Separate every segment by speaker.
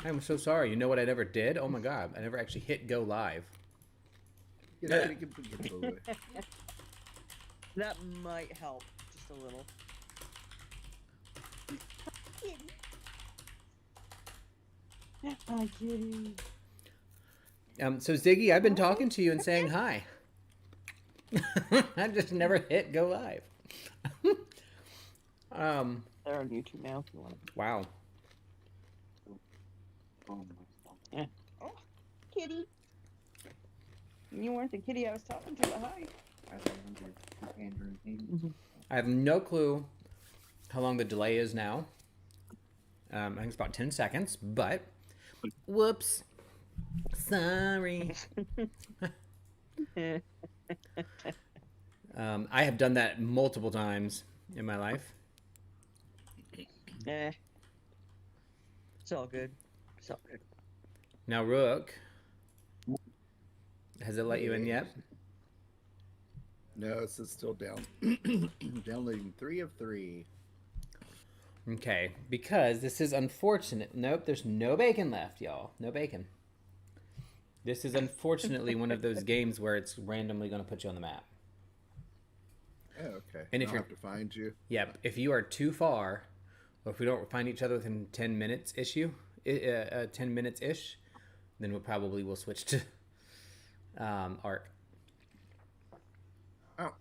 Speaker 1: I'm so sorry. You know what I never did? Oh my god, I never actually hit go live.
Speaker 2: Get the control away.
Speaker 3: That might help just a little. Hi, kitty.
Speaker 1: So Ziggy, I've been talking to you and saying hi. I just never hit go live.
Speaker 3: They're on YouTube now if you want.
Speaker 1: Wow.
Speaker 3: Yeah. Oh, kitty. You weren't the kitty I was talking to, but hi.
Speaker 1: I have no clue how long the delay is now. I think it's about 10 seconds, but whoops. Sorry. I have done that multiple times in my life.
Speaker 3: Eh. It's all good. It's all good.
Speaker 1: Now, Rook, has it let you in yet?
Speaker 2: No, it's still down. Downloading 3 of 3.
Speaker 1: Okay, because this is unfortunate. Nope, there's no bacon left, y'all. No bacon. This is unfortunately one of those games where it's randomly going to put you on the map.
Speaker 2: Oh, okay.
Speaker 1: And if
Speaker 2: I'll
Speaker 1: you're-
Speaker 2: have to find you.
Speaker 1: Yep, if you are too far, or if we don't find each other within 10 minutes 10 minutes ish, then we'll probably switch to Arc.
Speaker 2: Oh.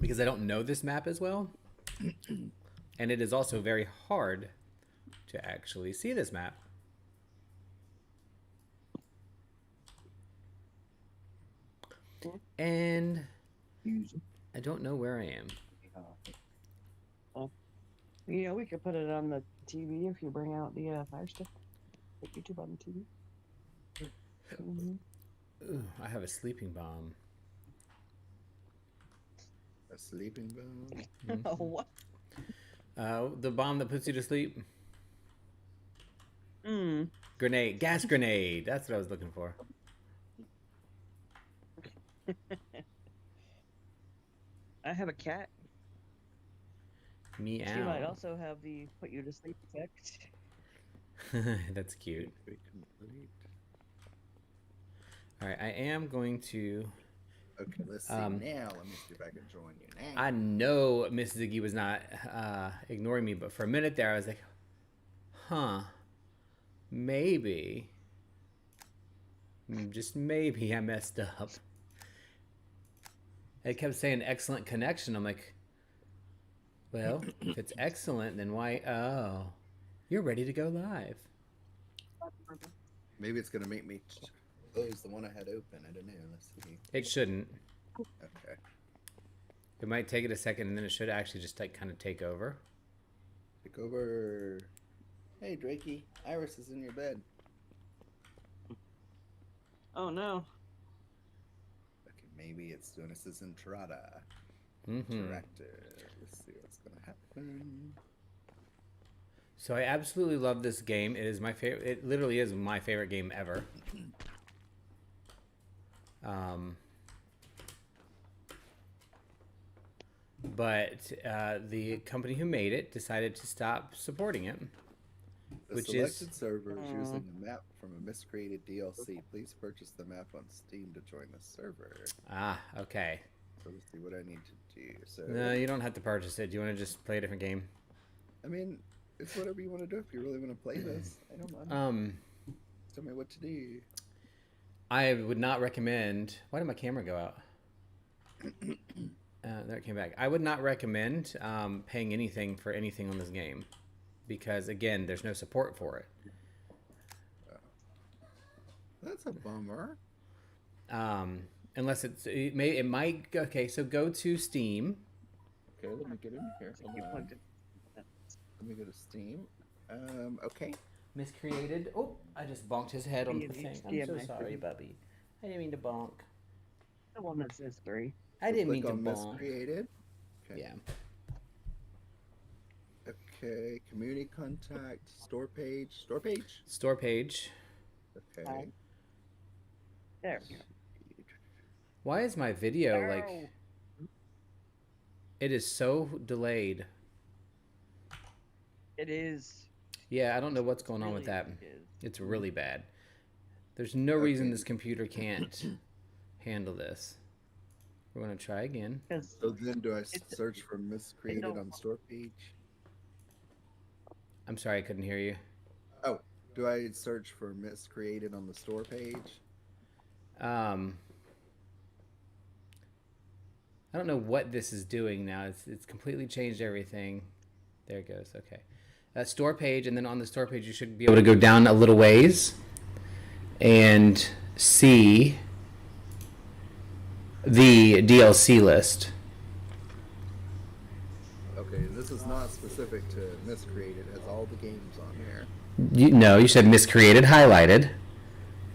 Speaker 1: Because I don't know this map as well. And it is also very hard to actually see this map. And I don't know where I am.
Speaker 3: Yeah, we could put it on the TV if you bring out the Fire Stick. Put YouTube on the TV.
Speaker 1: Ooh, I have a sleeping bomb.
Speaker 2: A sleeping bomb.
Speaker 3: Oh, what?
Speaker 1: The bomb that puts you to sleep.
Speaker 3: Mm.
Speaker 1: Grenade. Gas grenade. That's what I was looking for.
Speaker 3: I have a cat.
Speaker 1: Meow.
Speaker 3: She might also have the put you to sleep effect.
Speaker 1: That's cute.
Speaker 2: Complete.
Speaker 1: All right, I am going to.
Speaker 2: Okay, let's see. Now, let me see if I can join you now.
Speaker 1: I know Miss Ziggy was not ignoring me, but for a minute there, I was like, huh, maybe. Just maybe I messed up. It kept saying excellent connection. I'm like, well, if it's excellent, then why? Oh, you're ready to go live.
Speaker 2: Maybe it's going to make me close the one I had open. I don't know. Let's see.
Speaker 1: It shouldn't.
Speaker 2: Okay.
Speaker 1: It might take it a second, and then it should actually just like kind of take over.
Speaker 2: Take over. Hey, Drakey. Iris is in your bed.
Speaker 3: Oh no.
Speaker 2: Okay, maybe it's doing this as Entrada.
Speaker 1: Mm-hmm.
Speaker 2: Director. Let's see what's going to happen.
Speaker 1: So I absolutely love this game. It is my favorite. It literally is my favorite game ever. But the company who made it decided to stop supporting it.
Speaker 2: The
Speaker 1: Which
Speaker 2: selected
Speaker 1: is-
Speaker 2: server is using a map from a miscreated DLC. Please purchase the map on Steam to join the server.
Speaker 1: Ah, okay.
Speaker 2: So let's see what I need to do. So
Speaker 1: No, you don't have to purchase it. Do you want to just play a different game?
Speaker 2: I mean, it's whatever you want to do. If you really want to play this, I don't mind. Tell me what to do.
Speaker 1: I would not recommend. Why did my camera go out? There it came back. I would not recommend paying anything for anything on this game because again, there's no support for it.
Speaker 2: That's a bummer.
Speaker 1: Unless it might. Okay, so go to Steam.
Speaker 2: Okay, let me get in here. Let me go to Steam. Okay.
Speaker 1: Miscreated. Oh, I just bonked his head on the thing. I'm so
Speaker 3: my
Speaker 1: sorry,
Speaker 3: thing.
Speaker 1: Bubby. I didn't mean to bonk.
Speaker 3: The one that says 3.
Speaker 1: I didn't mean
Speaker 2: Click
Speaker 1: to
Speaker 2: on
Speaker 1: bonk.
Speaker 2: Miscreated. Okay.
Speaker 1: Yeah.
Speaker 2: Okay, community contact, store page. Store page?
Speaker 1: Store page.
Speaker 2: Okay.
Speaker 3: There we go.
Speaker 1: Why is my video like?
Speaker 3: Ow.
Speaker 1: It is so delayed.
Speaker 3: It is.
Speaker 1: Yeah, I don't know what's going on with that. It's really bad. There's no reason this computer can't handle this. We're going to try again.
Speaker 2: So then do I search for miscreated on the store page?
Speaker 1: I'm sorry, I couldn't hear you.
Speaker 2: Oh, do I search for miscreated on the store page?
Speaker 1: I don't know what this is doing now. It's completely changed everything. There it goes. Okay. Store page, and then on the store page you should be able to go down a little ways and see the DLC list.
Speaker 2: Okay, this is not specific to miscreated. It has all the games on there.
Speaker 1: No, you said miscreated highlighted.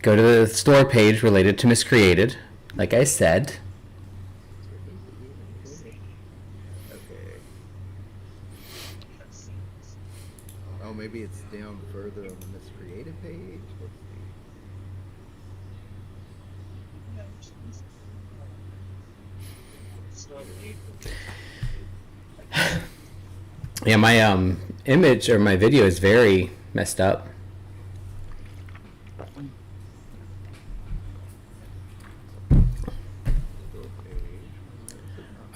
Speaker 1: Go to the store page related to miscreated, like I said.
Speaker 2: Okay. Oh, maybe it's down further on the miscreated page. Let's see.
Speaker 1: Yeah, my image or my video is very messed up.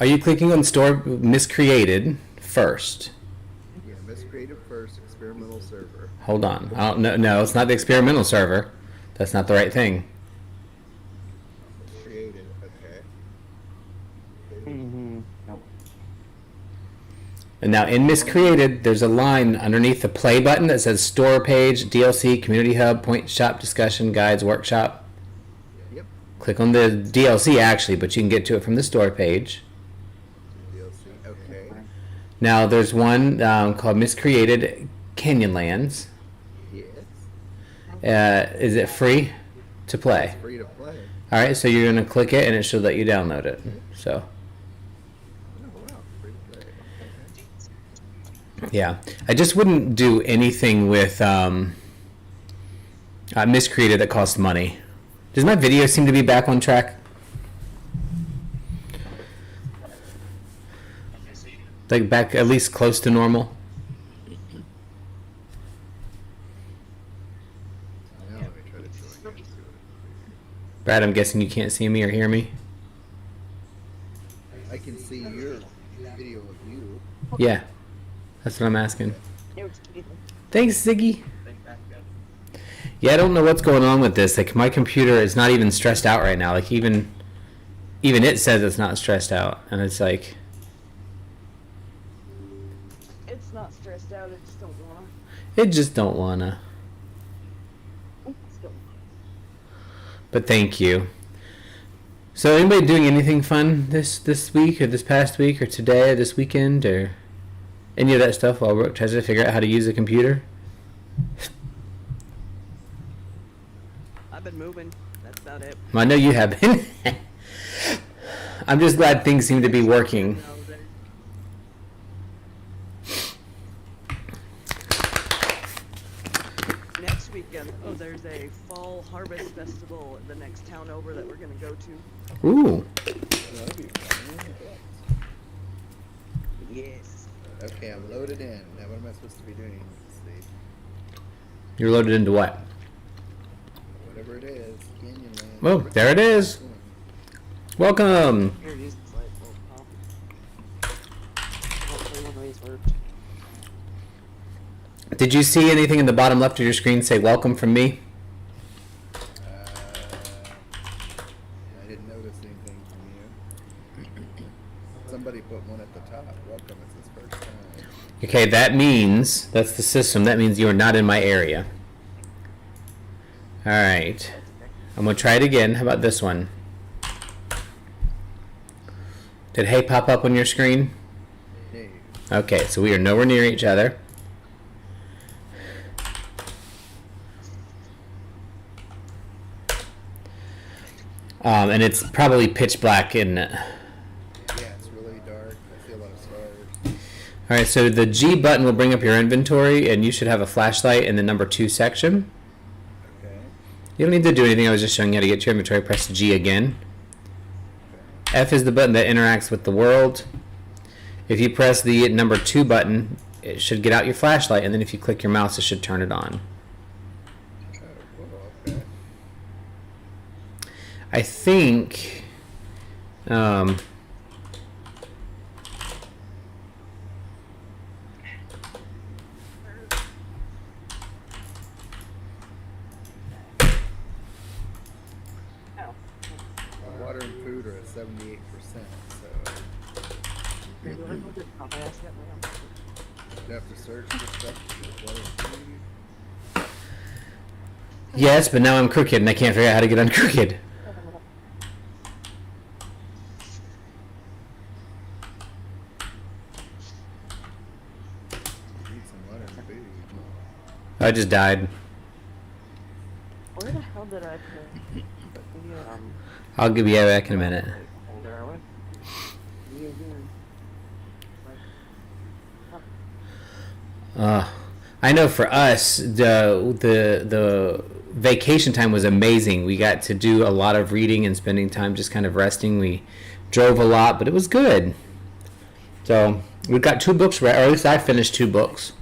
Speaker 1: Are you clicking on store miscreated first?
Speaker 2: Yeah, miscreated first, experimental server.
Speaker 1: Hold on. No, it's not the experimental server. That's not the right thing.
Speaker 2: Created, okay.
Speaker 1: And now in miscreated, there's a line underneath the play button that says store page, DLC, community hub, point shop, discussion, guides, workshop.
Speaker 2: Yep.
Speaker 1: Click on the DLC actually, but you can get to it from the store page.
Speaker 2: DLC, okay.
Speaker 1: Now there's one called Miscreated Canyonlands.
Speaker 2: Yes.
Speaker 1: Is it free to play?
Speaker 2: It's free to play.
Speaker 1: All right, so you're going to click it and it should let you download it. So,
Speaker 2: Oh, wow. Free to play. Okay.
Speaker 1: yeah. I just wouldn't do anything with Miscreated that costs money. Does my video seem to be back on track? Like back at least close to normal?
Speaker 2: Now let me try to join you.
Speaker 1: Brad, I'm guessing you can't see me or hear me?
Speaker 2: I can see your video of you.
Speaker 1: Yeah. That's what I'm asking.
Speaker 3: It was cute.
Speaker 1: Thanks, Ziggy. Yeah, I don't know what's going on with this. Like, my computer is not even stressed out right now. Like, even it says it's not stressed out. And it's like,
Speaker 3: It's not stressed out. It just don't wanna.
Speaker 1: it just don't wanna.
Speaker 3: It just don't wanna.
Speaker 1: But thank you. So, anybody doing anything fun this week or this past week or today or this weekend or any of that stuff while Rook tries to figure out how to use a computer?
Speaker 4: I've been moving. That's about it.
Speaker 1: Well, I know you have been. I'm just glad things seem to be working.
Speaker 4: Next weekend, there's a fall harvest festival at the next town over that we're gonna go to.
Speaker 1: Ooh.
Speaker 2: That'll be fun.
Speaker 4: Yes.
Speaker 2: Okay, I'm loaded in. Now what am I supposed to be doing? Let's see.
Speaker 1: You're loaded into what?
Speaker 2: Whatever it is. Canyonland.
Speaker 1: Oh, there it is. Welcome.
Speaker 4: Here it is. It's like, hopefully one of these worked.
Speaker 1: Did you see anything in the bottom left of your screen say welcome from me?
Speaker 2: I didn't notice anything from you. Somebody put one at the top. Welcome, it's his first time.
Speaker 1: Okay, that means, that's the system, that means you are not in my area. Alright. I'm going to try it again. How about this one? Did hey pop up on your screen?
Speaker 2: Hey,
Speaker 1: Okay, so we are nowhere near each other. And it's probably pitch black, isn't it?
Speaker 2: yeah, it's really dark. I see a lot of stars.
Speaker 1: Alright, so the G button will bring up your inventory, and you should have a flashlight in the number 2 section.
Speaker 2: Okay.
Speaker 1: You don't need to do anything, I was just showing you how to get your inventory. Press G again. F is the button that interacts with the world. If you press the number 2 button, it should get out your flashlight, and then if you click your mouse, it should turn it on.
Speaker 2: Oh, cool. Okay.
Speaker 1: I think.
Speaker 2: Water and food are at 78%. So you have to search for stuff with water and food.
Speaker 1: Yes, but now I'm crooked, and I can't figure out how to get uncrooked.
Speaker 2: Need some water and food.
Speaker 1: I just died.
Speaker 3: Where the hell did I put the
Speaker 1: I'll give you back in a minute. I know for us, the vacation time was amazing. We got to do a lot of reading and spending time just kind of resting. We drove a lot, but it was good. So we've got 2 books read, or at least I finished 2 books.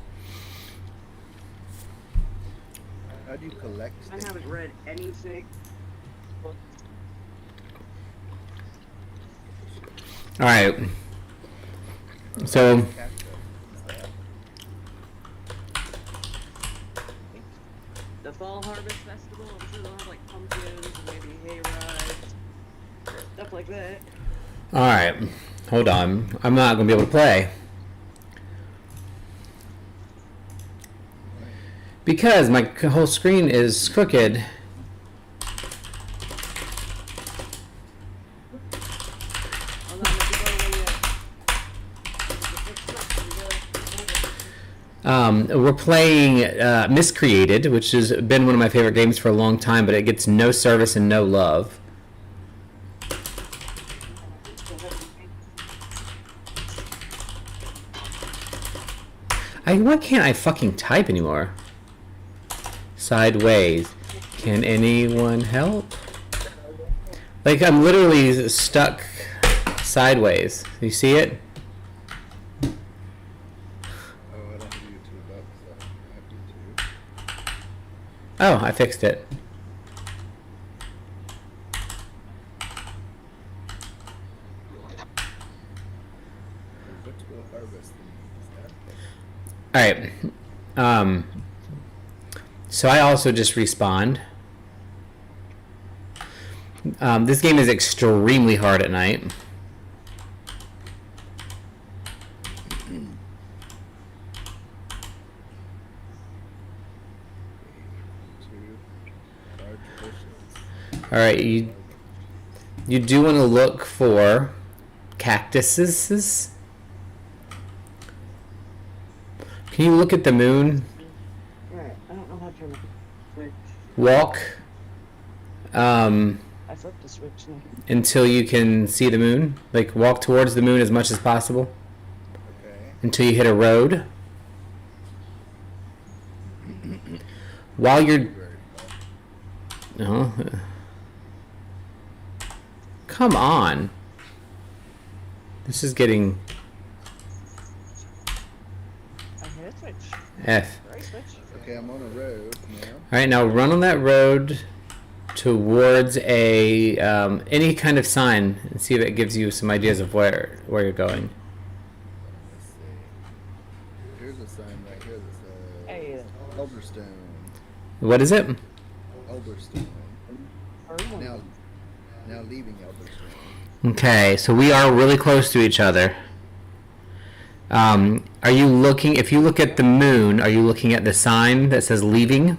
Speaker 2: How do you collect
Speaker 4: I
Speaker 2: things?
Speaker 4: haven't read anything.
Speaker 1: All right. So
Speaker 4: The Fall Harvest Festival, I'm sure they'll have like pumpkins, maybe hay rides, stuff like that.
Speaker 1: all right, hold on. I'm not gonna be able to play because my whole screen is crooked.
Speaker 4: Hold on, let me go when you-
Speaker 1: We're playing Miscreated, which has been one of my favorite games for a long time, but it gets no service and no love. Why can't I fucking type anymore? Sideways. Can anyone help? Like, I'm literally stuck sideways. You see it?
Speaker 2: Oh, I don't have YouTube up, so I have YouTube.
Speaker 1: Oh, I fixed it.
Speaker 2: Which will harvest these?
Speaker 1: All right. So I also just respawned. This game is extremely hard at night.
Speaker 2: Two large bushes.
Speaker 1: All right, you do want to look for cactuses. Can you look at the moon?
Speaker 3: Alright, I don't know how to turn the switch.
Speaker 1: Walk
Speaker 3: I flipped the switch now.
Speaker 1: until you can see the moon. Like, walk towards the moon as much as possible
Speaker 2: Okay.
Speaker 1: until you hit a road. While you're
Speaker 2: Very well.
Speaker 1: no, come on. This is getting
Speaker 3: I hit a switch.
Speaker 1: F.
Speaker 3: Right switch.
Speaker 2: Okay, I'm on a road now.
Speaker 1: All right, now run on that road towards a any kind of sign and see if it gives you some ideas of where you're going.
Speaker 2: Let's see. Here's a sign right here that says
Speaker 3: Hey,
Speaker 2: Elderstone.
Speaker 1: What is it?
Speaker 2: Elderstone.
Speaker 3: hurry
Speaker 2: Now,
Speaker 3: on.
Speaker 2: now leaving Elderstone.
Speaker 1: Okay, so we are really close to each other. Are you looking? If you look at the moon, are you looking at the sign that says "leaving"?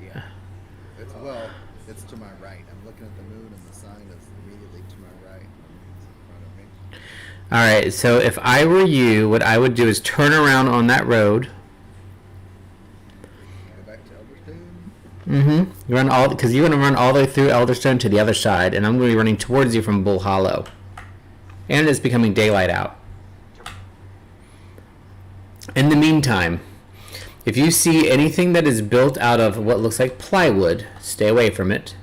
Speaker 2: Yeah. It's well, it's to my right. I'm looking at the moon and the sign is immediately to my right. It's in front of me.
Speaker 1: All right. So if I were you, what I would do is turn around on that road.
Speaker 2: Go back to Elderstone.
Speaker 1: Mm-hmm. You run all because you're gonna run all the way through Elderstone to the other side, and I'm gonna be running towards you from Bull Hollow. And it's becoming daylight out. In the meantime, if you see anything that is built out of what looks like plywood, stay away from it.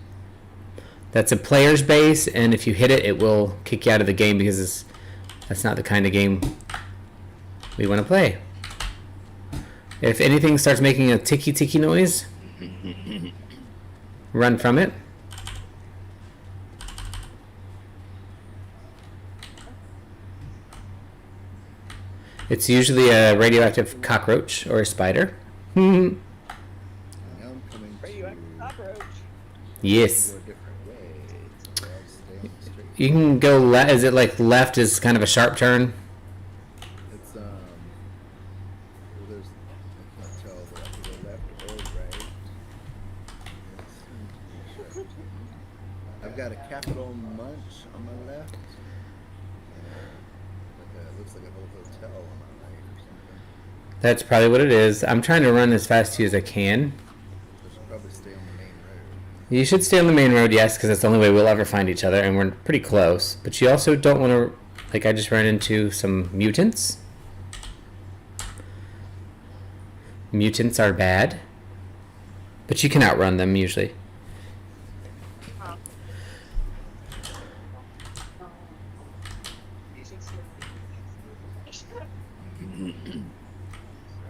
Speaker 1: That's a player's base, and if you hit it, it will kick you out of the game because That's not the kind of game we want to play. If anything starts making a ticky noise, run from it. It's usually a radioactive cockroach or a spider.
Speaker 2: Now I'm coming
Speaker 3: Radioactive cockroach.
Speaker 1: Yes.
Speaker 2: to a different way. So I'll stay on the straight.
Speaker 1: You can go is it like left is kind of a sharp turn?
Speaker 2: It's well, there's I can't tell, but I can go left or right. Yes, I've got a capital munch on my left. It looks like a whole hotel on my right or something.
Speaker 1: That's probably what it is. I'm trying to run as fast to you as I can.
Speaker 2: I should probably stay on the main road.
Speaker 1: You should stay on the main road, yes, because that's the only way we'll ever find each other, and we're pretty close. But you also don't want to, like, I just ran into some mutants. Mutants are bad, but you can outrun them usually.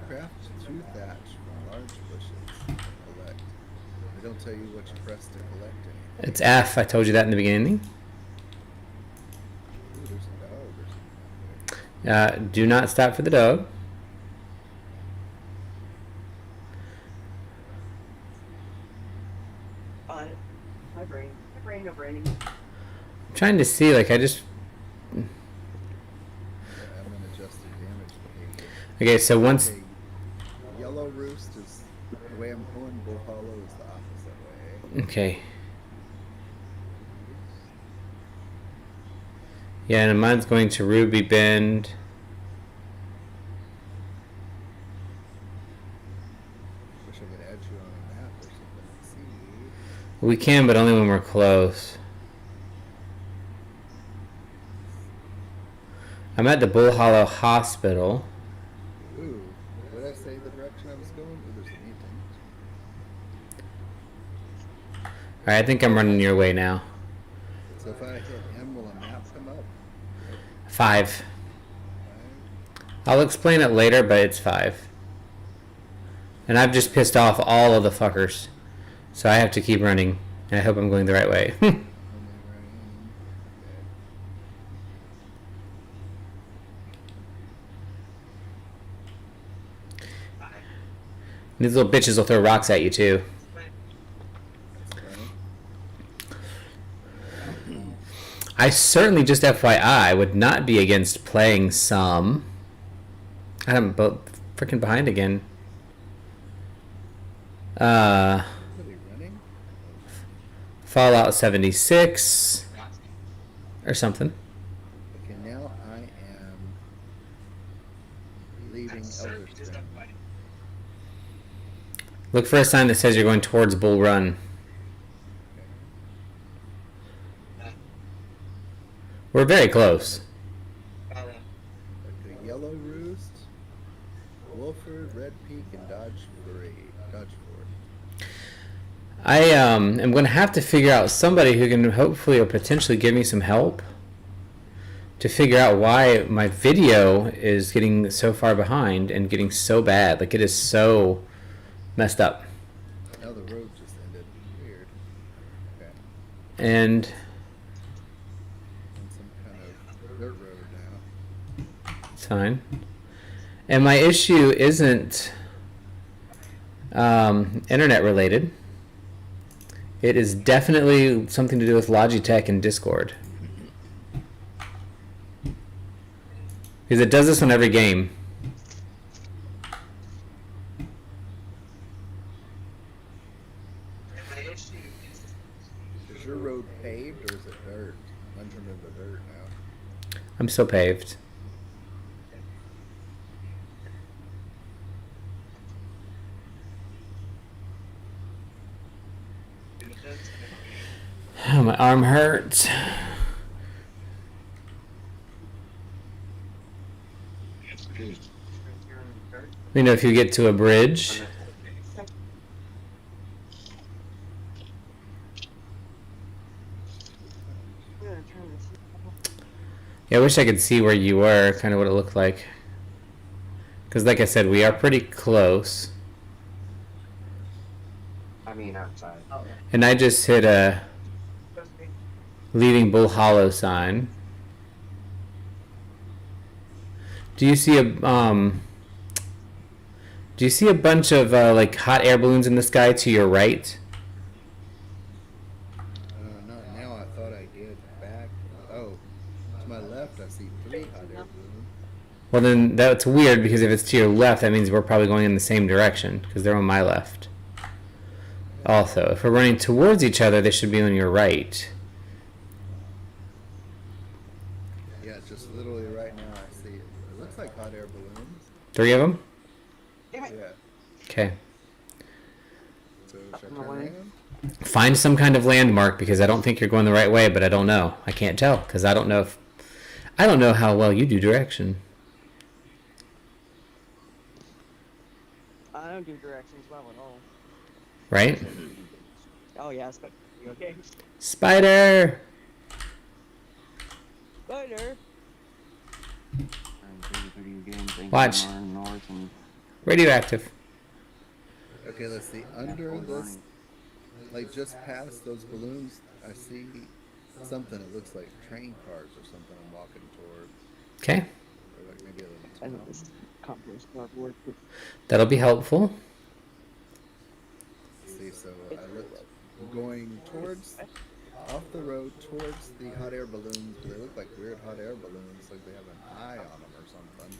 Speaker 2: Craft two thatch from large bushes. Collect. They don't tell you what you press to collect anything.
Speaker 1: It's F. I told you that in the beginning.
Speaker 2: Ooh, there's a dog or something out
Speaker 1: Do not stop for the dog.
Speaker 4: My brain overrating.
Speaker 1: I'm trying to see, like, I just...
Speaker 2: there. Yeah, I'm gonna adjust the damage behavior.
Speaker 1: Okay, so once...
Speaker 2: Okay, yellow roost is the way I'm going. Bull hollow is the opposite way.
Speaker 1: Okay. Yeah, and mine's going to Ruby Bend.
Speaker 2: Wish I could add you on a map or something and see.
Speaker 1: We can, but only when we're close. I'm at the Bull Hollow Hospital.
Speaker 2: Ooh, did I say the direction I was going? Ooh, there's an eating.
Speaker 1: Alright, I think I'm running your way now.
Speaker 2: So if I hit M, will a map come up?
Speaker 1: 5.
Speaker 2: Five?
Speaker 1: I'll explain it later, but it's 5. And I've just pissed off all of the fuckers. So I have to keep running. And I hope I'm going the right way.
Speaker 2: Only running.
Speaker 1: These little bitches will throw rocks at you too.
Speaker 2: Okay.
Speaker 1: I certainly, just FYI, would not be against playing some... I'm freaking behind again.
Speaker 2: Really running?
Speaker 1: Fallout 76 or something.
Speaker 2: Okay, now I am leaving Elderstone.
Speaker 1: Look for a sign that says you're going towards Bull Run. We're very close.
Speaker 2: Okay, Yellow Roost, Wolford, Red Peak, and Dodgeford.
Speaker 1: I am going to have to figure out somebody who can hopefully or potentially give me some help to figure out why my video is getting so far behind and getting so bad. Like, it is so messed up.
Speaker 2: Now the road just ended. Weird. Okay.
Speaker 1: And
Speaker 2: On some kind of dirt road now.
Speaker 1: it's fine. And my issue isn't internet related. It is definitely something to do with Logitech and Discord. Because it does this on every game.
Speaker 2: Is your road paved or is it dirt? I'm turned into dirt now.
Speaker 1: I'm so paved. Oh, my arm hurts. You know, if you get to a bridge, Yeah, I wish I could see where you were, kind of what it looked like. Because like I said, we are pretty close.
Speaker 5: I mean, outside.
Speaker 1: And I just hit a leaving Bull Hollow sign. Do you see a bunch of like hot air balloons in the sky to your right?
Speaker 2: Not now. I thought I did. Back. Oh, to my left, I see 3 hot air balloons.
Speaker 1: Well, then that's weird because if it's to your left, that means we're probably going in the same direction because they're on my left. Also, if we're running towards each other, they should be on your right.
Speaker 2: Yeah, just literally right now I see it. It looks like hot air balloons.
Speaker 1: 3 of them?
Speaker 2: Yeah.
Speaker 1: Okay.
Speaker 2: So should I turn around?
Speaker 1: Find some kind of landmark because I don't think you're going the right way, but I don't know. I can't tell because I don't know how well you do direction.
Speaker 3: I don't do directions well at all.
Speaker 1: Right?
Speaker 3: Oh yeah, but you okay?
Speaker 1: Spider!
Speaker 3: Spider.
Speaker 1: Watch. Radioactive.
Speaker 2: Okay, let's see. Under this, like just past those balloons, I see something. It looks like train cars or something I'm walking toward.
Speaker 1: Okay.
Speaker 2: Or like maybe a little
Speaker 3: I know
Speaker 2: tunnel.
Speaker 3: this compost not work.
Speaker 1: That'll be helpful.
Speaker 2: Let's see, so I looked going towards, off the road towards the hot air balloons. They look like weird hot air balloons, like they have an eye on them or something.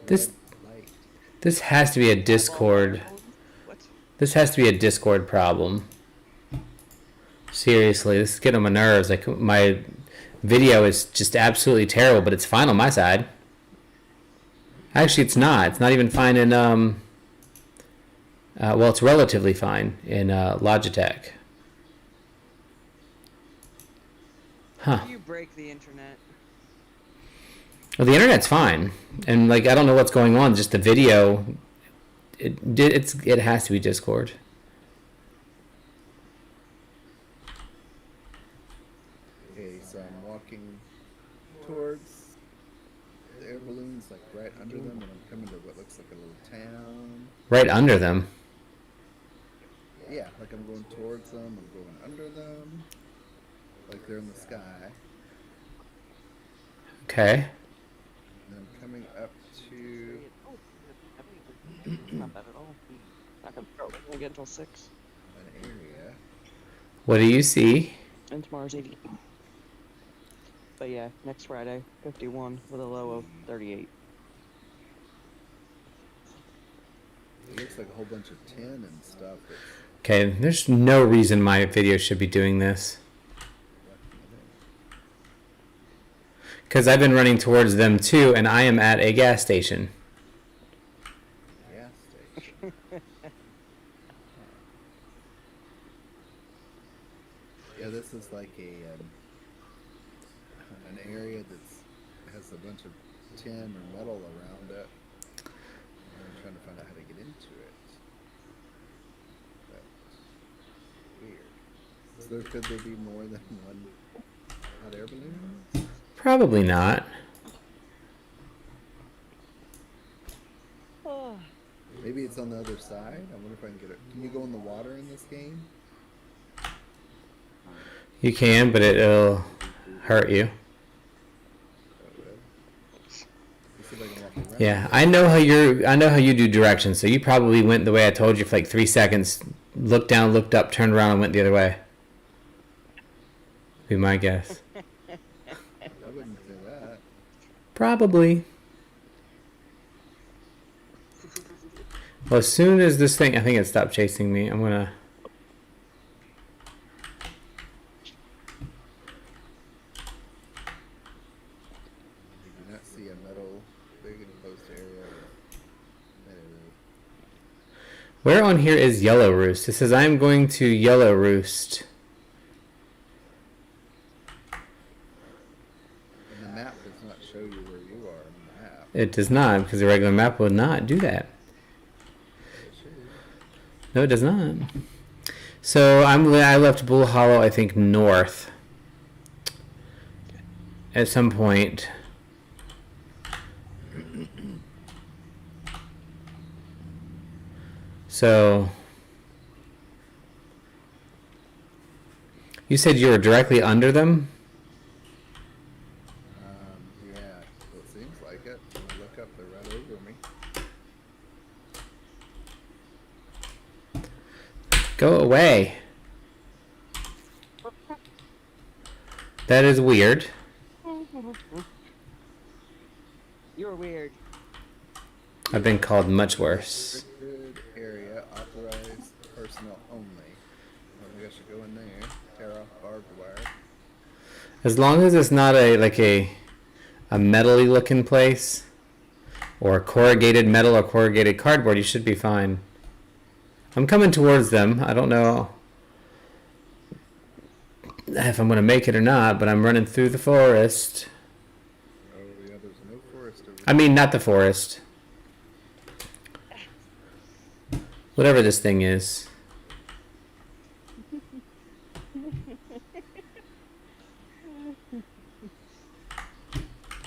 Speaker 1: This
Speaker 2: Red light.
Speaker 1: this has to be a Discord.
Speaker 3: What?
Speaker 1: This has to be a Discord problem. Seriously, this is getting on my nerves. Like my video is just absolutely terrible, but it's fine on my side. Actually, it's not. It's not even fine in well, it's relatively fine in Logitech. Huh.
Speaker 3: You break the internet.
Speaker 1: Well, the internet's fine, and like I don't know what's going on. Just the video, it has to be Discord.
Speaker 2: Okay, so I'm walking towards the air balloons, like right under them, and I'm coming to what looks like a little town.
Speaker 1: Right under them.
Speaker 2: Yeah, like I'm going towards them, I'm going under them, like they're in the sky.
Speaker 1: Okay.
Speaker 2: And I'm coming up to,
Speaker 3: Not bad at all. Not gonna throw it. We'll get until 6.
Speaker 2: an area.
Speaker 1: What do you see?
Speaker 3: And tomorrow's 80. But yeah, next Friday, 51 with a low of 38.
Speaker 2: It looks like a whole bunch of tin and stuff. That's
Speaker 1: Okay, there's no reason my video should be doing this. Because I've been running towards them too, and I am at a gas station.
Speaker 2: gas station. Yeah, this is like an area that's has a bunch of tin or metal around it. I'm trying to find out how to get into it. That's weird. So could there be more than one hot air balloon?
Speaker 1: Probably not.
Speaker 2: Maybe it's on the other side. I wonder if I can get it. Can you go in the water in this game?
Speaker 1: You can, but it'll hurt you.
Speaker 2: Oh, really? Let's see if I can walk around.
Speaker 1: Yeah, I know how you do directions. So you probably went the way I told you for like 3 seconds. Looked down, looked up, turned around, and went the other way. Be my guess.
Speaker 2: I wouldn't say that.
Speaker 1: Probably. Well, as soon as this thing, I think it stopped chasing me. I'm gonna.
Speaker 2: You do not see a metal big enclosed area.
Speaker 1: Where on here is Yellow Roost? It says I'm going to Yellow Roost.
Speaker 2: And the map does not show you where you are on the map.
Speaker 1: It does not, because the regular map would not do that.
Speaker 2: It should.
Speaker 1: No, it does not. So I left Bull Hollow, I think, north. at some point. So you said you were directly under them?
Speaker 2: Yeah, well, it seems like it. When I look up, they're right over me.
Speaker 1: Go away. That is weird.
Speaker 3: You're weird.
Speaker 1: I've been called much worse.
Speaker 2: Restricted area, authorized personnel only. Well, maybe I should go in there. Tear off barbed wire.
Speaker 1: As long as it's not a metally looking place, or corrugated metal or corrugated cardboard, you should be fine. I'm coming towards them. I don't know if I'm going to make it or not, but I'm running through the forest.
Speaker 2: Oh, yeah, there's no forest over
Speaker 1: I mean, not the forest. Whatever this thing is.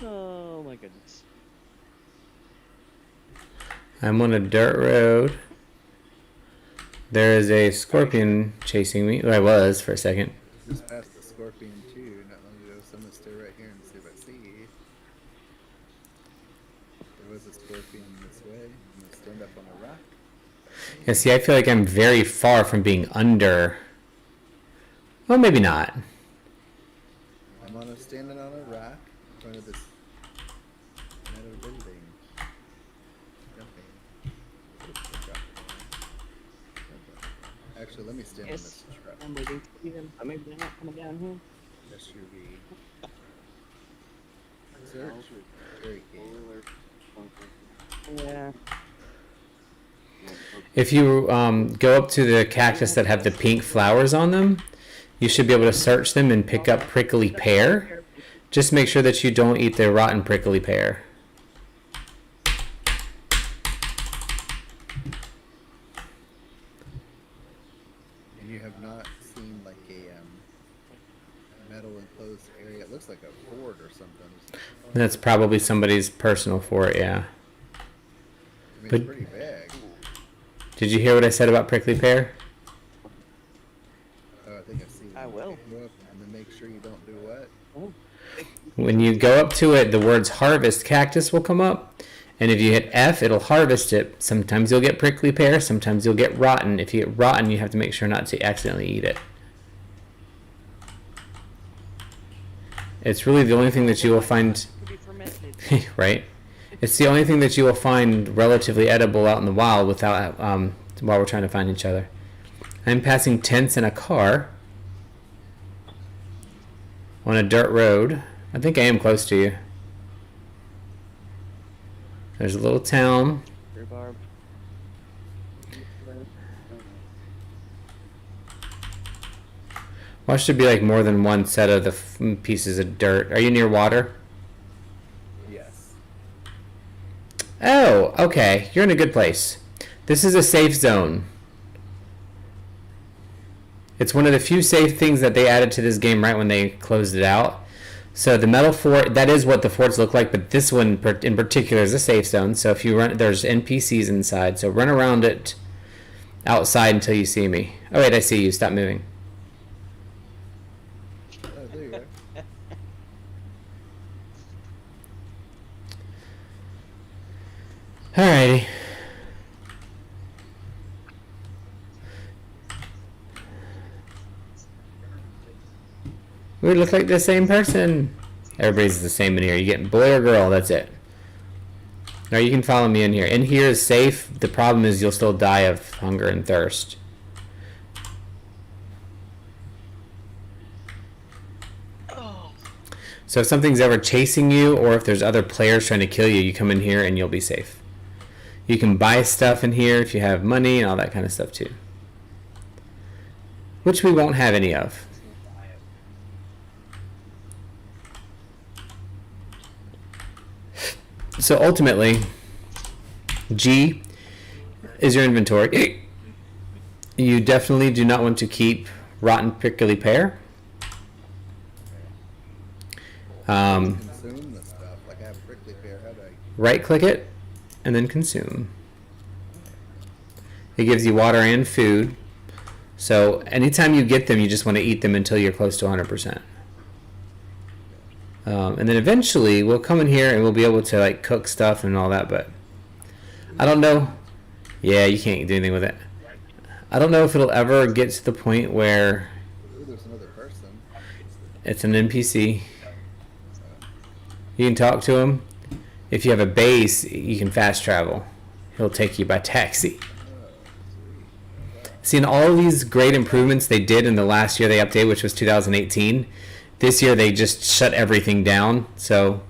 Speaker 3: Oh my goodness.
Speaker 1: I'm on a dirt road. There is a scorpion chasing me. Well, I was for a second.
Speaker 2: Just past the scorpion too, not long ago. So I'm gonna stay right here and see if I see. There was a scorpion this way. I'm gonna stand up on a rock.
Speaker 1: Yeah, see, I feel like I'm very far from being under. Well, maybe not.
Speaker 2: I'm standing on a rock in front of this metal building. Jumping. Actually, let me stand on
Speaker 3: Yes.
Speaker 2: this truck.
Speaker 3: I'm waiting to see them, but maybe they're not coming down here.
Speaker 2: SUV. Search. Very key.
Speaker 3: Yeah.
Speaker 1: If you go up to the cactus that have the pink flowers on them, you should be able to search them and pick up prickly pear. Just make sure that you don't eat the rotten prickly pear.
Speaker 2: And you have not seen like a metal enclosed area. It looks like a fort or something.
Speaker 1: That's probably somebody's personal fort, yeah.
Speaker 2: I mean,
Speaker 1: But-
Speaker 2: it's pretty big.
Speaker 1: Did you hear what I said about prickly pear?
Speaker 2: Oh, I think I see.
Speaker 3: I will.
Speaker 2: Go up and then make sure you don't do what?
Speaker 1: When you go up to it, the words harvest cactus will come up. And if you hit F, it'll harvest it. Sometimes you'll get prickly pear, sometimes you'll get rotten. If you get rotten, you have to make sure not to accidentally eat it. It's really the only thing that you will find,
Speaker 3: Could be fermented.
Speaker 1: right? It's the only thing that you will find relatively edible out in the wild without while we're trying to find each other. I'm passing tents in a car on a dirt road. I think I am close to you. There's a little town.
Speaker 3: Rhubarb.
Speaker 1: Watch there be like more than one set of the pieces of dirt. Are you near water?
Speaker 2: Yes.
Speaker 1: Oh, okay. You're in a good place. This is a safe zone. It's one of the few safe things that they added to this game right when they closed it out. So the metal fort, that is what the forts look like, but this one in particular is a safe zone. So if you run, there's NPCs inside. So run around it outside until you see me. Oh wait, I see you. Stop moving.
Speaker 2: Oh, there you go.
Speaker 1: Alrighty. We look like the same person. Everybody's the same in here. You getting boy or girl? That's it. Now you can follow me in here. In here is safe. The problem is you'll still die of hunger and thirst. So if something's ever chasing you, or if there's other players trying to kill you, you come in here and you'll be safe. You can buy stuff in here if you have money and all that kind of stuff too. Which we won't have any of. So ultimately, G is your inventory. You definitely do not want to keep rotten prickly pear.
Speaker 2: Consume the stuff. Like I have prickly pear. How do I?
Speaker 1: Right click it and then consume. It gives you water and food. So anytime you get them, you just want to eat them until you're close to 100%. And then eventually we'll come in here and we'll be able to like cook stuff and all that, but I don't know. Yeah, you can't do anything with it. I don't know if it'll ever get to the point where
Speaker 2: Ooh, there's another person.
Speaker 1: it's an NPC. You can talk to him. If you have a base, you can fast travel. He'll take you by taxi. Seeing all of these great improvements they did in the last year they updated, which was 2018. This year they just shut everything down. So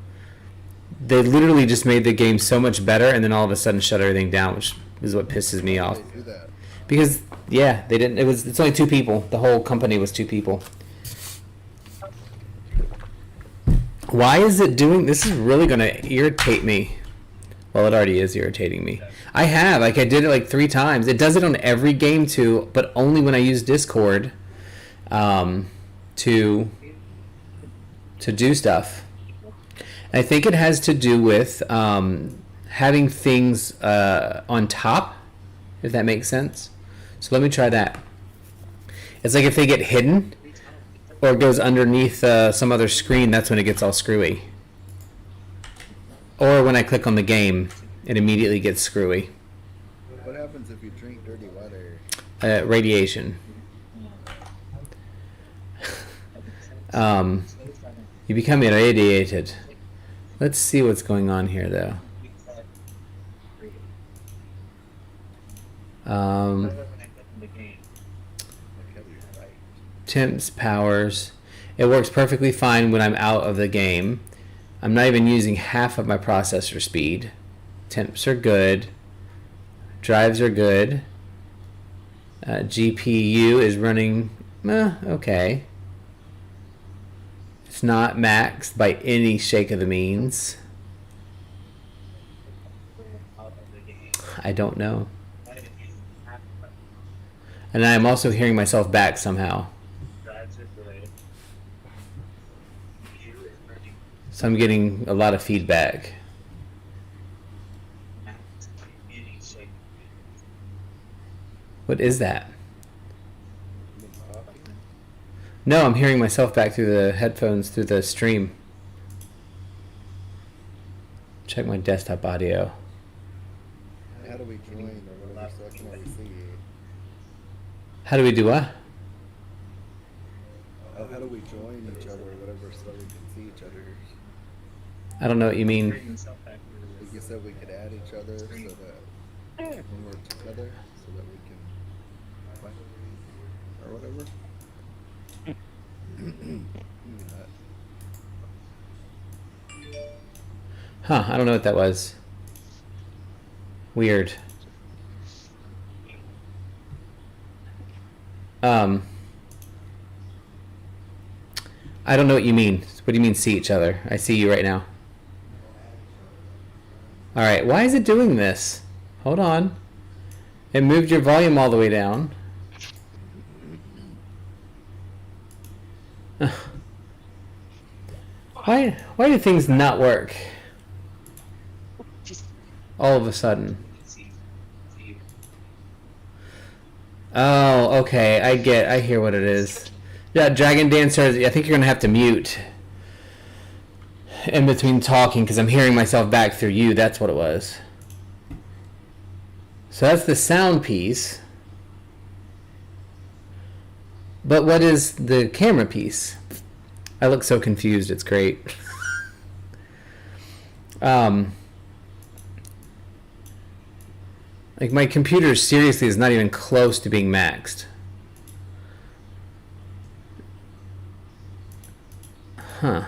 Speaker 1: they literally just made the game so much better, and then all of a sudden shut everything down, which is what pisses me off.
Speaker 2: They do that.
Speaker 1: Because yeah, they didn't. It's only 2 people. The whole company was 2 people. Why is it doing? This is really gonna irritate me. Well, it already is irritating me. I did it like 3 times. It does it on every game too, but only when I use Discord to do stuff. And I think it has to do with having things on top, if that makes sense. So let me try that. It's like if they get hidden or it goes underneath some other screen, that's when it gets all screwy. Or when I click on the game, it immediately gets screwy.
Speaker 2: What happens if you drink dirty water?
Speaker 1: Radiation. You become irradiated. Let's see what's going on here, though. Temps, powers. It works perfectly fine when I'm out of the game. I'm not even using half of my processor speed. Temps are good. Drives are good. GPU is running okay. It's not maxed by any shake of the means. I don't know. And I'm also hearing myself back somehow. So I'm getting a lot of feedback. What is that? No, I'm hearing myself back through the headphones, through the stream. Check my desktop audio.
Speaker 2: How do we join or whatever so I can always see you?
Speaker 1: How do we do what?
Speaker 2: Oh, how do we join each other or whatever so we can see each other?
Speaker 1: I don't know what you mean.
Speaker 2: Like you said, we could add each other so that when we're together, so that we can fight or whatever.
Speaker 1: Huh, I don't know what that was. Weird. I don't know what you mean. What do you mean see each other? I see you right now. Alright, why is it doing this? Hold on. It moved your volume all the way down. Why do things not work? All of a sudden. Oh, okay. I hear what it is. Yeah, Dragon Dancer, I think you're gonna have to mute in between talking because I'm hearing myself back through you. That's what it was. So that's the sound piece. But what is the camera piece? I look so confused. It's great. Like my computer seriously is not even close to being maxed. Huh.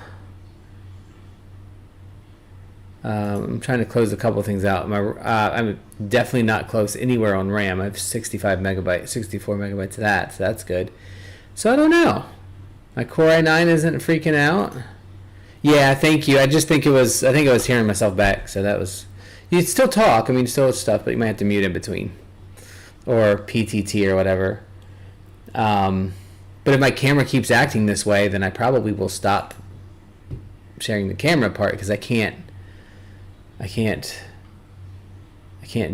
Speaker 1: I'm trying to close a couple things out. I'm definitely not close anywhere on RAM. I have 65 megabytes, 64 megabytes of that, so that's good. So I don't know. My Core i9 isn't freaking out. Yeah, thank you. I think I was hearing myself back, so that was... You'd still talk, I mean, still stuff, but you might have to mute in between. Or PTT or whatever. But if my camera keeps acting this way, then I probably will stop sharing the camera part because I can't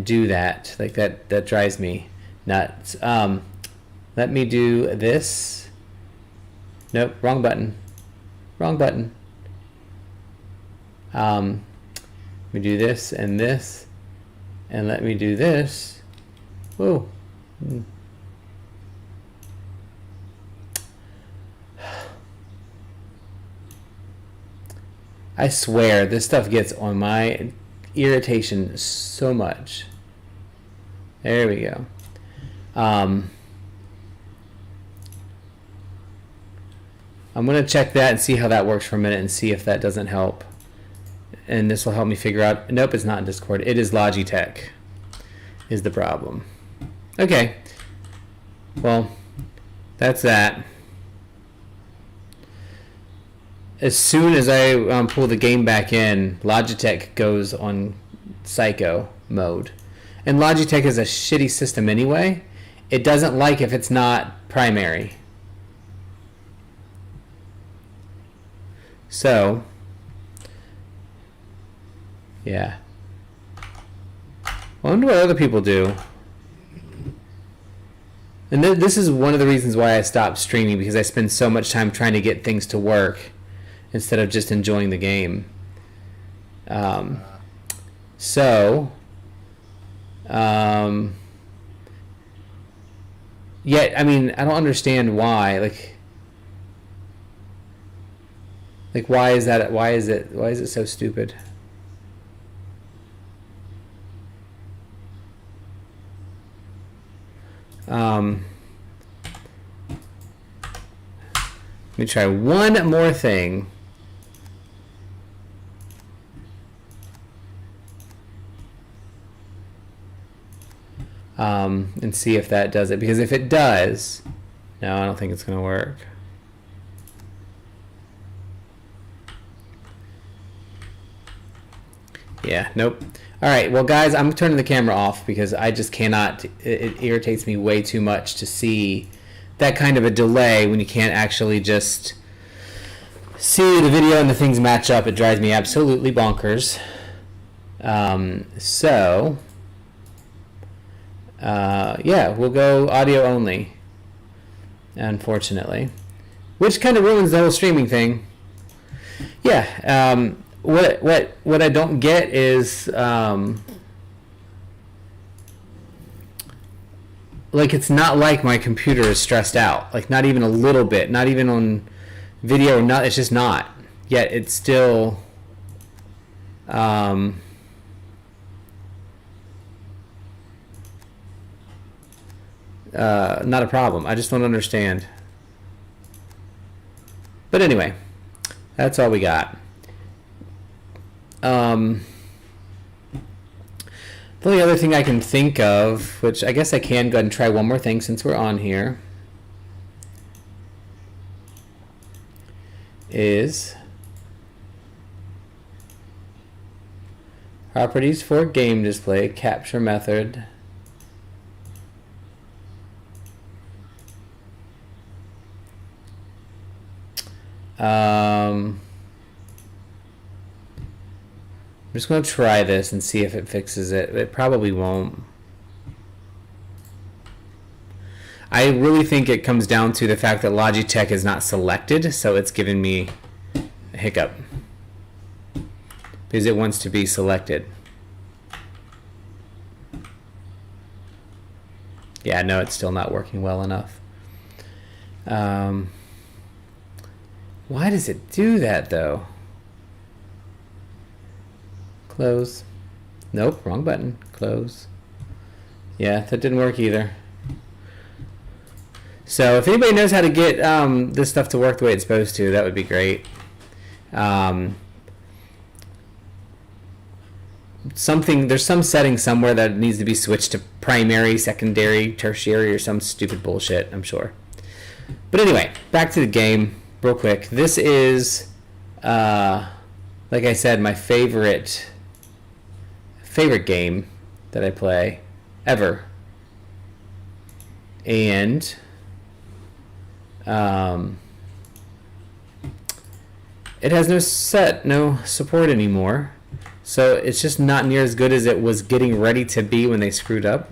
Speaker 1: do that. Like that drives me nuts. Let me do this. Nope, wrong button. Wrong button. Let me do this, and let me do this. Whoa. I swear, this stuff gets on my irritation so much. There we go. I'm going to check that and see how that works for a minute and see if that doesn't help. And this will help me figure out... Nope, it's not Discord. It is Logitech is the problem. Okay. Well, that's that. As soon as I pull the game back in, Logitech goes on psycho mode. And Logitech is a shitty system anyway. It doesn't like if it's not primary. So, yeah. I wonder what other people do. And this is one of the reasons why I stopped streaming, because I spend so much time trying to get things to work instead of just enjoying the game. Yet, I mean, I don't understand why. Like, why is that? Why is it so stupid? Let me try one more thing. And see if that does it. Because if it does, no, I don't think it's going to work. Yeah, nope. All right, well, guys, I'm turning the camera off because I just cannot. It irritates me way too much to see that kind of a delay when you can't actually just see the video and the things match up. It drives me absolutely bonkers. Yeah, we'll go audio only, unfortunately, which kind of ruins the whole streaming thing. Yeah. What I don't get is like, it's not like my computer is stressed out, like not even a little bit, not even on video, not, it's just not. Yet it's still not a problem. I just don't understand. But anyway, that's all we got. The only other thing I can think of, which I guess I can go ahead and try one more thing since we're on here, is properties for game display, capture method. I'm just going to try this and see if it fixes it. It probably won't. I really think it comes down to the fact that Logitech is not selected, so it's giving me a hiccup because it wants to be selected. Yeah, no, it's still not working well enough. Why does it do that though? Close. Nope, wrong button. Close. Yeah, that didn't work either. So if anybody knows how to get this stuff to work the way it's supposed to, that would be great. There's some setting somewhere that needs to be switched to primary, secondary, tertiary, or some stupid bullshit, I'm sure. But anyway, back to the game real quick. This is, like I said, my favorite game that I play ever. And it has no support anymore. So it's just not near as good as it was getting ready to be when they screwed up.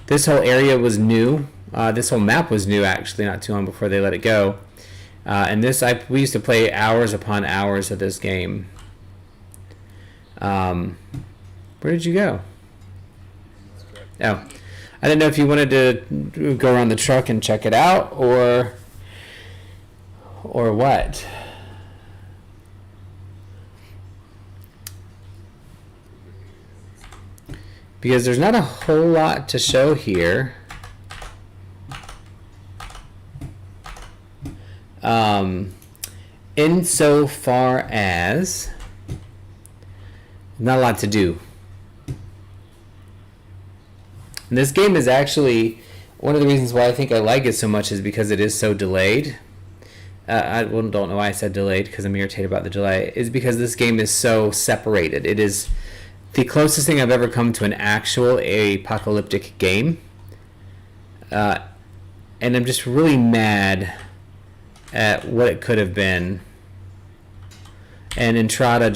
Speaker 1: This whole area was new. This whole map was new, actually, not too long before they let it go. And we used to play hours upon hours of this game. Where did you go? Oh, I didn't know if you wanted to go around the truck and check it out, or what. Because there's not a whole lot to show here. Insofar as not a lot to do. And this game is actually one of the reasons why I think I like it so much is because it is so delayed. I don't know why I said delayed, because I'm irritated about the delay. Is because this game is so separated. It is the closest thing I've ever come to an actual apocalyptic game. And I'm just really mad at what it could have been. And Entrada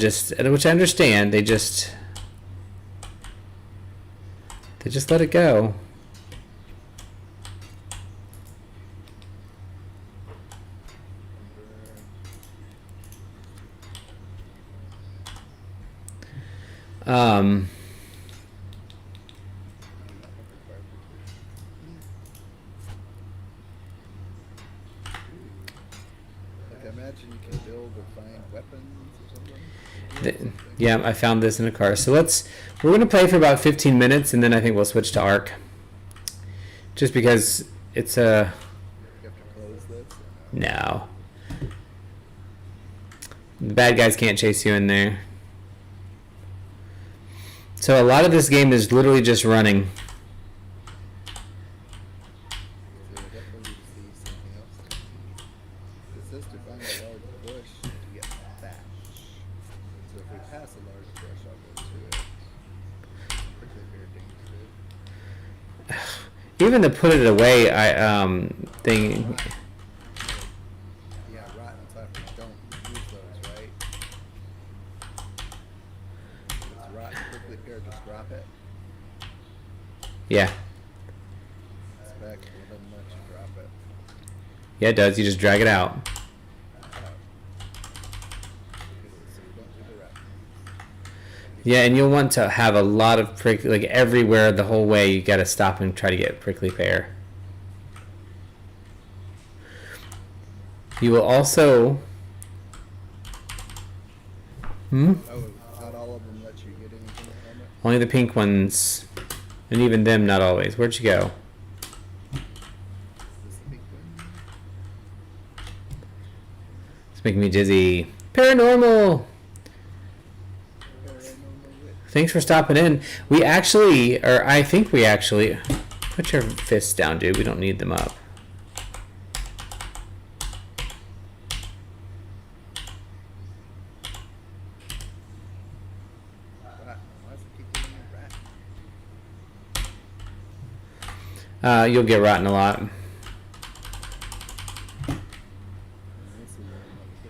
Speaker 1: which I understand, they just let it go.
Speaker 2: Like, I imagine you can build or find weapons or something.
Speaker 1: Yeah, I found this in a car. So we're going to play for about 15 minutes, and then I think we'll switch to Ark. Just because it's a...
Speaker 2: You have to close this?
Speaker 1: No. The bad guys can't chase you in there. So a lot of this game is literally just running.
Speaker 2: So I definitely need to see something else. It says to find a large bush to get thatch. So if we pass a large bush, I'll go to it. Prickly pear dangerous.
Speaker 1: Even to put it away, thing...
Speaker 2: Yeah, rotten type. Don't use those, right? If it's rotten prickly pear, just drop it.
Speaker 1: Yeah.
Speaker 2: It's back to the much you drop it.
Speaker 1: Yeah, it does. You just drag it out.
Speaker 2: So you don't do the rotten.
Speaker 1: Yeah, and you'll want to have a lot of prickly... Like, everywhere the whole way, you got to stop and try to get prickly pear. You will also...
Speaker 2: Oh, not all of them let you get anything from it?
Speaker 1: Only the pink ones. And even them, not always. Where'd you go?
Speaker 2: Is this the big one?
Speaker 1: It's making me dizzy. Paranormal! Thanks for stopping in. We actually, or I think we actually... Put your fists down, dude. We don't need them up.
Speaker 2: Rat. Why does it keep giving me rat?
Speaker 1: You'll get rotten a lot.
Speaker 2: Let me see what I'm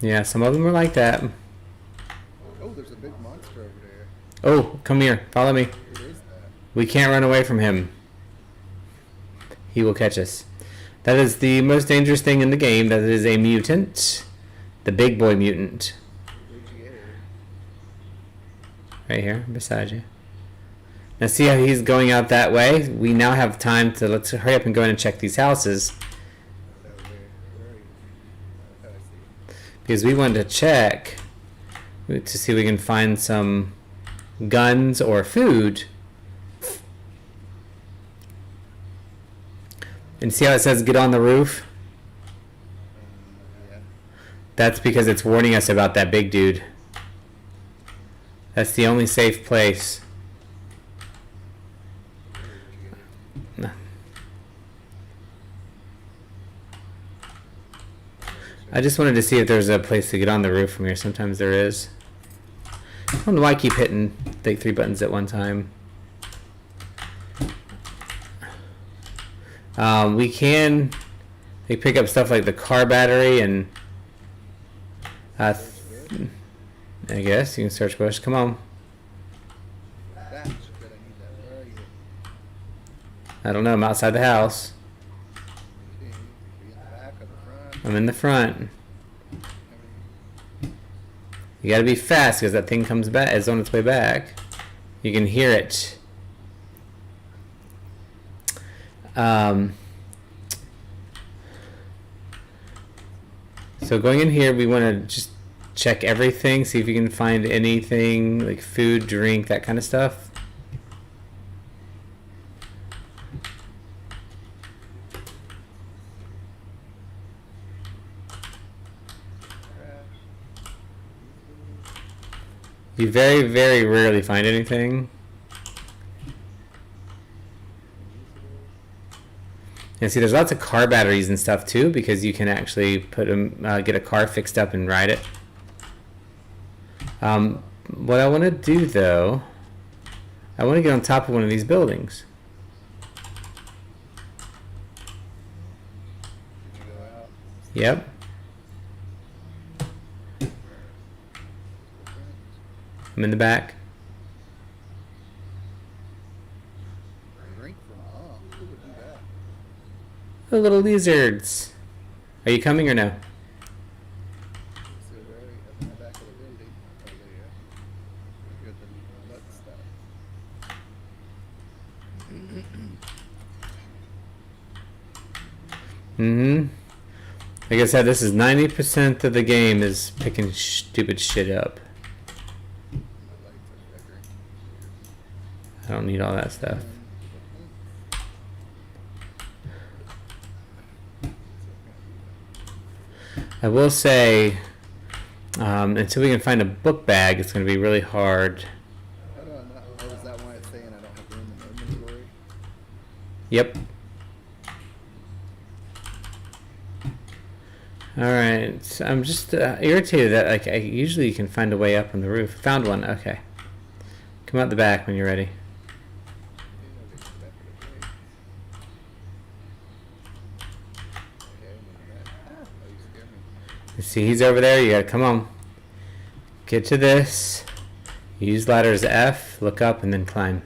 Speaker 2: getting.
Speaker 1: Yeah, some of them are like that.
Speaker 2: Oh, there's a big monster over there.
Speaker 1: Oh, come here. Follow me.
Speaker 2: What is that?
Speaker 1: We can't run away from him. He will catch us. That is the most dangerous thing in the game. That is a mutant. The big boy mutant.
Speaker 2: Where'd you get it?
Speaker 1: Right here, beside you. Now see how he's going out that way? We now have time to... Let's hurry up and go in and check these houses.
Speaker 2: Over there. Where are you? Oh, I see.
Speaker 1: Because we wanted to check to see if we can find some guns or food. And see how it says get on the roof?
Speaker 2: Yeah.
Speaker 1: That's because it's warning us about that big dude. That's the only safe place. No. I just wanted to see if there's a place to get on the roof from here. Sometimes there is. I don't know why I keep hitting like 3 buttons at one time. We can pick up stuff like the car battery and Uh,
Speaker 2: Search bush.
Speaker 1: I guess you can search bush. Come on.
Speaker 2: Thatch. Good, I need that. Where are you?
Speaker 1: I don't know. I'm outside the house.
Speaker 2: Okay. Are you in the back or the front?
Speaker 1: I'm in the front.
Speaker 2: How many?
Speaker 1: You gotta be fast because that thing comes back. It's on its way back. You can hear it. So going in here, we want to just check everything, see if you can find anything like food, drink, that kind of stuff. You very, very rarely find anything. And see, there's lots of car batteries and stuff too, because you can actually put them, get a car fixed up and ride it. What I want to do though, I want to get on top of one of these buildings.
Speaker 2: Did you go out?
Speaker 1: Yep. I'm in the back.
Speaker 2: Drink from mom. Who would do that?
Speaker 1: The little lizards. Are you coming or no?
Speaker 2: So where are you? Up in the back of the building. Oh, there you go. Good, the nut stuff.
Speaker 1: Mm-hmm. Like I said, this is 90% of the game is picking stupid shit up.
Speaker 2: My lights are flickering.
Speaker 1: I don't need all that stuff. I will say, until we can find a book bag, it's going to be really hard.
Speaker 2: How do I not? Oh, is that why it's saying I don't have room in the inventory?
Speaker 1: Yep. Alright, so I'm just irritated that like I usually can find a way up on the roof. Found one, okay. Come out the back when you're ready. You see he's over there, you gotta come on. Get to this. Use ladders F, look up, and then climb.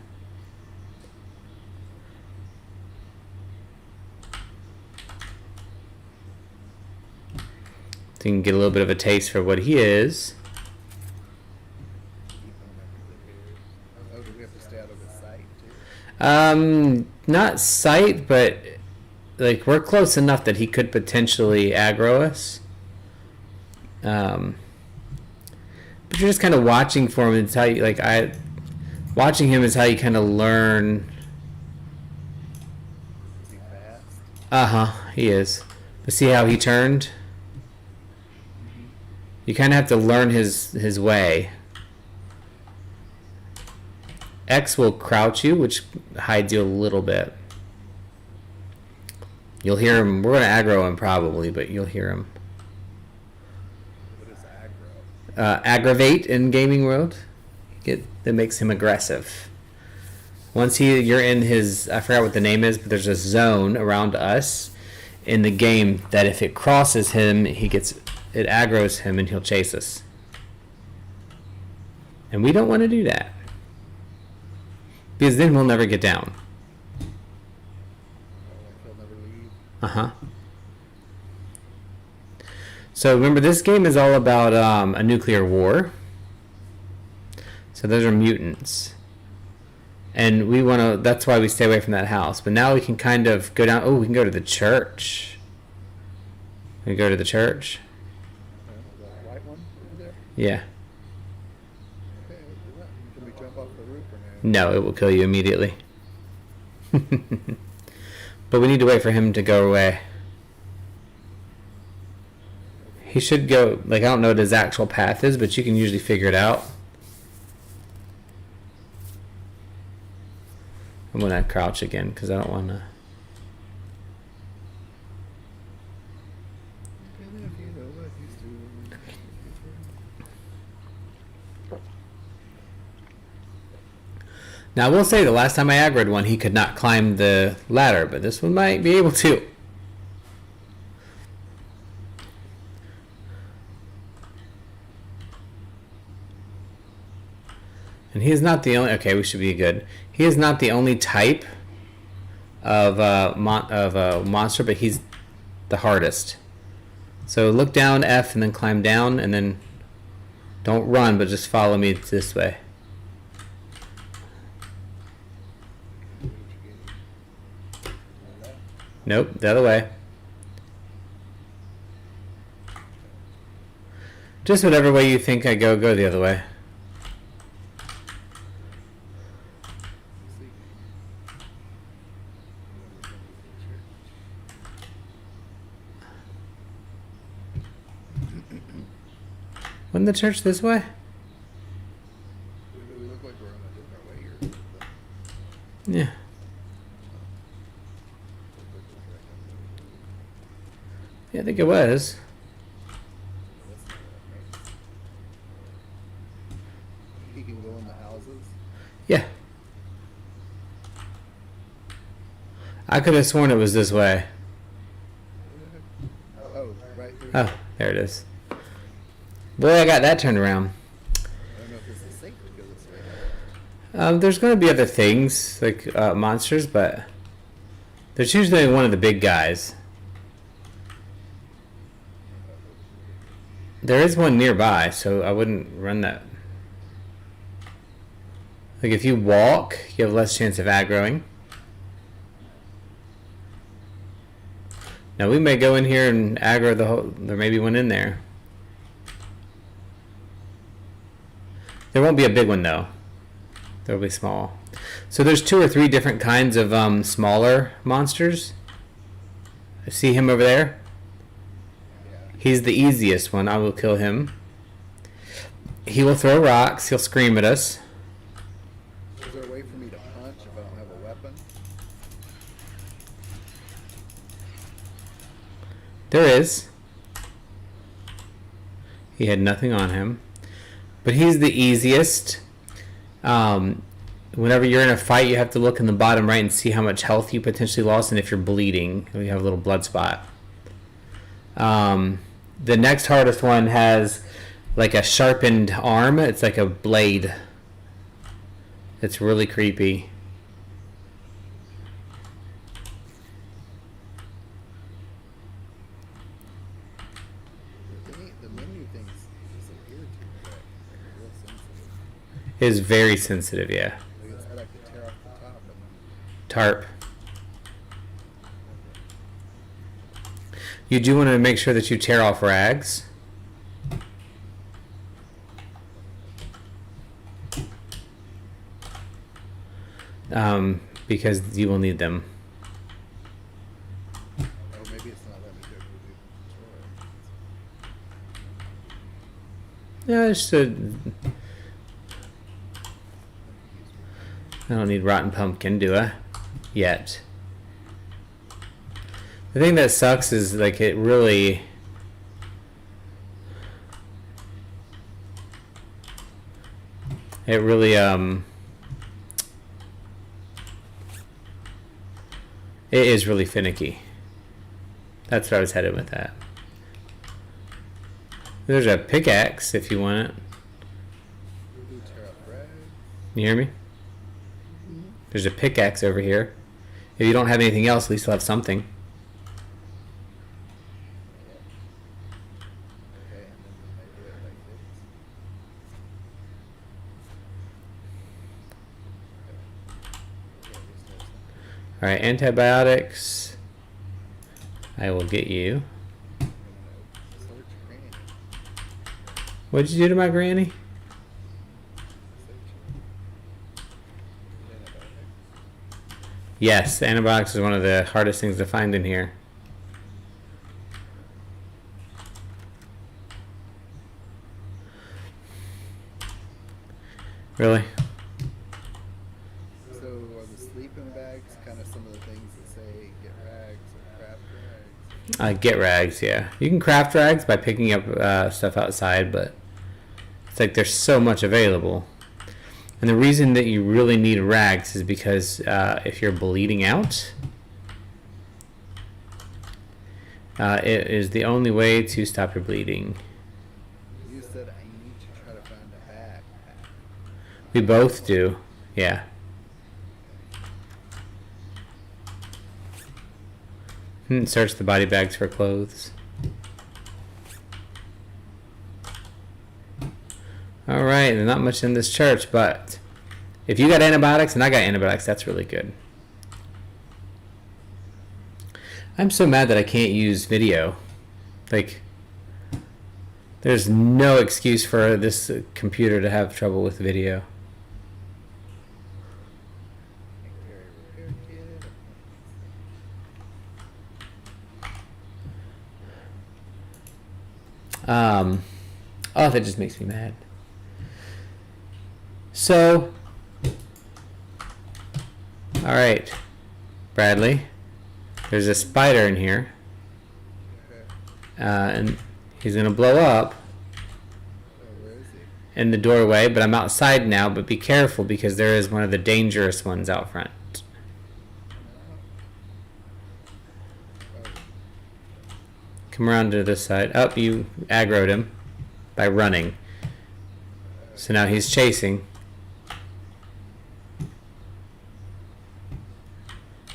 Speaker 1: So you can get a little bit of a taste for what he is.
Speaker 2: Oh, do we have to stay out of his sight too?
Speaker 1: Not sight, but like we're close enough that he could potentially aggro us. But you're just kind of watching for him. It's how you watching him is how you kind of learn.
Speaker 2: Is he fast?
Speaker 1: He is. But see how he turned? You kind of have to learn his way. X will crouch you, which hides you a little bit. You'll hear him. We're going to aggro him probably, but you'll hear him.
Speaker 2: What is aggro?
Speaker 1: Aggravate in gaming world. That makes him aggressive. Once you're in his, I forgot what the name is, but there's a zone around us in the game that if it crosses him, it aggroes him and he'll chase us. And we don't want to do that. Because then we'll never get down.
Speaker 2: He'll never leave.
Speaker 1: So remember, this game is all about a nuclear war. So those are mutants. And we want to, that's why we stay away from that house. But now we can kind of go down, we can go to the church. We go to the church.
Speaker 2: The white one over there?
Speaker 1: Yeah.
Speaker 2: Okay, we'll do that. Can we jump off the roof or no?
Speaker 1: No, it will kill you immediately. But we need to wait for him to go away. He should go, I don't know what his actual path is, but you can usually figure it out. I'm going to crouch again because I don't want to.
Speaker 2: Okay, then, you know what he's doing.
Speaker 1: Now I will say the last time I aggroed one, he could not climb the ladder, but this one might be able to. And he is not the only. Okay, we should be good. He is not the only type of monster, but he's the hardest. So look down F and then climb down, and then don't run, but just follow me this way. Nope, the other way. Just whatever way you think I go the other way. Wasn't the church this way?
Speaker 2: We look like we're on a different way here.
Speaker 1: Yeah. Yeah, I think it was.
Speaker 2: He can go in the houses.
Speaker 1: Yeah. I could have sworn it was this way.
Speaker 2: Oh, right through.
Speaker 1: Oh, there it is. Boy, I got that turned around.
Speaker 2: I don't know if this is safe to go this way.
Speaker 1: There's going to be other things, like monsters, but there's usually one of the big guys. There is one nearby, so I wouldn't run that. Like, if you walk, you have less chance of aggroing. Now, we may go in here and aggro the whole... There may be one in there. There won't be a big one, though. There will be small. So there's 2 or 3 different kinds of smaller monsters. I see him over there. He's the easiest one. I will kill him. He will throw rocks. He'll scream at us.
Speaker 2: Is there a way for me to punch if I don't have a weapon?
Speaker 1: There is. He had nothing on him. But he's the easiest. Whenever you're in a fight, you have to look in the bottom right and see how much health you potentially lost and if you're bleeding. You have a little blood spot. The next hardest one has like a sharpened arm. It's like a blade. It's really creepy.
Speaker 2: The menu things disappeared too quick. They're real sensitive.
Speaker 1: It is very sensitive, yeah.
Speaker 2: Like it's like I could tear off the top and then
Speaker 1: Tarp. You do want to make sure that you tear off rags. Because you will need them.
Speaker 2: oh, maybe it's not letting me go to the
Speaker 1: Yeah, just I don't need rotten pumpkin, do I? Yet. The thing that sucks is like it really it is really finicky. That's where I was headed with that. There's a pickaxe if you want it.
Speaker 2: Ooh, tear off rags.
Speaker 1: You hear me? There's a pickaxe over here. If you don't have anything else, at least you'll have something.
Speaker 2: Okay, and then I do it like this.
Speaker 1: Alright, antibiotics. I will get you.
Speaker 2: Search granny.
Speaker 1: What'd you do to my granny? Yes, antibiotics is one of the hardest things to find in here. Really?
Speaker 2: So are the sleeping bags kind of some of the things that say get rags or craft rags?
Speaker 1: Get rags, yeah. You can craft rags by picking up stuff outside, but it's like there's so much available. And the reason that you really need rags is because if you're bleeding out, it is the only way to stop your bleeding.
Speaker 2: You said I need to try to find a backpack.
Speaker 1: We both do. Yeah. Search the body bags for clothes. Alright, there's not much in this church, but if you got antibiotics and I got antibiotics, that's really good. I'm so mad that I can't use video. Like, there's no excuse for this computer to have trouble with video. Oh, that just makes me mad. So, all right, Bradley, there's a spider in here, and he's gonna blow up in the doorway, but I'm outside now, but be careful because there is one of the dangerous ones out front. Come around to this side. Oh, you aggroed him by running. So now he's chasing.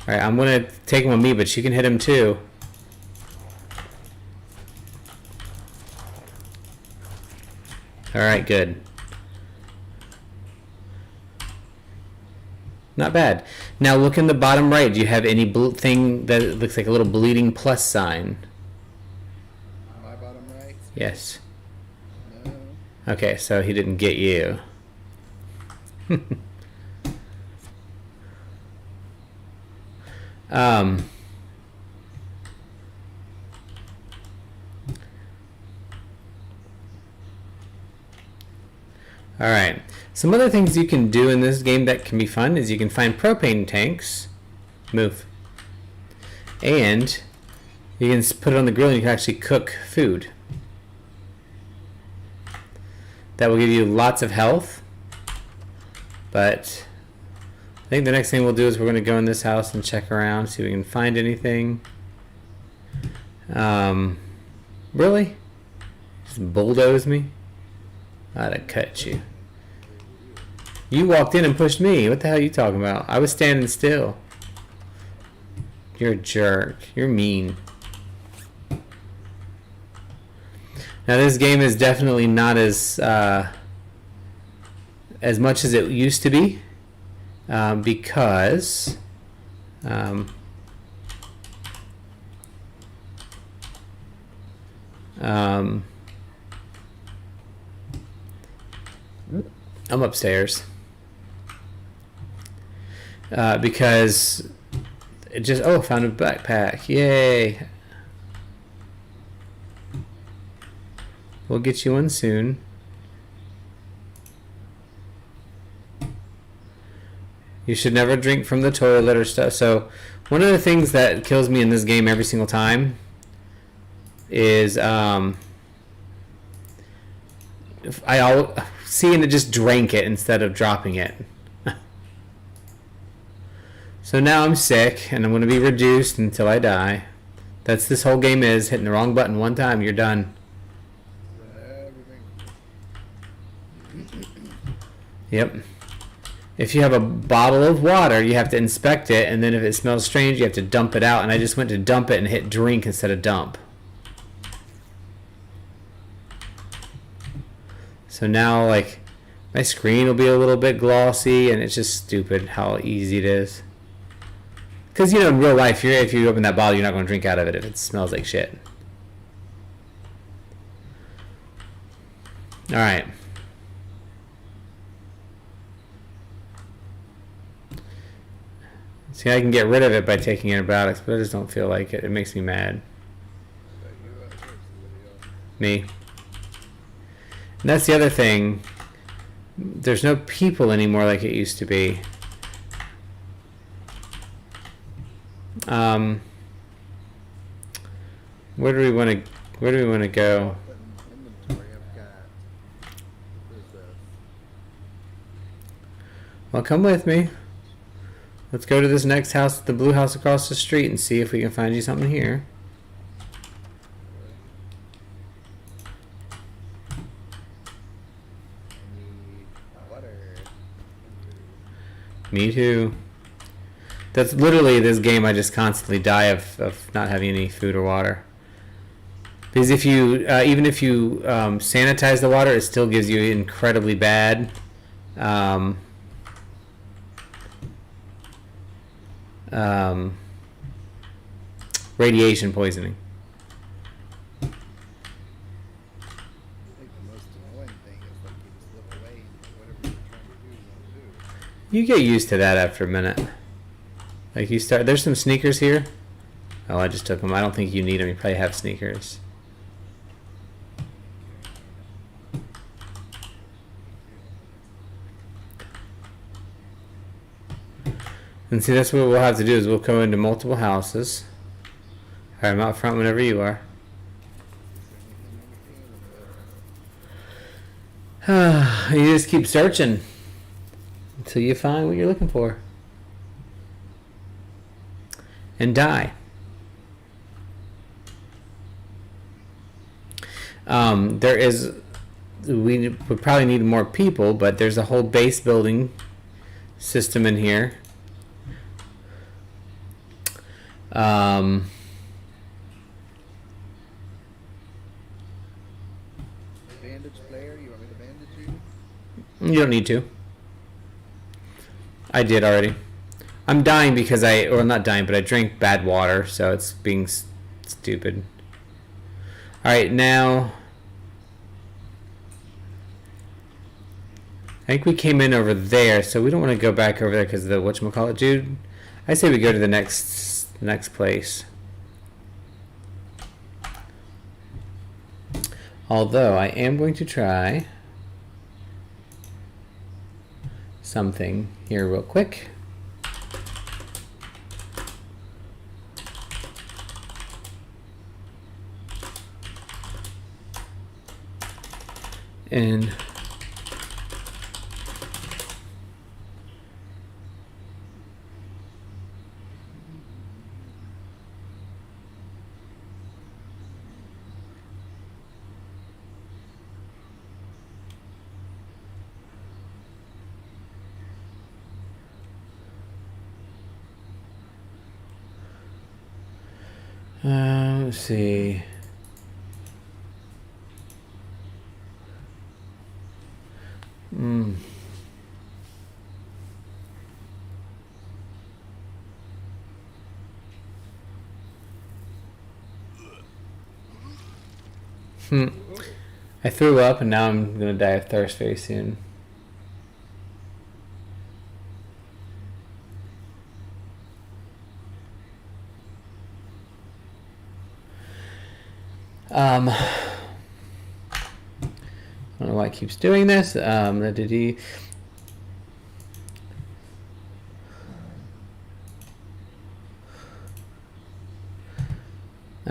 Speaker 1: Alright, I'm gonna take him with me, but you can hit him too. Alright, good. Not bad. Now look in the bottom right. Do you have any thing that looks like a little bleeding plus sign?
Speaker 2: My bottom right?
Speaker 1: Yes.
Speaker 2: No.
Speaker 1: Okay, so he didn't get you. Alright, some other things you can do in this game that can be fun is you can find propane tanks, move, and you can put it on the grill and you can actually cook food. That will give you lots of health, but I think the next thing we'll do is we're going to go in this house and check around, see if we can find anything. Really? Just bulldoze me? I'd have cut you. You walked in and pushed me. What the hell are you talking about? I was standing still. You're a jerk. You're mean. Now this game is definitely not as much as it used to be, because I'm upstairs. Because it just found a backpack. Yay. We'll get you one soon. You should never drink from the toilet or stuff. So one of the things that kills me in this game every single time is I'll see and it just drank it instead of dropping it. So now I'm sick and I'm going to be reduced until I die. That's this whole game is. Hitting the wrong button one time, you're done. Yep. If you have a bottle of water, you have to inspect it, and then if it smells strange, you have to dump it out. And I just went to dump it and hit drink instead of dump. So now, like, my screen will be a little bit glossy, and it's just stupid how easy it is. Because, you know, in real life, if you open that bottle, you're not going to drink out of it if it smells like shit. Alright. See, I can get rid of it by taking antibiotics, but I just don't feel like it. It makes me mad. Me. And that's the other thing. There's no people anymore like it used to be. Where do we want to go? Well, come with me. Let's go to this next house, the blue house across the street, and see if we can find you something here. Me too. That's literally this game. I just constantly die of not having any food or water. Because if you, even if you sanitize the water, it still gives you incredibly bad radiation poisoning.
Speaker 2: I think the most annoying thing is like you just look away and whatever you're trying to do, you won't do.
Speaker 1: You get used to that after a minute. Like you start, there's some sneakers here. Oh, I just took them. I don't think you need them. You probably have sneakers. And see, that's what we'll have to do is we'll go into multiple houses. All right, I'm out front whenever you are. You just keep searching until you find what you're looking for. And die. There is, we would probably need more people, but there's a whole base building system in here.
Speaker 2: Bandage player, you want me to bandage you?
Speaker 1: You don't need to. I did already. I'm dying because or not dying, but I drank bad water, so it's being stupid. Alright, now I think we came in over there, so we don't want to go back over there because of the whatchamacallit, dude. I say we go to the next place. Although I am going to try something here real quick. And let's see. I threw up and now I'm gonna die of thirst very soon. I don't know why it keeps doing this. I'm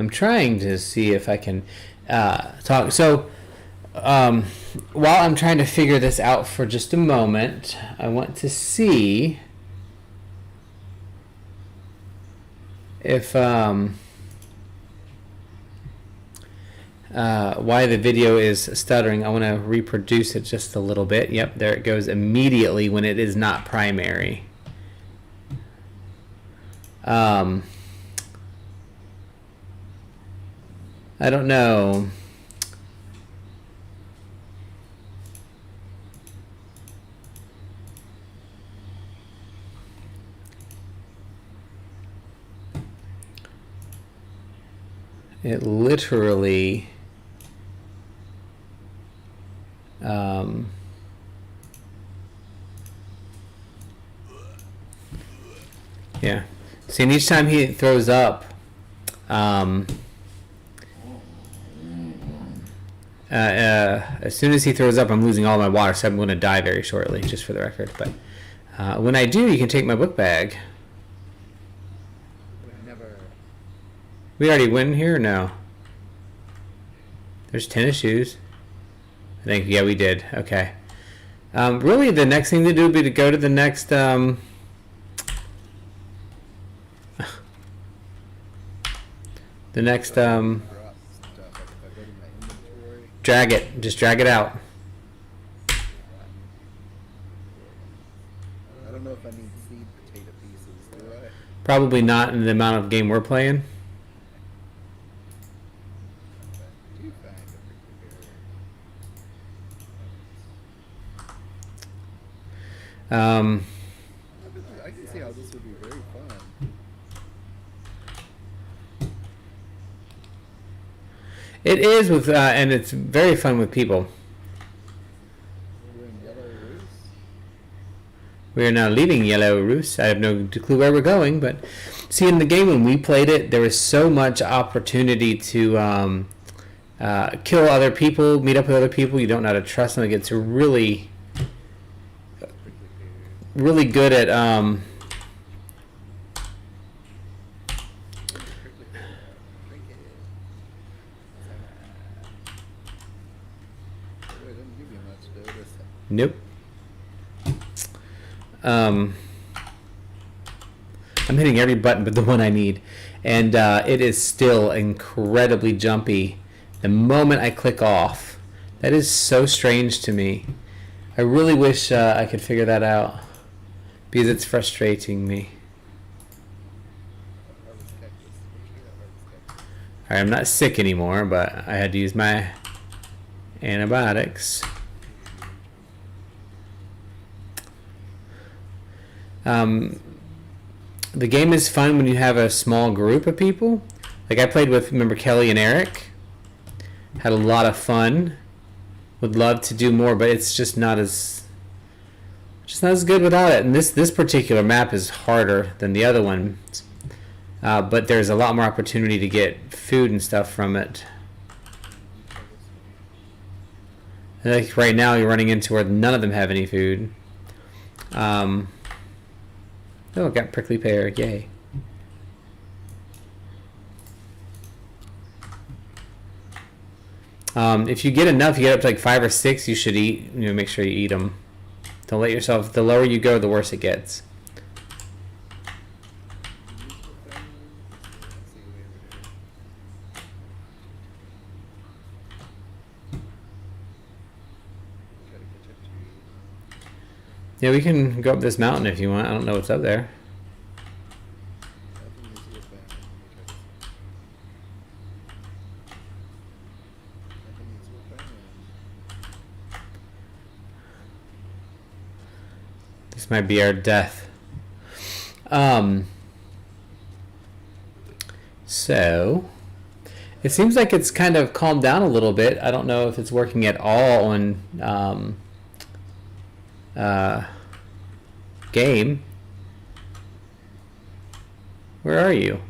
Speaker 1: trying to see if I can talk. So, while I'm trying to figure this out for just a moment, I want to see if why the video is stuttering. I want to reproduce it just a little bit. Yep, there it goes immediately when it is not primary. I don't know. It literally yeah. See, and each time he throws up, as soon as he throws up, I'm losing all my water, so I'm going to die very shortly, just for the record. But when I do, you can take my book bag. We already went here or no? There's tennis shoes. I think, yeah, we did. Okay. Really, the next thing to do would be to go to the next... the next... drag it. Just drag it out.
Speaker 2: I don't know if I need
Speaker 1: Probably not in the amount of game we're playing.
Speaker 2: Do you find a particular I can see how this would be very fun.
Speaker 1: It is with, and it's very fun with people.
Speaker 2: We're in Yellow Roos.
Speaker 1: We are now leaving Yellow Roos. I have no clue where we're going, but see, in the game when we played it, there was so much opportunity to kill other people, meet up with other people. You don't know how to trust them. It gets really good at nope. I'm hitting every button but the one I need, and it is still incredibly jumpy the moment I click off. That is so strange to me. I really wish I could figure that out, because it's frustrating me. Alright, I'm not sick anymore, but I had to use my antibiotics. The game is fun when you have a small group of people. Like I played with, remember, Kelly and Eric? Had a lot of fun. Would love to do more, but it's just not as good without it. And this particular map is harder than the other one, but there's a lot more opportunity to get food and stuff from it. Like right now, you're running into where none of them have any food. Oh, got prickly pear, yay. If you get enough, you get up to like 5 or 6, you should eat, make sure you eat them. Don't let yourself, the lower you go, the worse it gets. Yeah, we can go up this mountain if you want. I don't know what's up there. This might be our death. So it seems like it's kind of calmed down a little bit. I don't know if it's working at all on game. Where are you?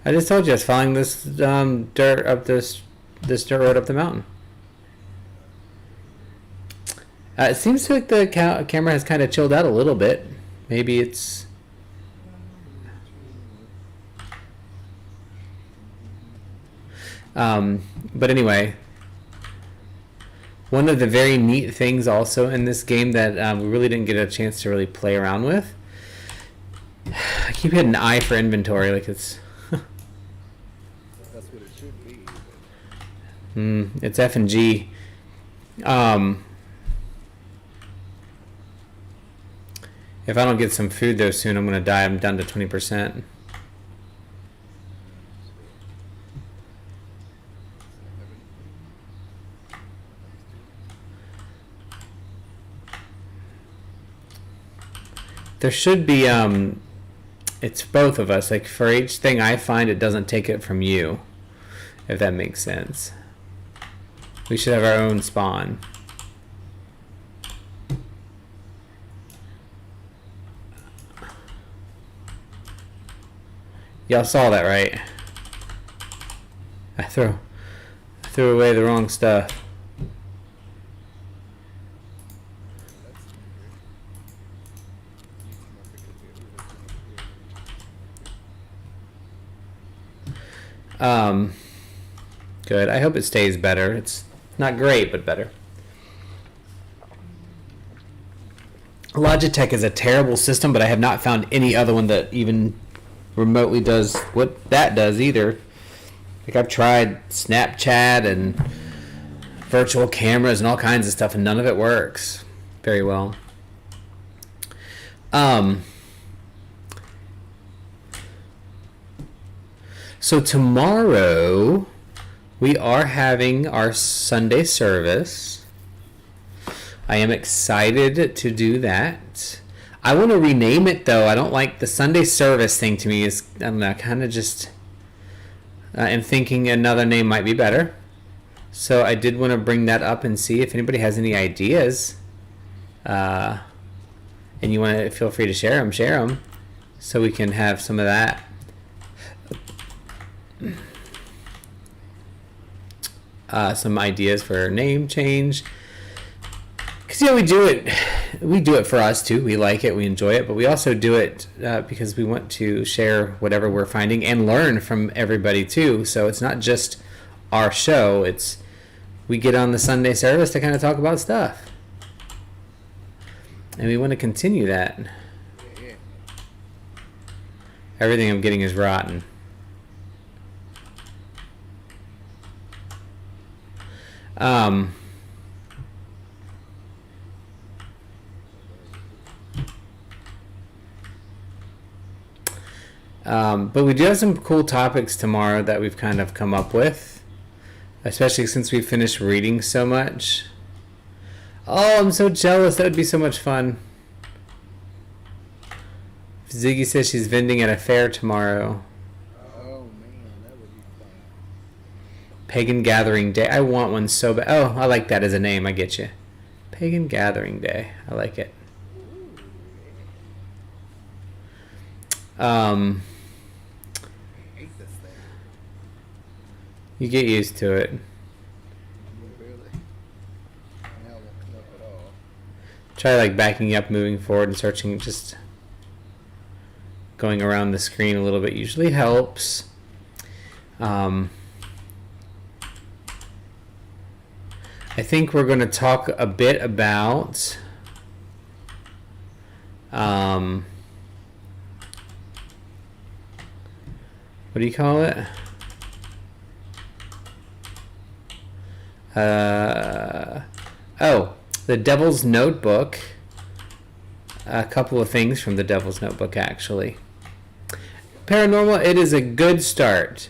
Speaker 1: I just told you I was following this dirt up this dirt road up the mountain. It seems like the camera has kind of chilled out a little bit. Maybe it's but anyway, one of the very neat things also in this game that we really didn't get a chance to really play around with. I keep hitting I for inventory like it's
Speaker 2: that's what it should be.
Speaker 1: it's F and G. If I don't get some food though soon, I'm gonna die. I'm down to 20%. There should be, it's both of us. Like for each thing I find, it doesn't take it from you, if that makes sense. We should have our own spawn. Y'all saw that, right? I threw away the wrong stuff. Good. I hope it stays better. It's not great, but better. Logitech is a terrible system, but I have not found any other one that even remotely does what that does either. Like I've tried Snapchat and virtual cameras and all kinds of stuff, and none of it works very well. So tomorrow we are having our Sunday service. I am excited to do that. I want to rename it though. I don't like the Sunday service thing. To me is, I don't know, kind of just am thinking another name might be better. So I did want to bring that up and see if anybody has any ideas. And you want to feel free to share them, so we can have some of that. Some ideas for name change, because we do it for us too. We like it, we enjoy it, but we also do it because we want to share whatever we're finding and learn from everybody too. So it's not just our show, it's we get on the Sunday service to kind of talk about stuff, and we want to continue that.
Speaker 2: Yeah.
Speaker 1: Everything I'm getting is rotten. But we do have some cool topics tomorrow that we've kind of come up with, especially since we finished reading so much. Oh, I'm so jealous. That would be so much fun. Ziggy says she's vending at a fair tomorrow.
Speaker 2: Oh man, that would be fun.
Speaker 1: Pagan Gathering Day. I want one so bad. Oh, I like that as a name. I get you. Pagan Gathering Day. I like it.
Speaker 2: I hate this thing.
Speaker 1: You get used to it.
Speaker 2: Really. Now it won't come up at all.
Speaker 1: Try like backing up, moving forward, and searching. Just going around the screen a little bit usually helps. I think we're going to talk a bit about what do you call it? The Devil's Notebook. A couple of things from the Devil's Notebook, actually. Paranormal, it is a good start.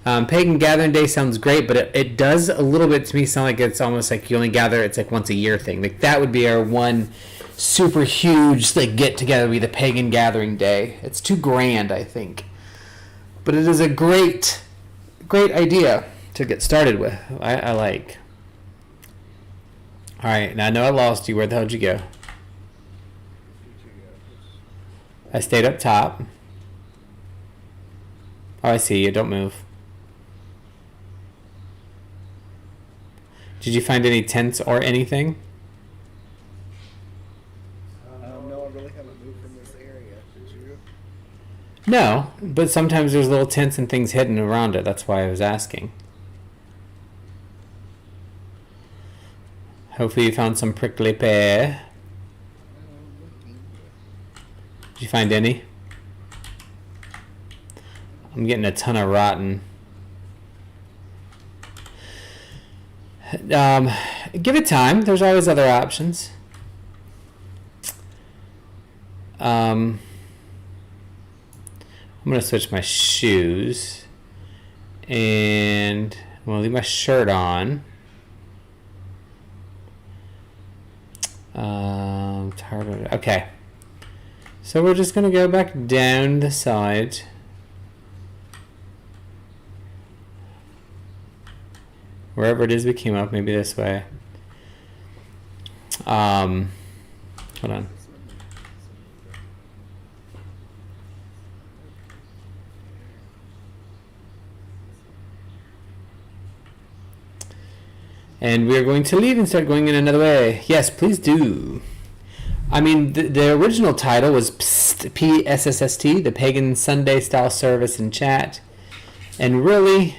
Speaker 1: Pagan Gathering Day sounds great, but it does a little bit to me sound like it's almost like you only gather, it's like once a year thing. Like that would be our one super huge like get together, be the Pagan Gathering Day. It's too grand, I think. But it is a great idea to get started with. I like. All right, now I know I lost you. Where the hell did you go?
Speaker 2: Where'd you go?
Speaker 1: I stayed up top. Oh, I see you. Don't move. Did you find any tents or anything?
Speaker 2: No, I really haven't moved from this area. Did you?
Speaker 1: No, but sometimes there's little tents and things hidden around it. That's why I was asking. Hopefully you found some prickly pear.
Speaker 2: Looking.
Speaker 1: Did you find any? I'm getting a ton of rotten. Give it time. There's always other options. I'm going to switch my shoes. And I'm going to leave my shirt on. Tired of it. Okay. So we're just going to go back down the side. Wherever it is we came up, maybe this way. Hold on. And we're going to leave and start going in another way. Yes, please do. I mean, the original title was PSSST, the Pagan Sunday Style Service and Chat. And really,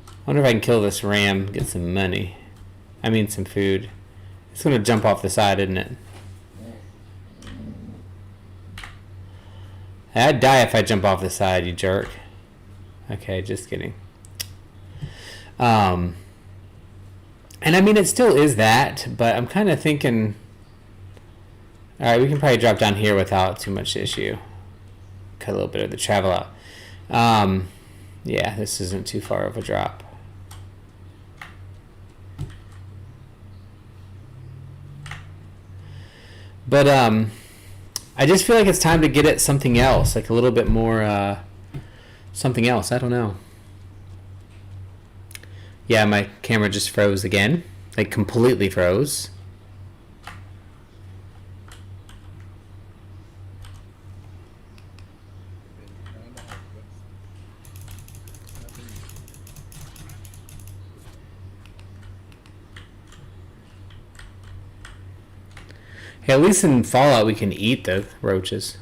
Speaker 1: I wonder if I can kill this ram, get some money. I mean, some food. It's going to jump off the side, isn't it? I'd die if I jump off the side, you jerk. Okay, just kidding. And I mean, it still is that, but I'm kind of thinking... Alright, we can probably drop down here without too much issue. Cut a little bit of the travel out. Yeah, this isn't too far of a drop. But I just feel like it's time to get at something else, like a little bit more something else. I don't know. Yeah, my camera just froze again, like completely froze. Hey, at least in Fallout we can eat the roaches.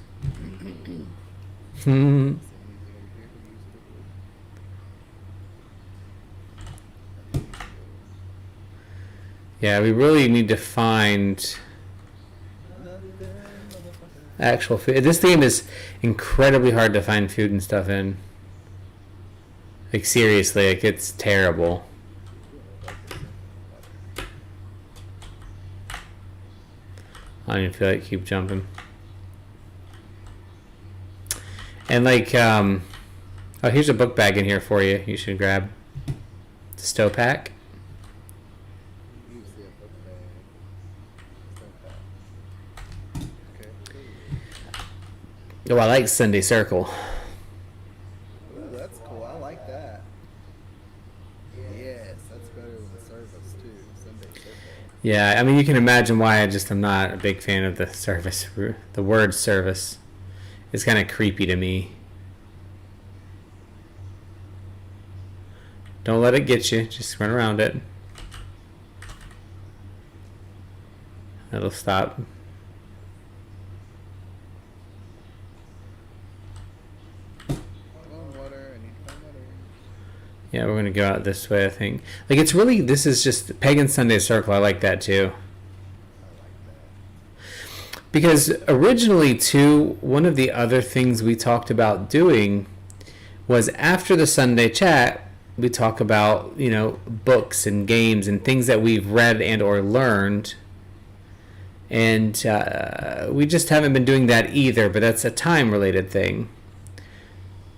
Speaker 1: Yeah, we really need to find actual food. This game is incredibly hard to find food and stuff in. Like seriously, like it's terrible. I don't even feel like keep jumping. And like, oh, here's a book bag in here for you. You should grab the stow pack. Oh, I like Sunday Circle.
Speaker 2: Ooh, that's cool. I like that. Yes, that's better than service too. Sunday Circle.
Speaker 1: Yeah, I mean, you can imagine why I'm not a big fan of the service. The word service is kind of creepy to me. Don't let it get you. Just run around it. It'll stop. Yeah, we're gonna go out this way, I think. Like, it's really, this is just Pagan Sunday Circle. I like that too. Because originally, too, one of the other things we talked about doing was after the Sunday chat, we talk about, you know, books and games and things that we've read and or learned. And we just haven't been doing that either, but that's a time-related thing.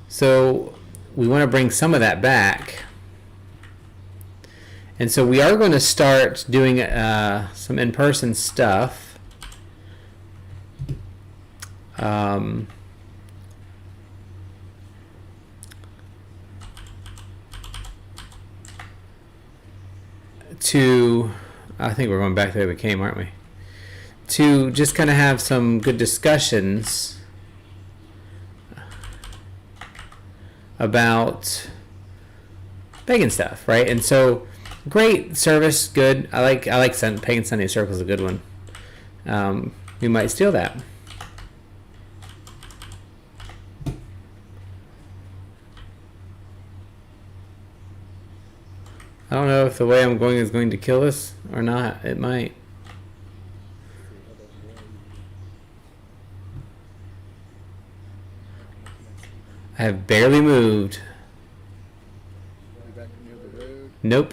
Speaker 1: So we want to bring some of that back. And so we are going to start doing some in-person stuff. I think we're going back the way we came, aren't we? To just kind of have some good discussions about pagan stuff, right? And so, great service, good. I like Pagan Sunday Circle is a good one. We might steal that. I don't know if the way I'm going is going to kill us or not. It might. I have barely moved. Nope.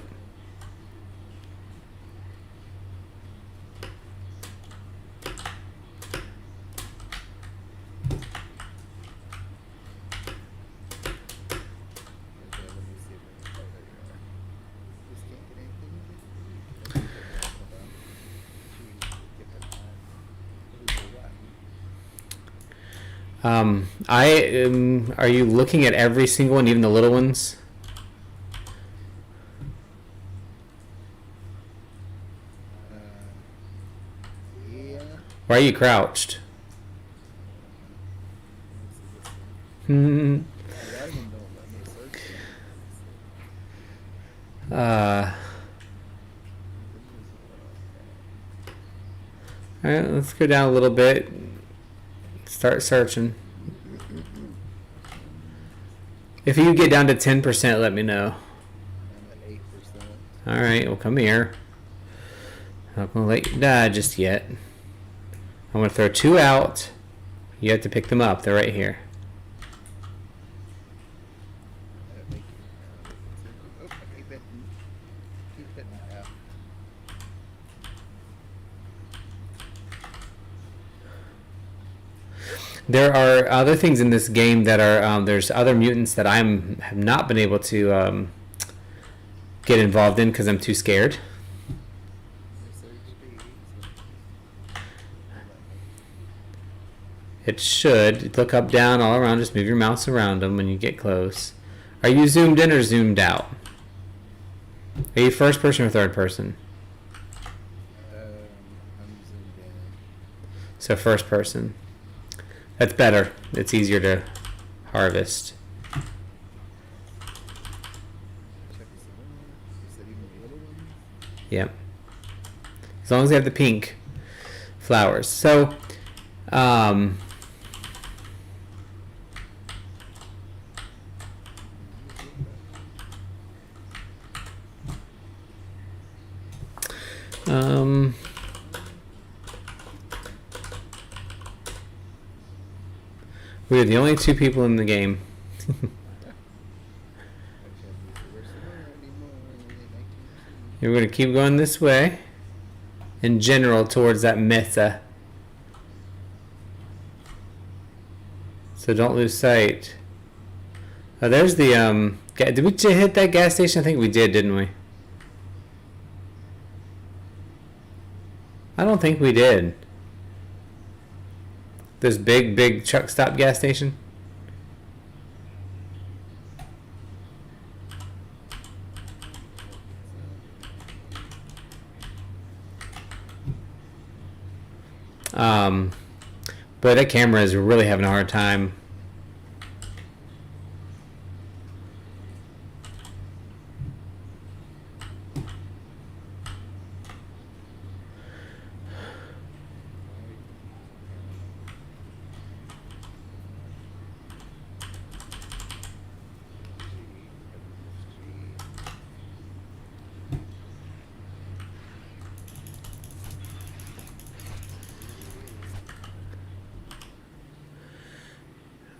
Speaker 1: Are you looking at every single one, even the little ones?
Speaker 2: Yeah.
Speaker 1: Why are you crouched? Alright, let's go down a little bit. Start searching. If you get down to 10%, let me know.
Speaker 2: I'm at 8%.
Speaker 1: Alright, well, come here. I'm not going to let you die just yet. I'm going to throw 2 out. You have to pick them up. They're right here. There are other things in this game that are there's other mutants that have not been able to get involved in because I'm too scared. It should look up, down, all around. Just move your mouse around them when you get close. Are you zoomed in or zoomed out? Are you first person or third person?
Speaker 2: I'm zoomed in.
Speaker 1: So first person. That's better. It's easier to harvest.
Speaker 2: Check this out. Is that even the little ones?
Speaker 1: Yep. As long as they have the pink flowers. So, we're the only two people in the game.
Speaker 2: I can't use the worst anymore. Only 19%.
Speaker 1: We're going to keep going this way. In general, towards that mesa. So don't lose sight. Oh, there's the, did we hit that gas station? I think we did, didn't we? I don't think we did. This big truck stop gas station. Boy, that camera is really having a hard time.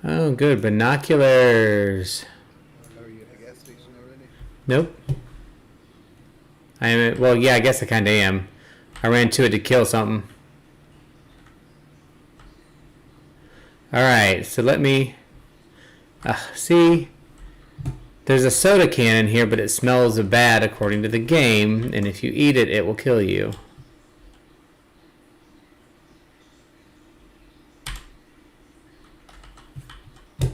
Speaker 1: Oh, good. Binoculars.
Speaker 2: Are you at the gas station already?
Speaker 1: Nope. I am. Well, yeah, I guess I kind of am. I ran to it to kill something. Alright, so let me... see? There's a soda can in here, but it smells bad according to the game, and if you eat it, it will kill you.
Speaker 2: Oh,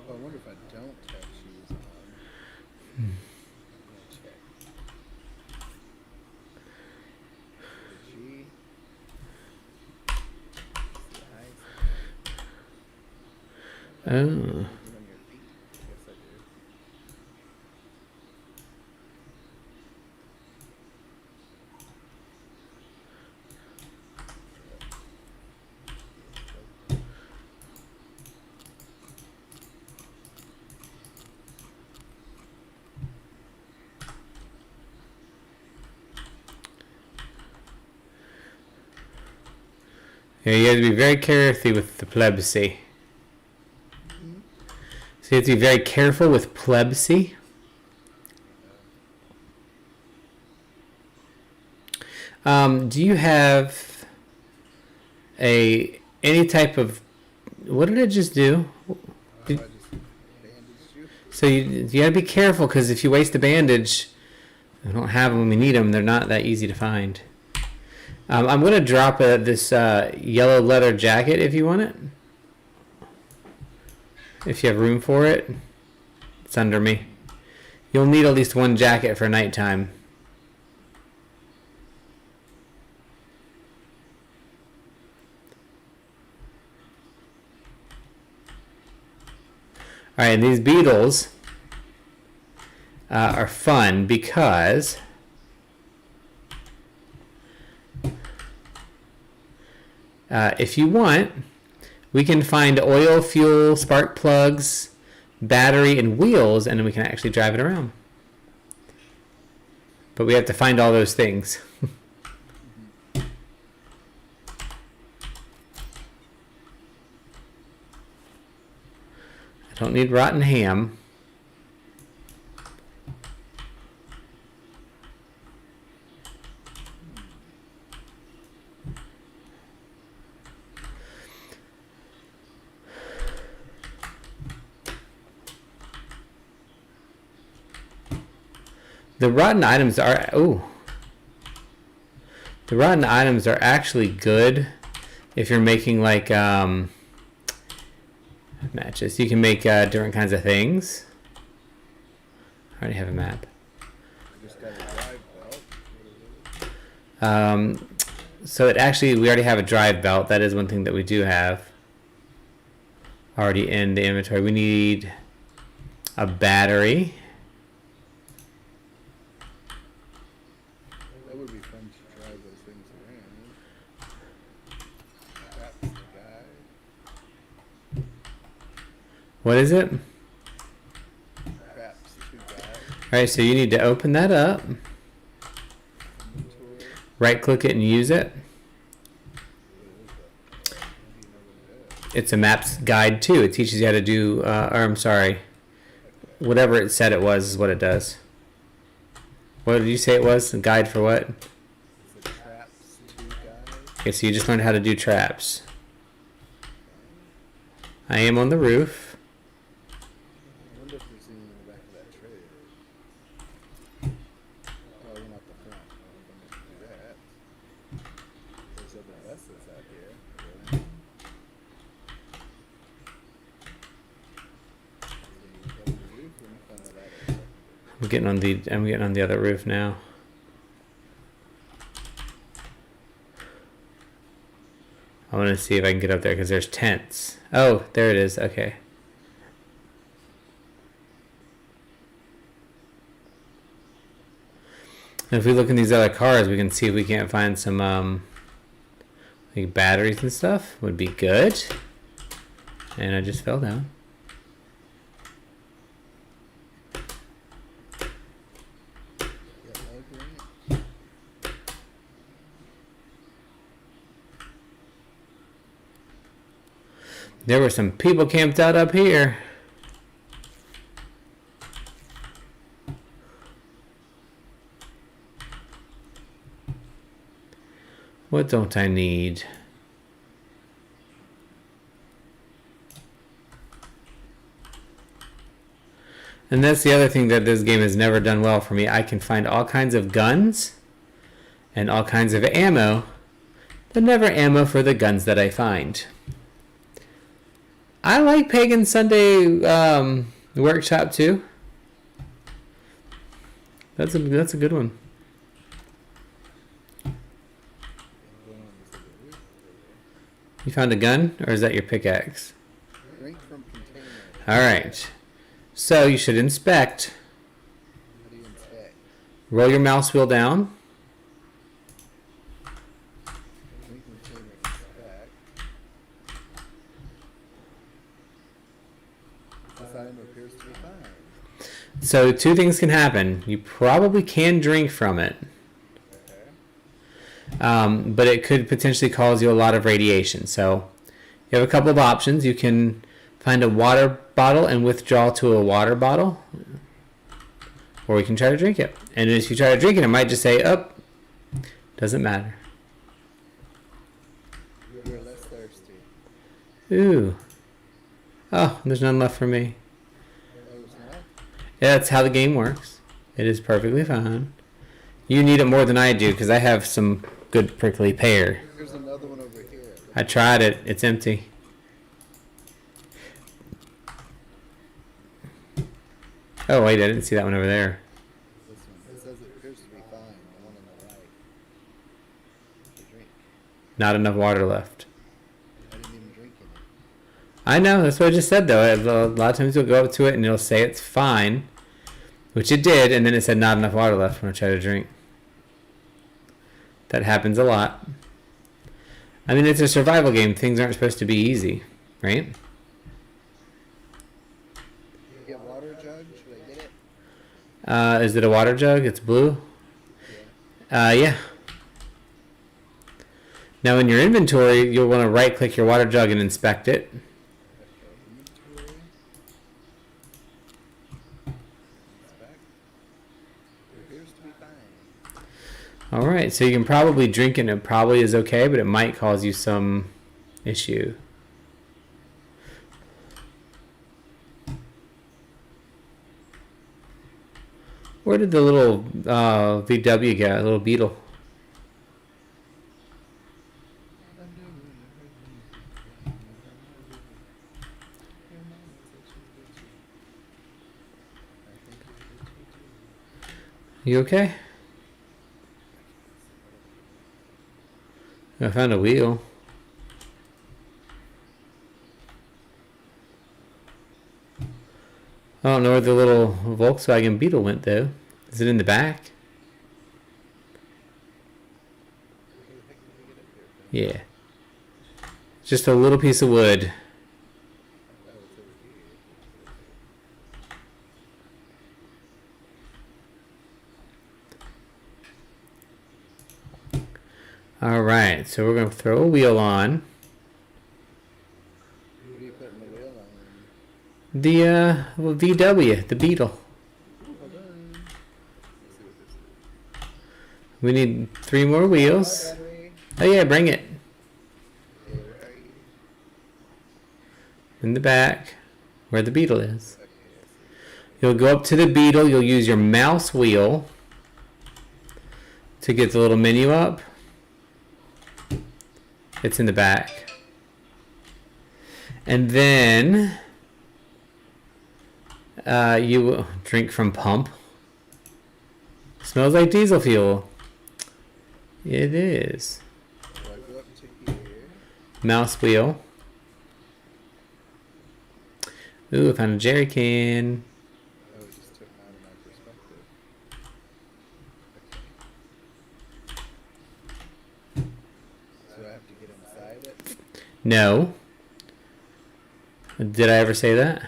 Speaker 2: I wonder if I don't have shoes on. I'm gonna check. The G. The ice.
Speaker 1: Oh.
Speaker 2: On your feet. Yes, I do.
Speaker 1: Yeah, you have to be very careful with the plebiscite. So you have to be very careful with plebiscite. Do you have any type of... What did it just do?
Speaker 2: I just bandaged you.
Speaker 1: So you gotta be careful, because if you waste a bandage, we don't have them when we need them. They're not that easy to find. I'm gonna drop this yellow leather jacket if you want it. If you have room for it. It's under me. You'll need at least one jacket for nighttime. Alright, and these beetles are fun because if you want, we can find oil, fuel, spark plugs, battery, and wheels, and then we can actually drive it around. But we have to find all those things. I don't need rotten ham. The rotten items are the rotten items are actually good if you're making like matches. You can make different kinds of things. I already have a map.
Speaker 2: You just got a drive belt.
Speaker 1: So it actually, we already have a drive belt. That is one thing that we do have already in the inventory. We need a battery.
Speaker 2: That would be fun to drive those things around. That's the guy.
Speaker 1: What is it?
Speaker 2: Craps, 2 guys.
Speaker 1: Alright, so you need to open that up.
Speaker 2: Inventory.
Speaker 1: Right click it and use it. It's a maps guide too. It teaches you how to do, or I'm sorry, whatever it said it was is what it does. What did you say it was? A guide for what?
Speaker 2: It's the traps, 2 guys.
Speaker 1: Okay, so you just learned how to do traps. I am on the roof.
Speaker 2: I wonder if there's anything in the back of that trailer. Oh, you're not the front. I'm going to do that. There's other vessels out here. Really.
Speaker 1: I'm getting on the other roof now. I want to see if I can get up there because there's tents. Oh, there it is. Okay. And if we look in these other cars, we can see if we can't find some like batteries and stuff. Would be good. And I just fell down. There were some people camped out up here. What don't I need? And that's the other thing that this game has never done well for me. I can find all kinds of guns and all kinds of ammo, but never ammo for the guns that I find. I like Pagan Sunday Workshop too. That's a good one. You found a gun, or is that your pickaxe?
Speaker 2: Drink from container.
Speaker 1: All right. So you should inspect.
Speaker 2: How do you inspect?
Speaker 1: Roll your mouse wheel down.
Speaker 2: Drink container inspect. This item appears to be fine.
Speaker 1: So 2 things can happen. You probably can drink from it.
Speaker 2: Okay.
Speaker 1: But it could potentially cause you a lot of radiation. So you have a couple of options. You can find a water bottle and withdraw to a water bottle, or you can try to drink it. And if you try to drink it, it might just say, "Oh, doesn't matter."
Speaker 2: You're less thirsty.
Speaker 1: Ooh. Oh, there's none left for me.
Speaker 2: Oh, it's not?
Speaker 1: Yeah, that's how the game works. It is perfectly fine. You need it more than I do because I have some good prickly pear.
Speaker 2: There's another one over here.
Speaker 1: I tried it. It's empty. Oh, wait, I didn't see that one over there.
Speaker 2: This one. It says it appears to be fine. The one on the right. The drink.
Speaker 1: Not enough water left.
Speaker 2: I didn't even drink any.
Speaker 1: I know, that's what I just said though. A lot of times you'll go up to it and it'll say it's fine, which it did, and then it said not enough water left when I tried to drink. That happens a lot. I mean, it's a survival game. Things aren't supposed to be easy, right?
Speaker 2: You get water jug? Should I get it?
Speaker 1: Is it a water jug? It's blue? Yeah. Now in your inventory, you'll want to right click your water jug and inspect it.
Speaker 2: Inventory. Inspect. It appears to be fine.
Speaker 1: Alright, so you can probably drink it and it probably is okay, but it might cause you some issue. Where did the little VW go? Little beetle. You okay? I found a wheel. I don't know where the little Volkswagen Beetle went though. Is it in the back? Yeah. Just a little piece of wood. Alright, so we're going to throw a wheel on.
Speaker 2: What are you putting the wheel on?
Speaker 1: The VW, the Beetle.
Speaker 2: Hold on. Let's see what this is.
Speaker 1: We need 3 more wheels.
Speaker 2: Hi, battery.
Speaker 1: Oh yeah, bring it.
Speaker 2: Hey, where are you?
Speaker 1: In the back, where the Beetle is.
Speaker 2: Okay, I see.
Speaker 1: You'll go up to the Beetle, you'll use your mouse wheel to get the little menu up. It's in the back. And then you will drink from pump. Smells like diesel fuel. It is.
Speaker 2: So I go up to here.
Speaker 1: Mouse wheel. Ooh, I found a jerry can.
Speaker 2: Oh, it just took me out of my perspective. Okay. So I have to get inside it?
Speaker 1: No. Did I ever say that?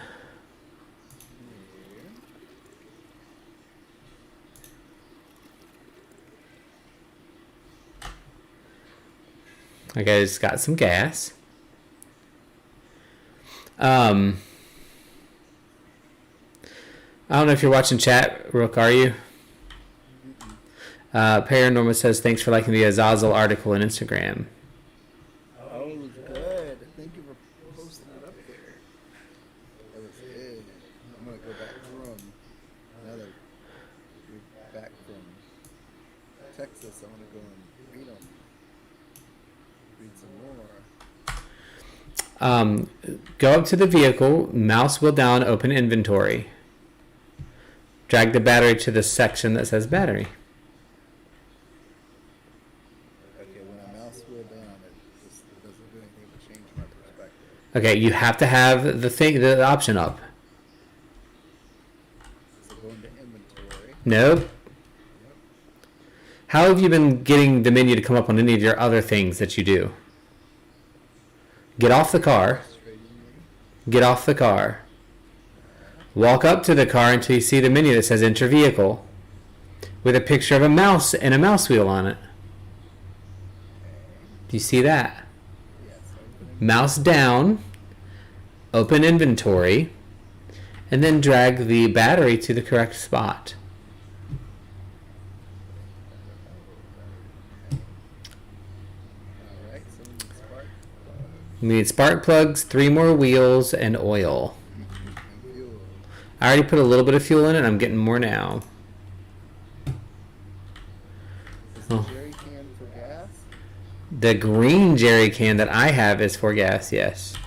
Speaker 2: Here.
Speaker 1: Okay, it's got some gas. I don't know if you're watching chat, Rook, are you? Paranormal says, thanks for liking the Azazel article on Instagram.
Speaker 2: Oh, it was good. Thank you for posting it up there. That was good. I'm gonna go back from now that we're back from Texas. I want to go and read them. Read some more.
Speaker 1: Go up to the vehicle, mouse wheel down, open inventory. Drag the battery to the section that says battery.
Speaker 2: Okay, when I mouse wheel down, it doesn't do anything to change my perspective.
Speaker 1: Okay, you have to have the option up.
Speaker 2: So go into inventory.
Speaker 1: Nope. How have you been getting the menu to come up on any of your other things that you do? Get off the car.
Speaker 2: Straight in me.
Speaker 1: Get off the car. Walk up to the car until you see the menu that says enter vehicle with a picture of a mouse and a mouse wheel on it. Do you see that?
Speaker 2: Yes, opening.
Speaker 1: Mouse down, open inventory, and then drag the battery to the correct spot.
Speaker 2: Alright, so we need spark
Speaker 1: We need spark plugs, 3 more wheels, and oil.
Speaker 2: and fuel.
Speaker 1: I already put a little bit of fuel in it, and I'm getting more now.
Speaker 2: Is the
Speaker 1: Oh.
Speaker 2: jerry can for gas?
Speaker 1: The green jerry can that I have is for gas, yes.
Speaker 2: I have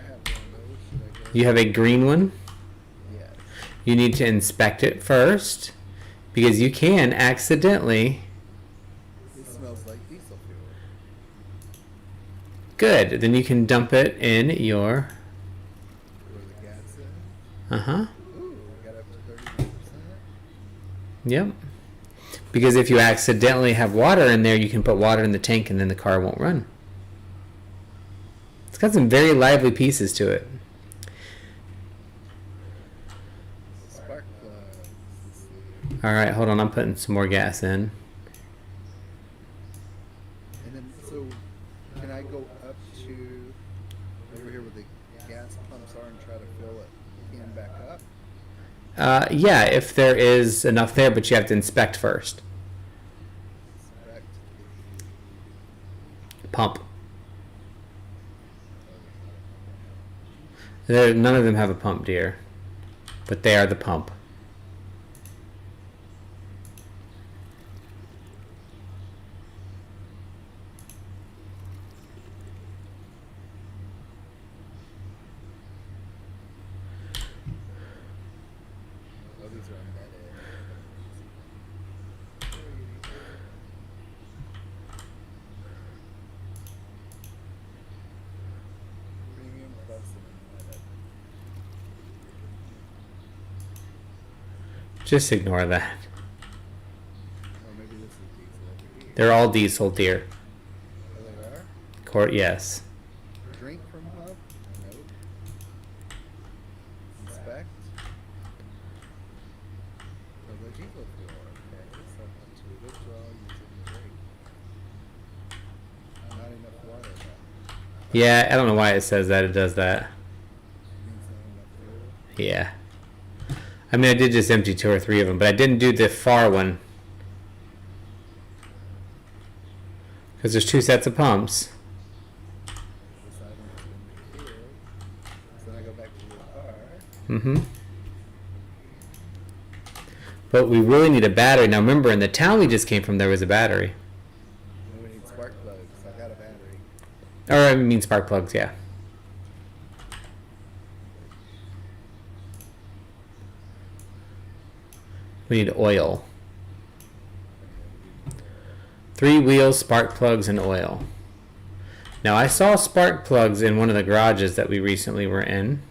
Speaker 2: one of those. Should I go?
Speaker 1: You have a green one?
Speaker 2: Yes.
Speaker 1: You need to inspect it first, because you can accidentally...
Speaker 2: It smells like diesel fuel.
Speaker 1: Good, then you can dump it in your...
Speaker 2: Where the gas is.
Speaker 1: Uh-huh.
Speaker 2: Ooh, we got up to 31%.
Speaker 1: Yep. Because if you accidentally have water in there, you can put water in the tank and then the car won't run. It's got some very lively pieces to it.
Speaker 2: Spark plugs. Let's see.
Speaker 1: Alright, hold on, I'm putting some more gas in.
Speaker 2: And then, so, can I go up to over here where the gas pumps are and try to fill it can back up?
Speaker 1: Yeah, if there is enough there, but you have to inspect first.
Speaker 2: Inspect
Speaker 1: Pump. None of them have a pump, dear. But they are the pump. Just ignore that.
Speaker 2: Or maybe this is diesel over here.
Speaker 1: They're all diesel, dear.
Speaker 2: Oh, they are?
Speaker 1: Court, yes.
Speaker 2: Drink from hub? Nope. Inspect? Oh, the diesel fuel. Okay, so up to withdraw using drink. Not enough water though.
Speaker 1: Yeah, I don't know why it says that. It does that.
Speaker 2: Means not enough fuel.
Speaker 1: Yeah. I mean, I did just empty 2 or 3 of them, but I didn't do the far one. Because there's 2 sets of pumps.
Speaker 2: This item has been killed. So then I go back to your car.
Speaker 1: Mm-hmm. But we really need a battery. Now remember, in the town we just came from, there was a battery.
Speaker 2: And we need spark plugs. I got a battery.
Speaker 1: Or I mean spark plugs, yeah. We need oil. 3 wheels, spark plugs, and oil. Now I saw spark plugs in one of the garages that we recently were in.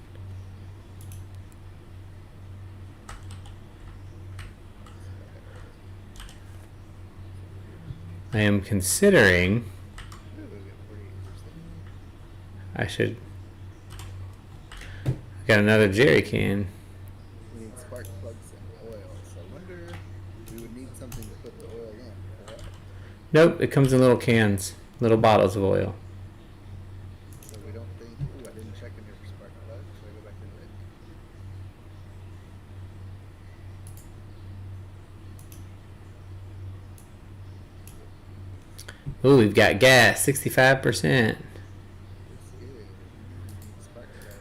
Speaker 1: I am considering
Speaker 2: Ooh, we get 48%.
Speaker 1: I should. I got another jerry can.
Speaker 2: We need spark plugs and oil. So I wonder we would need something to put the oil in. Correct?
Speaker 1: Nope, it comes in little cans, little bottles of oil.
Speaker 2: So we don't think. Ooh, I didn't check in here for spark plugs. Should I go back and look?
Speaker 1: Ooh, we've got gas, 65%.
Speaker 2: It's good. Spark plugs.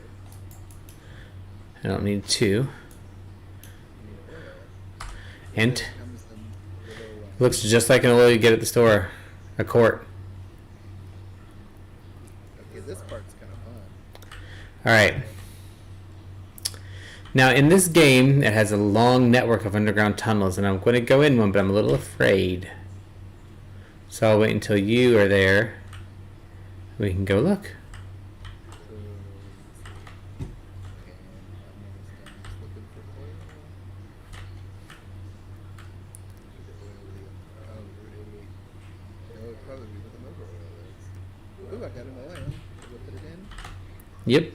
Speaker 1: I don't need 2.
Speaker 2: We need oil.
Speaker 1: And
Speaker 2: It comes in little.
Speaker 1: looks just like an oil you get at the store, a quart.
Speaker 2: Okay, this part's kind of fun.
Speaker 1: All right. Now in this game, it has a long network of underground tunnels, and I'm going to go in one, but I'm a little afraid. So I'll wait until you are there. We can go look.
Speaker 2: So, let's see. Okay, I'm almost done. Just looking for oil. Oh, Route 88. No, it'd probably be where the motor oil is. Ooh, I got an oil. We'll put it in.
Speaker 1: Yep.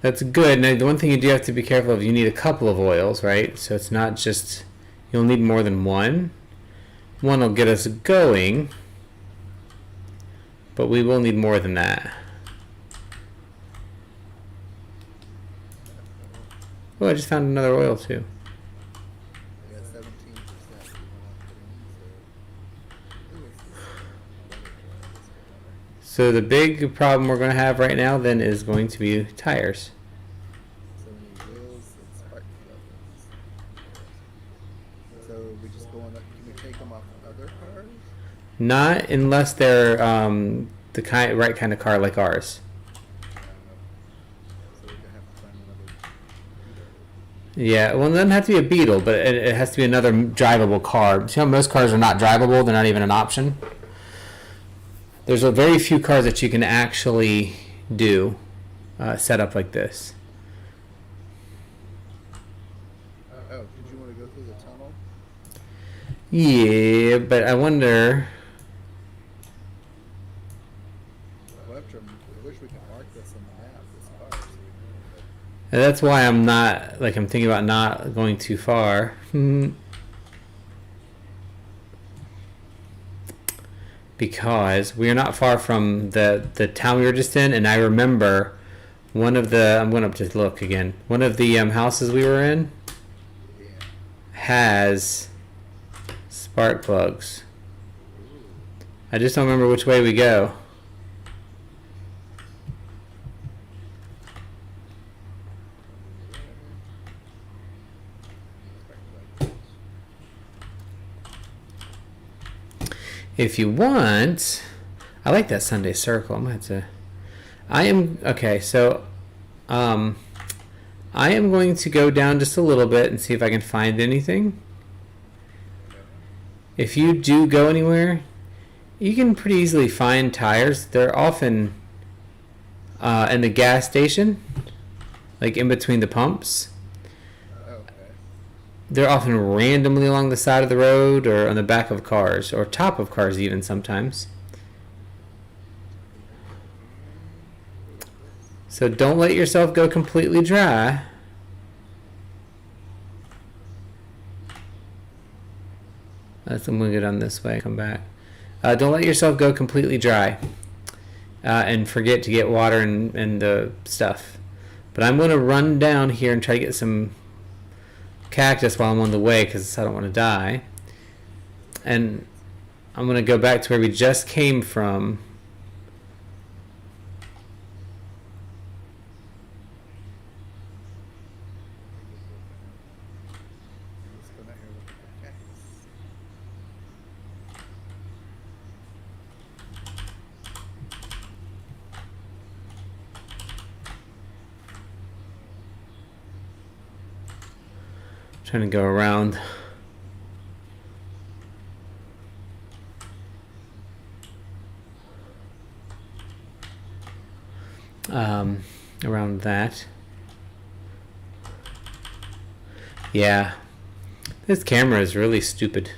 Speaker 1: That's good. Now the one thing you do have to be careful of, you need a couple of oils, right? So it's not just, you'll need more than one. One will get us going, but we will need more than that. Oh, I just found another oil too.
Speaker 2: I got 17% we want to put in, so. Ooh, what's this?
Speaker 1: So the big problem we're going to have right now then is going to be tires.
Speaker 2: So we need wheels and spark plugs. So we just go on up, can we take them off other cars?
Speaker 1: Not unless they're the right kind of car like ours.
Speaker 2: So we're gonna have to find another.
Speaker 1: Yeah, well, it doesn't have to be a Beetle, but it has to be another drivable car. See how most cars are not drivable? They're not even an option. There's a very few cars that you can actually do set up like this.
Speaker 2: Oh, did you want to go through the tunnel?
Speaker 1: Yeah, but I wonder.
Speaker 2: Well, after, I wish we could mark this on the map, this car, so we know.
Speaker 1: And that's why I'm not, like, I'm thinking about not going too far. Because we are not far from the town we were just in, and I remember one of the, I'm going up to look again, one of the houses we were in
Speaker 2: Yeah.
Speaker 1: has spark plugs. I just don't remember which way we go. If you want, I like that Sunday circle. I'm gonna have to. I am okay. So, I am going to go down just a little bit and see if I can find anything. If you do go anywhere, you can pretty easily find tires. They're often in the gas station, like in between the pumps. they're often randomly along the side of the road or on the back of cars or top of cars even sometimes. So don't let yourself go completely dry. I'm going to go down this way, come back. Don't let yourself go completely dry. And forget to get water and the stuff. But I'm going to run down here and try to get some cactus while I'm on the way because I don't want to die. And I'm going to go back to where we just came from.
Speaker 2: Let's go down here looking for cactus.
Speaker 1: Trying to go around. Around that. Yeah. This camera is really stupid.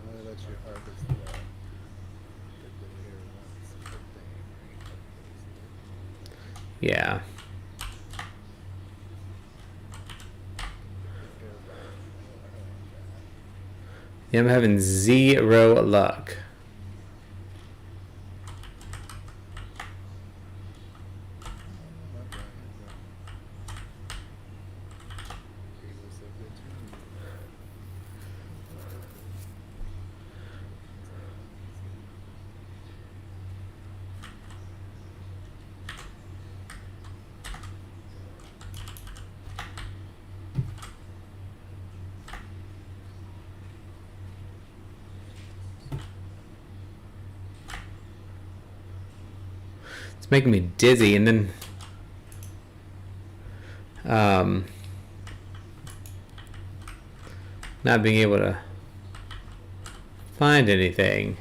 Speaker 2: I'll let you harvest the get the here once per thing.
Speaker 1: Yeah. Yeah, I'm having 0 luck. It's making me dizzy, and then not being able to find anything.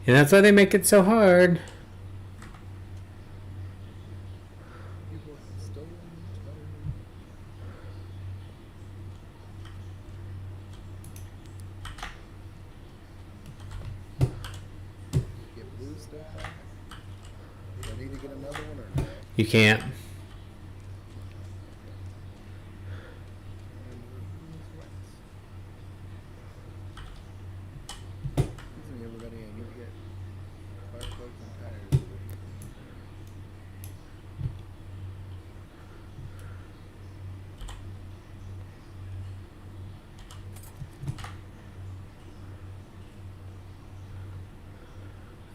Speaker 1: And that's why they make it so hard. You can't.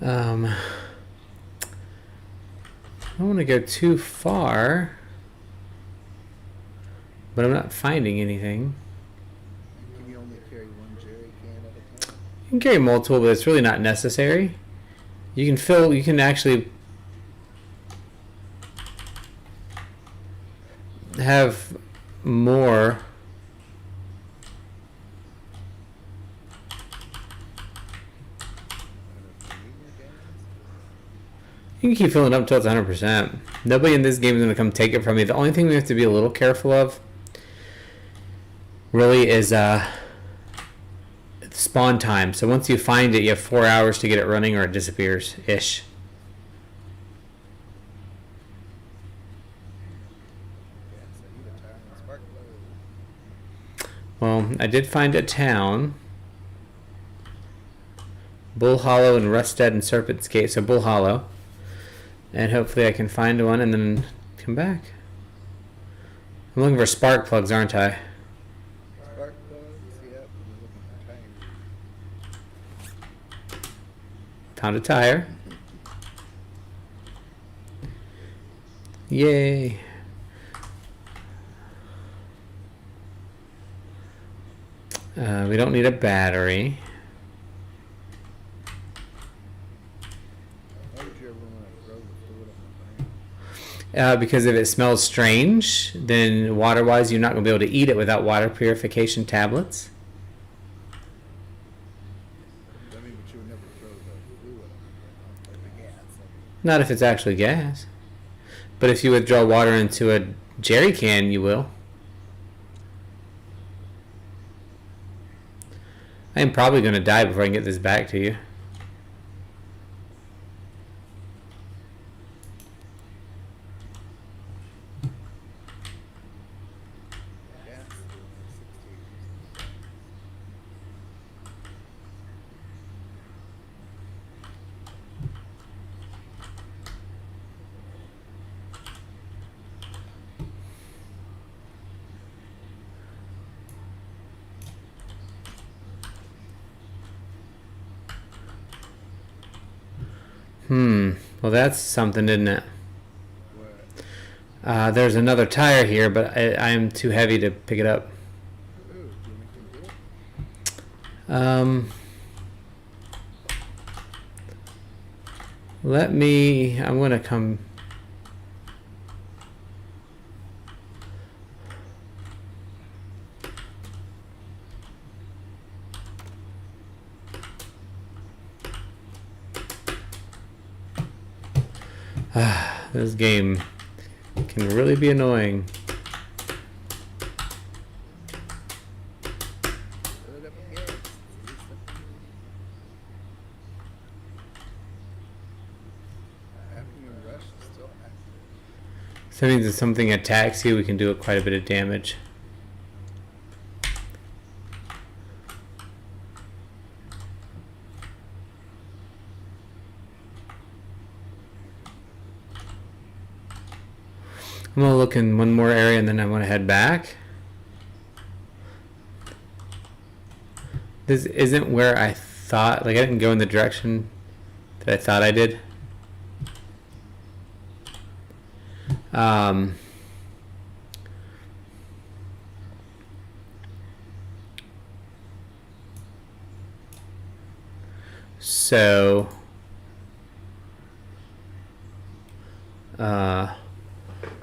Speaker 1: I don't want to go too far, but I'm not finding anything.
Speaker 2: Can you only carry one jerry can at a time?
Speaker 1: You can carry multiple, but it's really not necessary. You can fill, you can actually have more. You can keep filling up until it's 100%. Nobody in this game is going to come take it from me. The only thing we have to be a little careful of really is spawn time. So once you find it, you have 4 hours to get it running or it disappears-ish. Well, I did find a town. Bull Hollow and Ruststead and Serpent's Gate. So Bull Hollow. And hopefully I can find one and then come back. I'm looking for spark plugs, aren't I?
Speaker 2: Spark plugs, yep. I'm looking for tires.
Speaker 1: Found a tire. We don't need a battery.
Speaker 2: Why would you ever want to throw the fluid on the brain?
Speaker 1: Because if it smells strange, then water-wise, you're not going to be able to eat it without water purification tablets.
Speaker 2: I mean, but you would never throw the fluid on the brain, like the gas.
Speaker 1: Not if it's actually gas. But if you withdraw water into a jerry can, you will. I am probably going to die before I can get this back to you.
Speaker 2: Gas is 60.
Speaker 1: Well, that's something, isn't it?
Speaker 2: What?
Speaker 1: There's another tire here, but I'm too heavy to pick it up.
Speaker 2: Ooh, do you want me to do it?
Speaker 1: I'm going to come... This game can really be annoying.
Speaker 2: Fill it up with gas. Afternoon rush is still active.
Speaker 1: So that means if something attacks you, we can do quite a bit of damage. I'm going to look in one more area and then I want to head back. This isn't where I thought, like I didn't go in the direction that I thought I did. So,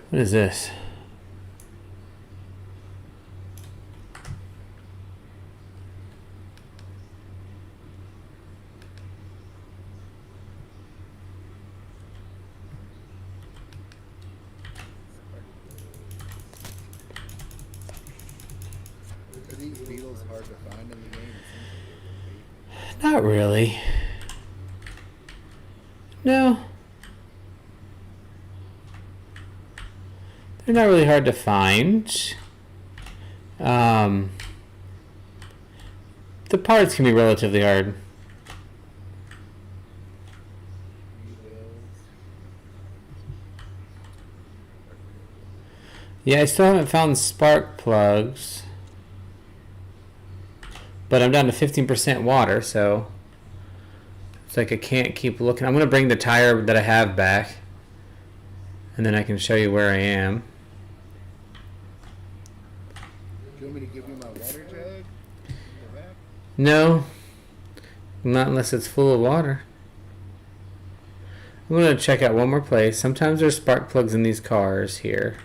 Speaker 1: what is this?
Speaker 2: Are these beetles hard to find in the game? It seems like they would be.
Speaker 1: Not really. No. They're not really hard to find. The parts can be relatively hard. Yeah, I still haven't found spark plugs. But I'm down to 15% water, so it's like I can't keep looking. I'm going to bring the tire that I have back, and then I can show you where I am.
Speaker 2: Do you want me to give you my water jug? In the back?
Speaker 1: No, not unless it's full of water. I'm going to check out one more place. Sometimes there's spark plugs in these cars here.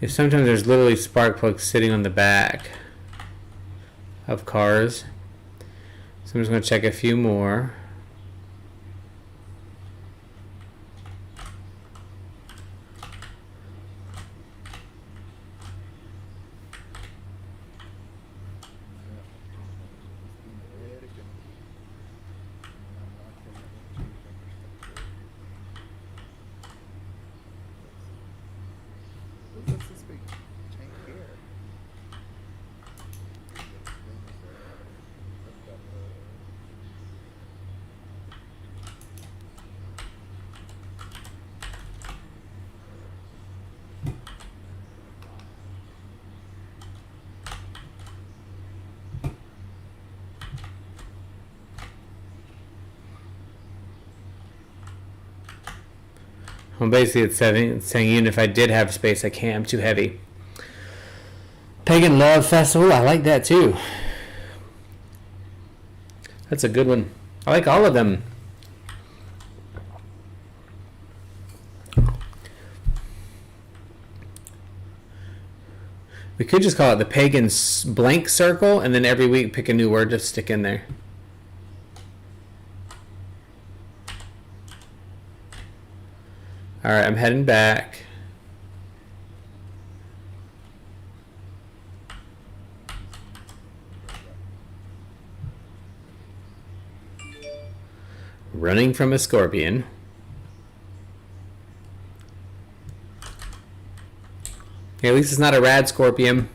Speaker 1: Sometimes there's literally spark plugs sitting on the back of cars. So I'm just going to check a few more.
Speaker 2: What's this big tank here?
Speaker 1: Well, basically it's saying even if I did have space, I can't. I'm too heavy. Pagan Love Festival. I like that too. That's a good one. I like all of them. We could just call it the Pagan Blank Circle, and then every week pick a new word to stick in there. All right, I'm heading back. Running from a scorpion. Hey, at least it's not a rad scorpion.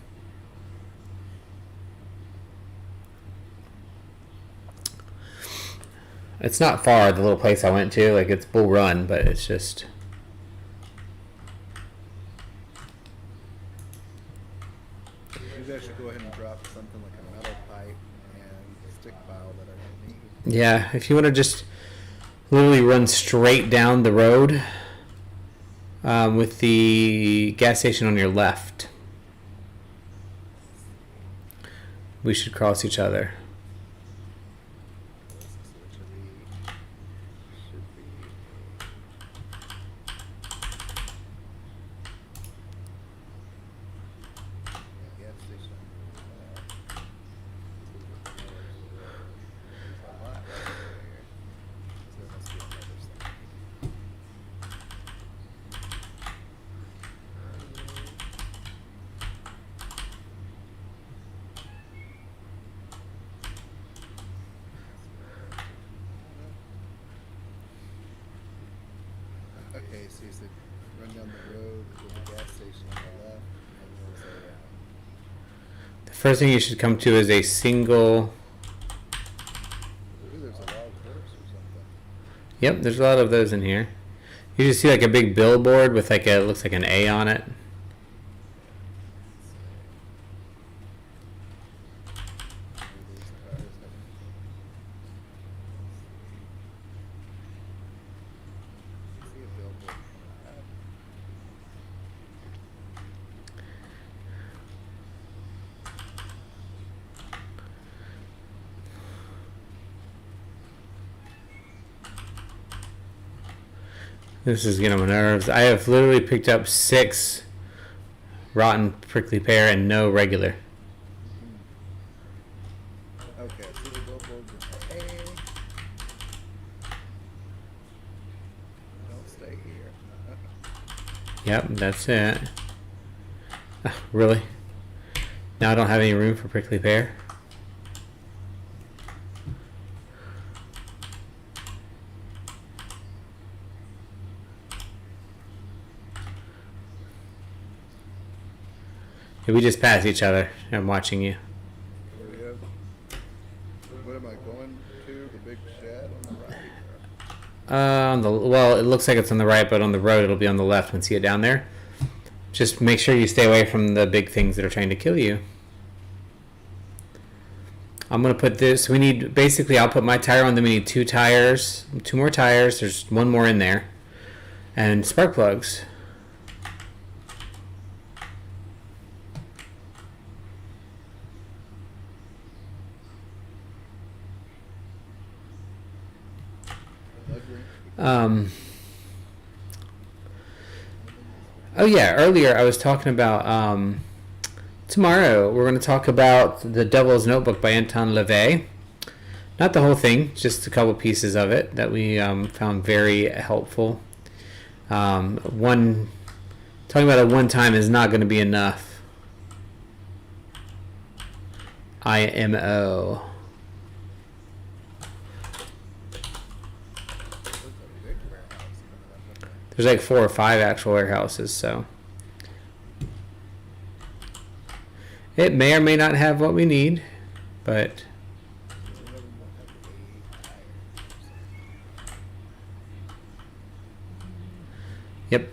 Speaker 1: It's not far, the little place I went to. Like, it's Bull Run, but it's just...
Speaker 2: You guys should go ahead and drop something like a metal pipe and stick pile that I don't need.
Speaker 1: Yeah, if you want to just literally run straight down the road with the gas station on your left. We should cross each other.
Speaker 2: Okay, so you said run down the road with the gas station on the left, and there's a
Speaker 1: The first thing you should come to is a single...
Speaker 2: ooh, there's a log horse or something.
Speaker 1: Yep, there's a lot of those in here. You just see like a big billboard with like a, it looks like an A on it. This is getting on my nerves. I have literally picked up 6 rotten prickly pear and no regular.
Speaker 2: Okay, so the billboard with the A. Don't stay here.
Speaker 1: Yep, that's it. Ah, really? Now I don't have any room for prickly pear? Yeah, we just passed each other. I'm watching you.
Speaker 2: Where we have, what am I going to? The big shed on the right?
Speaker 1: Well, it looks like it's on the right, but on the road it'll be on the left. And see it down there? Just make sure you stay away from the big things that are trying to kill you. I'm gonna put this. We need basically. I'll put my tire on. Then we need 2 tires, 2 more tires. There's 1 more in there, and spark plugs. Oh yeah, earlier I was talking about tomorrow we're going to talk about The Devil's Notebook by Anton LaVey. Not the whole thing, just a couple pieces of it that we found very helpful. Talking about it one time is not going to be enough. IMO. There's like 4 or 5 actual warehouses, so it may or may not have what we need, but yep.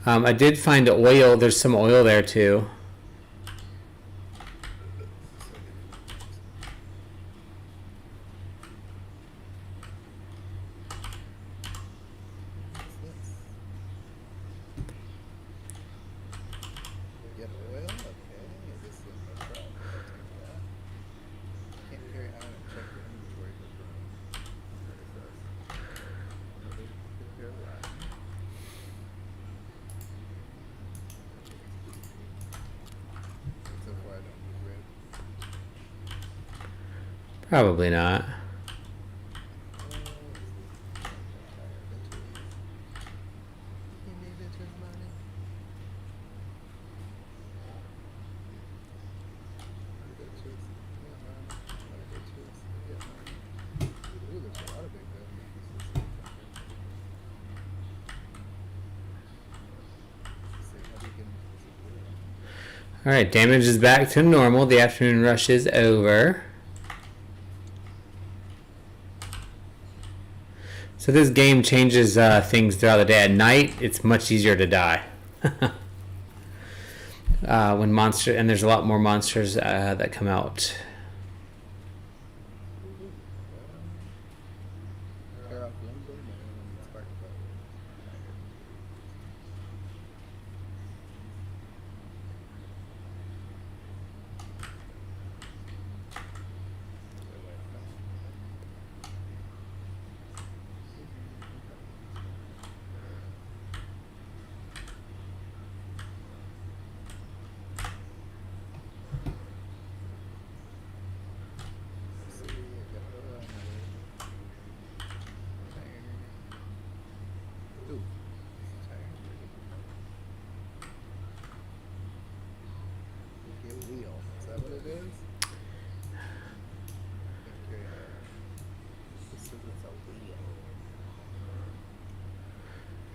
Speaker 1: I did find oil. There's some oil there too. Probably not.
Speaker 2: He needed his money. Ooh, there's a lot of big guns.
Speaker 1: Alright, damage is back to normal. The afternoon rush is over. So this game changes things throughout the day. At night, it's much easier to die. When monster and there's a lot more monsters that come out.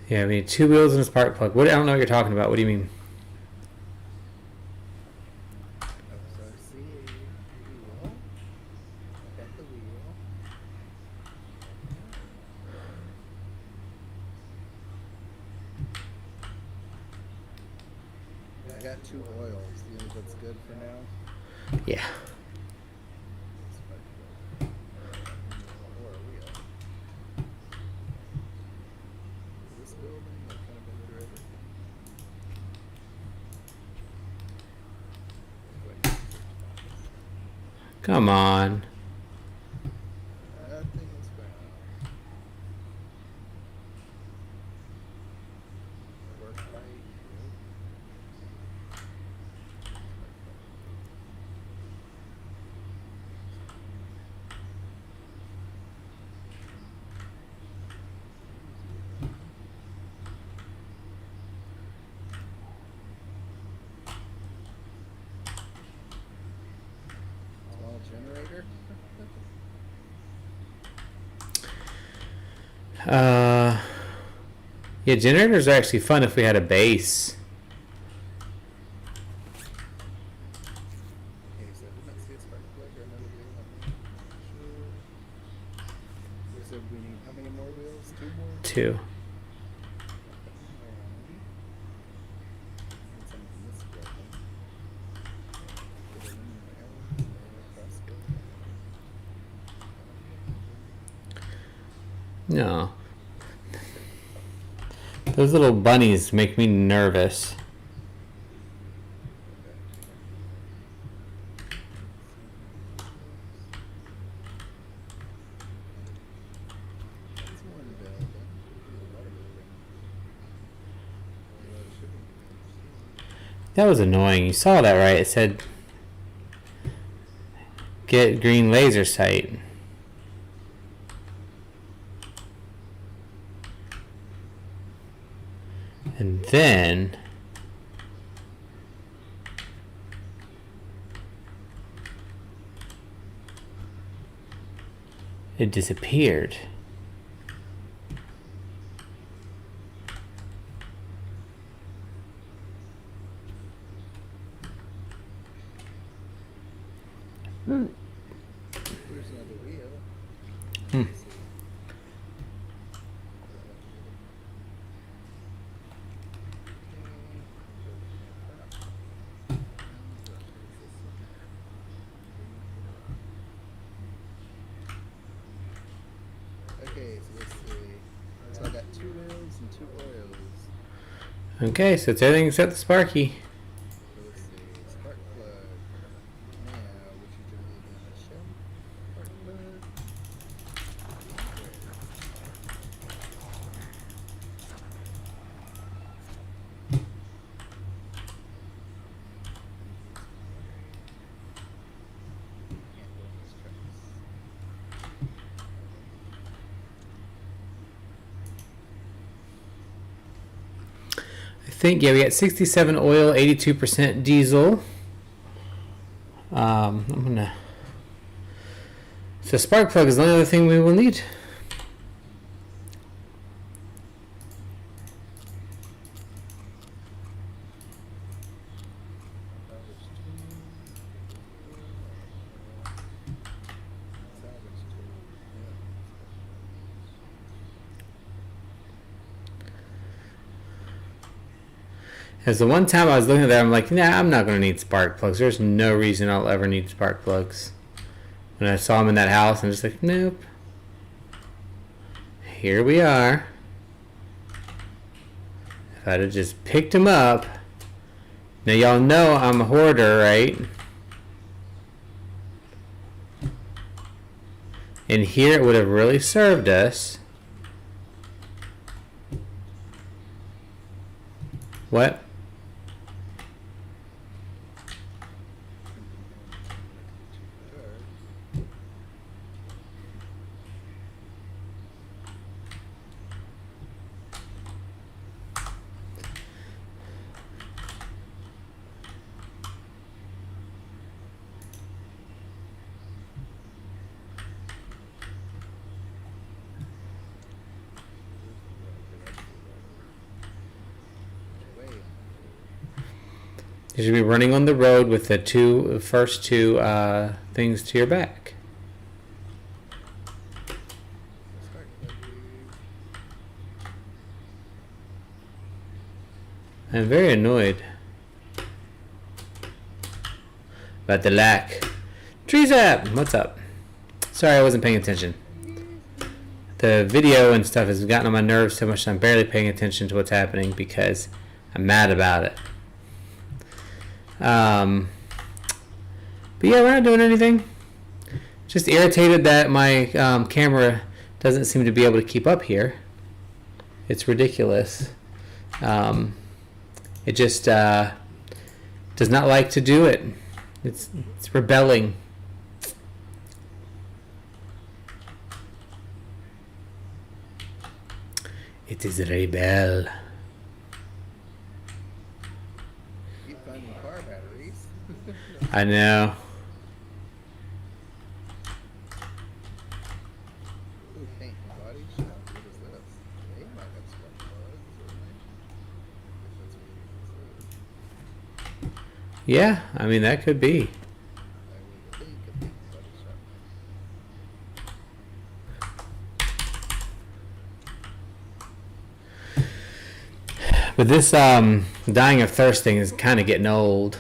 Speaker 1: Yeah, we need 2 wheels and a spark plug. What? I don't know what you're talking about. What do you mean?
Speaker 2: I got 2 oils. You think that's good for now?
Speaker 1: Yeah.
Speaker 2: Or a wheel. This building, I've kind of been through everything.
Speaker 1: Come on.
Speaker 2: That thing is found. Work light. Small generator.
Speaker 1: Yeah, generators are actually fun if we had a base.
Speaker 2: Okay, so I did not see a spark plug or another wheel on there. Sure. We said we need how many more wheels? 2 more?
Speaker 1: 2.
Speaker 2: And some from this building. Put it in there, across the-
Speaker 1: No. Those little bunnies make me nervous.
Speaker 2: That's one building. Another building. Well, it shouldn't be.
Speaker 1: That was annoying. You saw that, right? It said, get green laser sight. And then it disappeared.
Speaker 2: There's another wheel.
Speaker 1: Hmm.
Speaker 2: Okay, so let's see. So I got 2 wheels and 2 oils.
Speaker 1: Okay, so it's everything except the Sparky.
Speaker 2: So let's see. Spark plug. Now, what you generally do in a shell? Spark plug. Can't go in this trucks.
Speaker 1: I think, yeah, we got 67 oil, 82% diesel. I'm gonna. So spark plug is the only other thing we will need. As the one time I was looking at that, I'm like, nah, I'm not going to need spark plugs. There's no reason I'll ever need spark plugs. When I saw them in that house, I'm just like, nope. Here we are. If I'd have just picked them up. Now y'all know I'm a hoarder, right? And here it would have really served us. What? You should be running on the road with the first two things to your back. I'm very annoyed about the lack. Trees up! What's up? Sorry, I wasn't paying attention. The video and stuff has gotten on my nerves so much that I'm barely paying attention to what's happening because I'm mad about it. But yeah, we're not doing anything. Just irritated that my camera doesn't seem to be able to keep up here. It's ridiculous. It just does not like to do it. It's rebelling. It is a rebel. I know.
Speaker 2: Ooh, paint and body shop. What is this? They might have spark plugs, don't they?
Speaker 1: Yeah, I mean that could be.
Speaker 2: I would think a paint and body shop.
Speaker 1: But this dying of thirst thing is kind of getting old.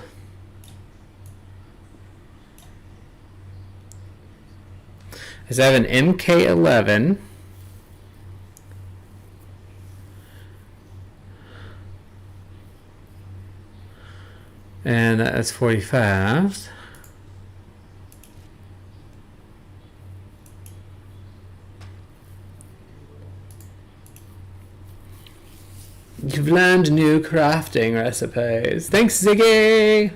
Speaker 1: I have an MK11. And that's 45. You've learned new crafting recipes. Thanks, Ziggy!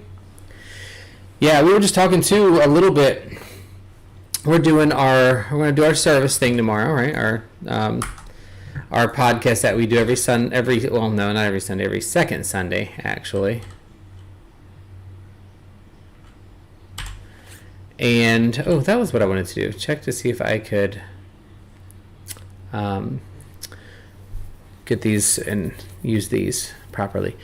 Speaker 1: Yeah, we were just talking too a little bit. We're going to do our service thing tomorrow, right? Our podcast that we do every second Sunday, actually. And that was what I wanted to do. Check to see if I could get these and use these properly.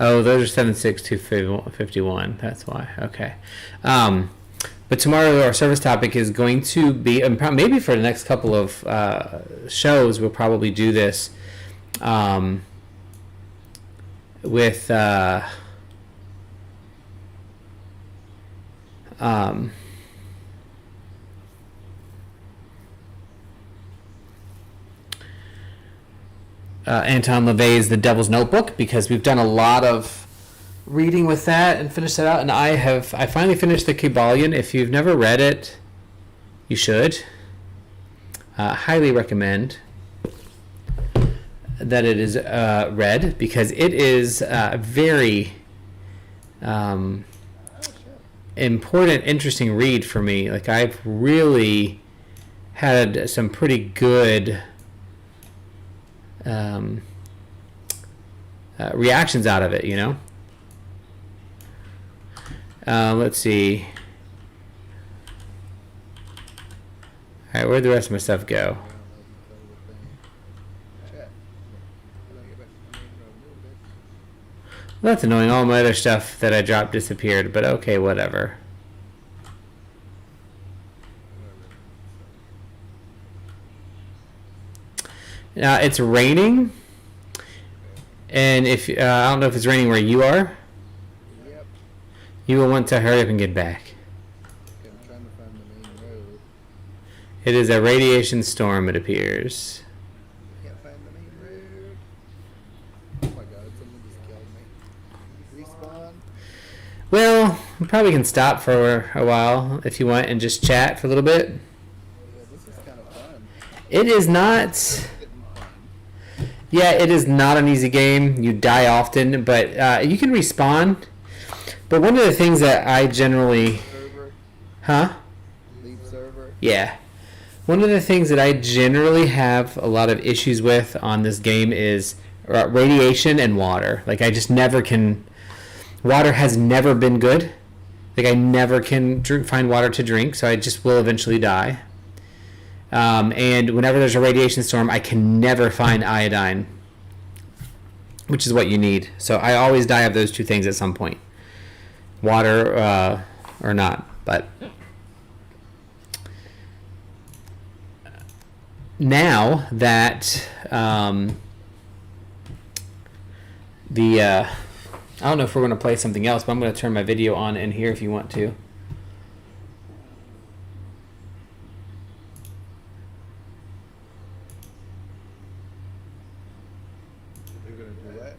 Speaker 1: Oh, those are 76251. That's why. Okay. But tomorrow our service topic is going to be, and maybe for the next couple of shows, we'll probably do this with Anton LaVey's The Devil's Notebook, because we've done a lot of reading with that and finished that out. And I finally finished the Kybalion. If you've never read it, you should. Highly recommend. that it is red, because it is very important, interesting read for me. Like, I've really had some pretty good reactions out of it, you know? Let's see. All right, where'd the rest of my stuff go? Well, that's annoying. All my other stuff that I dropped disappeared, but okay, whatever. It's raining, and if I don't know if it's raining where you are.
Speaker 2: Yep.
Speaker 1: You will want to hurry up and get back.
Speaker 2: Okay, I'm trying to find the main road.
Speaker 1: It is a radiation storm, it appears.
Speaker 2: Can't find the main road. Oh my god, someone just killed me. Respawn.
Speaker 1: Well, we probably can stop for a while if you want and just chat for a little bit.
Speaker 2: Yeah, this is kind of fun.
Speaker 1: It is not...
Speaker 2: Getting fun.
Speaker 1: Yeah, it is not an easy game. You die often, but you can respawn. But one of the things that I generally...
Speaker 2: Server.
Speaker 1: Huh?
Speaker 2: Leave server.
Speaker 1: Yeah. One of the things that I generally have a lot of issues with on this game is radiation and water. Like, I just never can... Water has never been good. Like, I never can find water to drink, so I just will eventually die. And whenever there's a radiation storm, I can never find iodine, which is what you need. So I always die of those two things at some point. Water or not. But now that I don't know if we're going to play something else, but I'm going to turn my video on in here if you want to.
Speaker 2: You're gonna do what?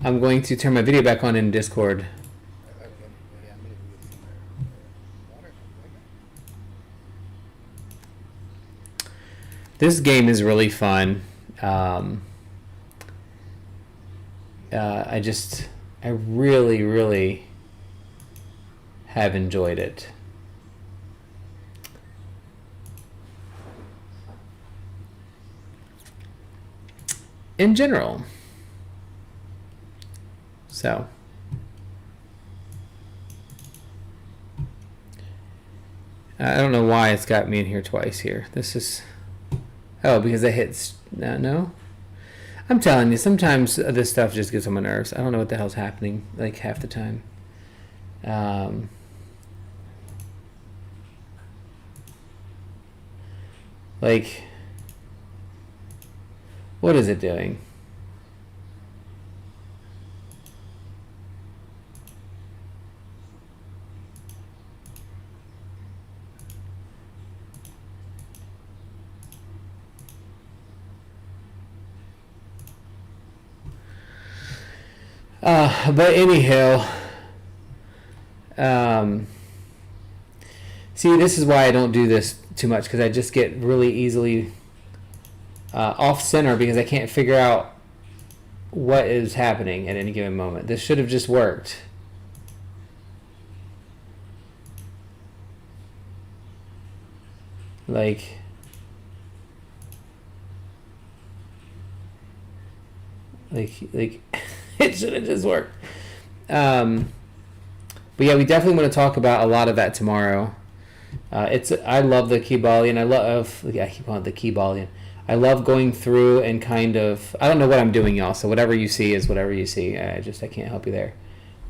Speaker 1: I'm going to turn my video back on in Discord.
Speaker 2: Okay. Yeah, I'm gonna go get some water.
Speaker 1: This game is really fun. I really, really have enjoyed it. In general. So. I don't know why it's got me in here twice here. This is... Oh, because I hit... No? I'm telling you, sometimes this stuff just gets on my nerves. I don't know what the hell's happening, like, half the time. Like... What is it doing? But anyhow, see, this is why I don't do this too much, because I just get really easily off center because I can't figure out what is happening at any given moment. This should have just worked. Like it should have just worked. But yeah, we definitely want to talk about a lot of that tomorrow. I love the Keybalian. I keep calling it the Keybalian. I love going through and kind of... I don't know what I'm doing, y'all, so whatever you see is whatever you see. I can't help you there.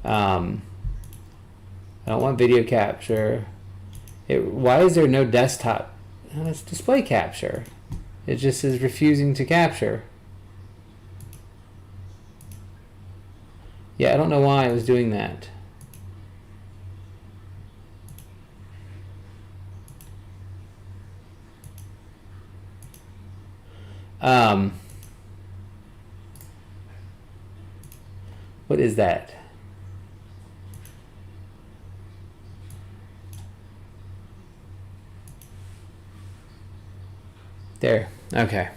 Speaker 1: I don't want video capture. Why is there no desktop? It's display capture. It just is refusing to capture. Yeah, I don't know why I was doing that. What is that? There. Okay.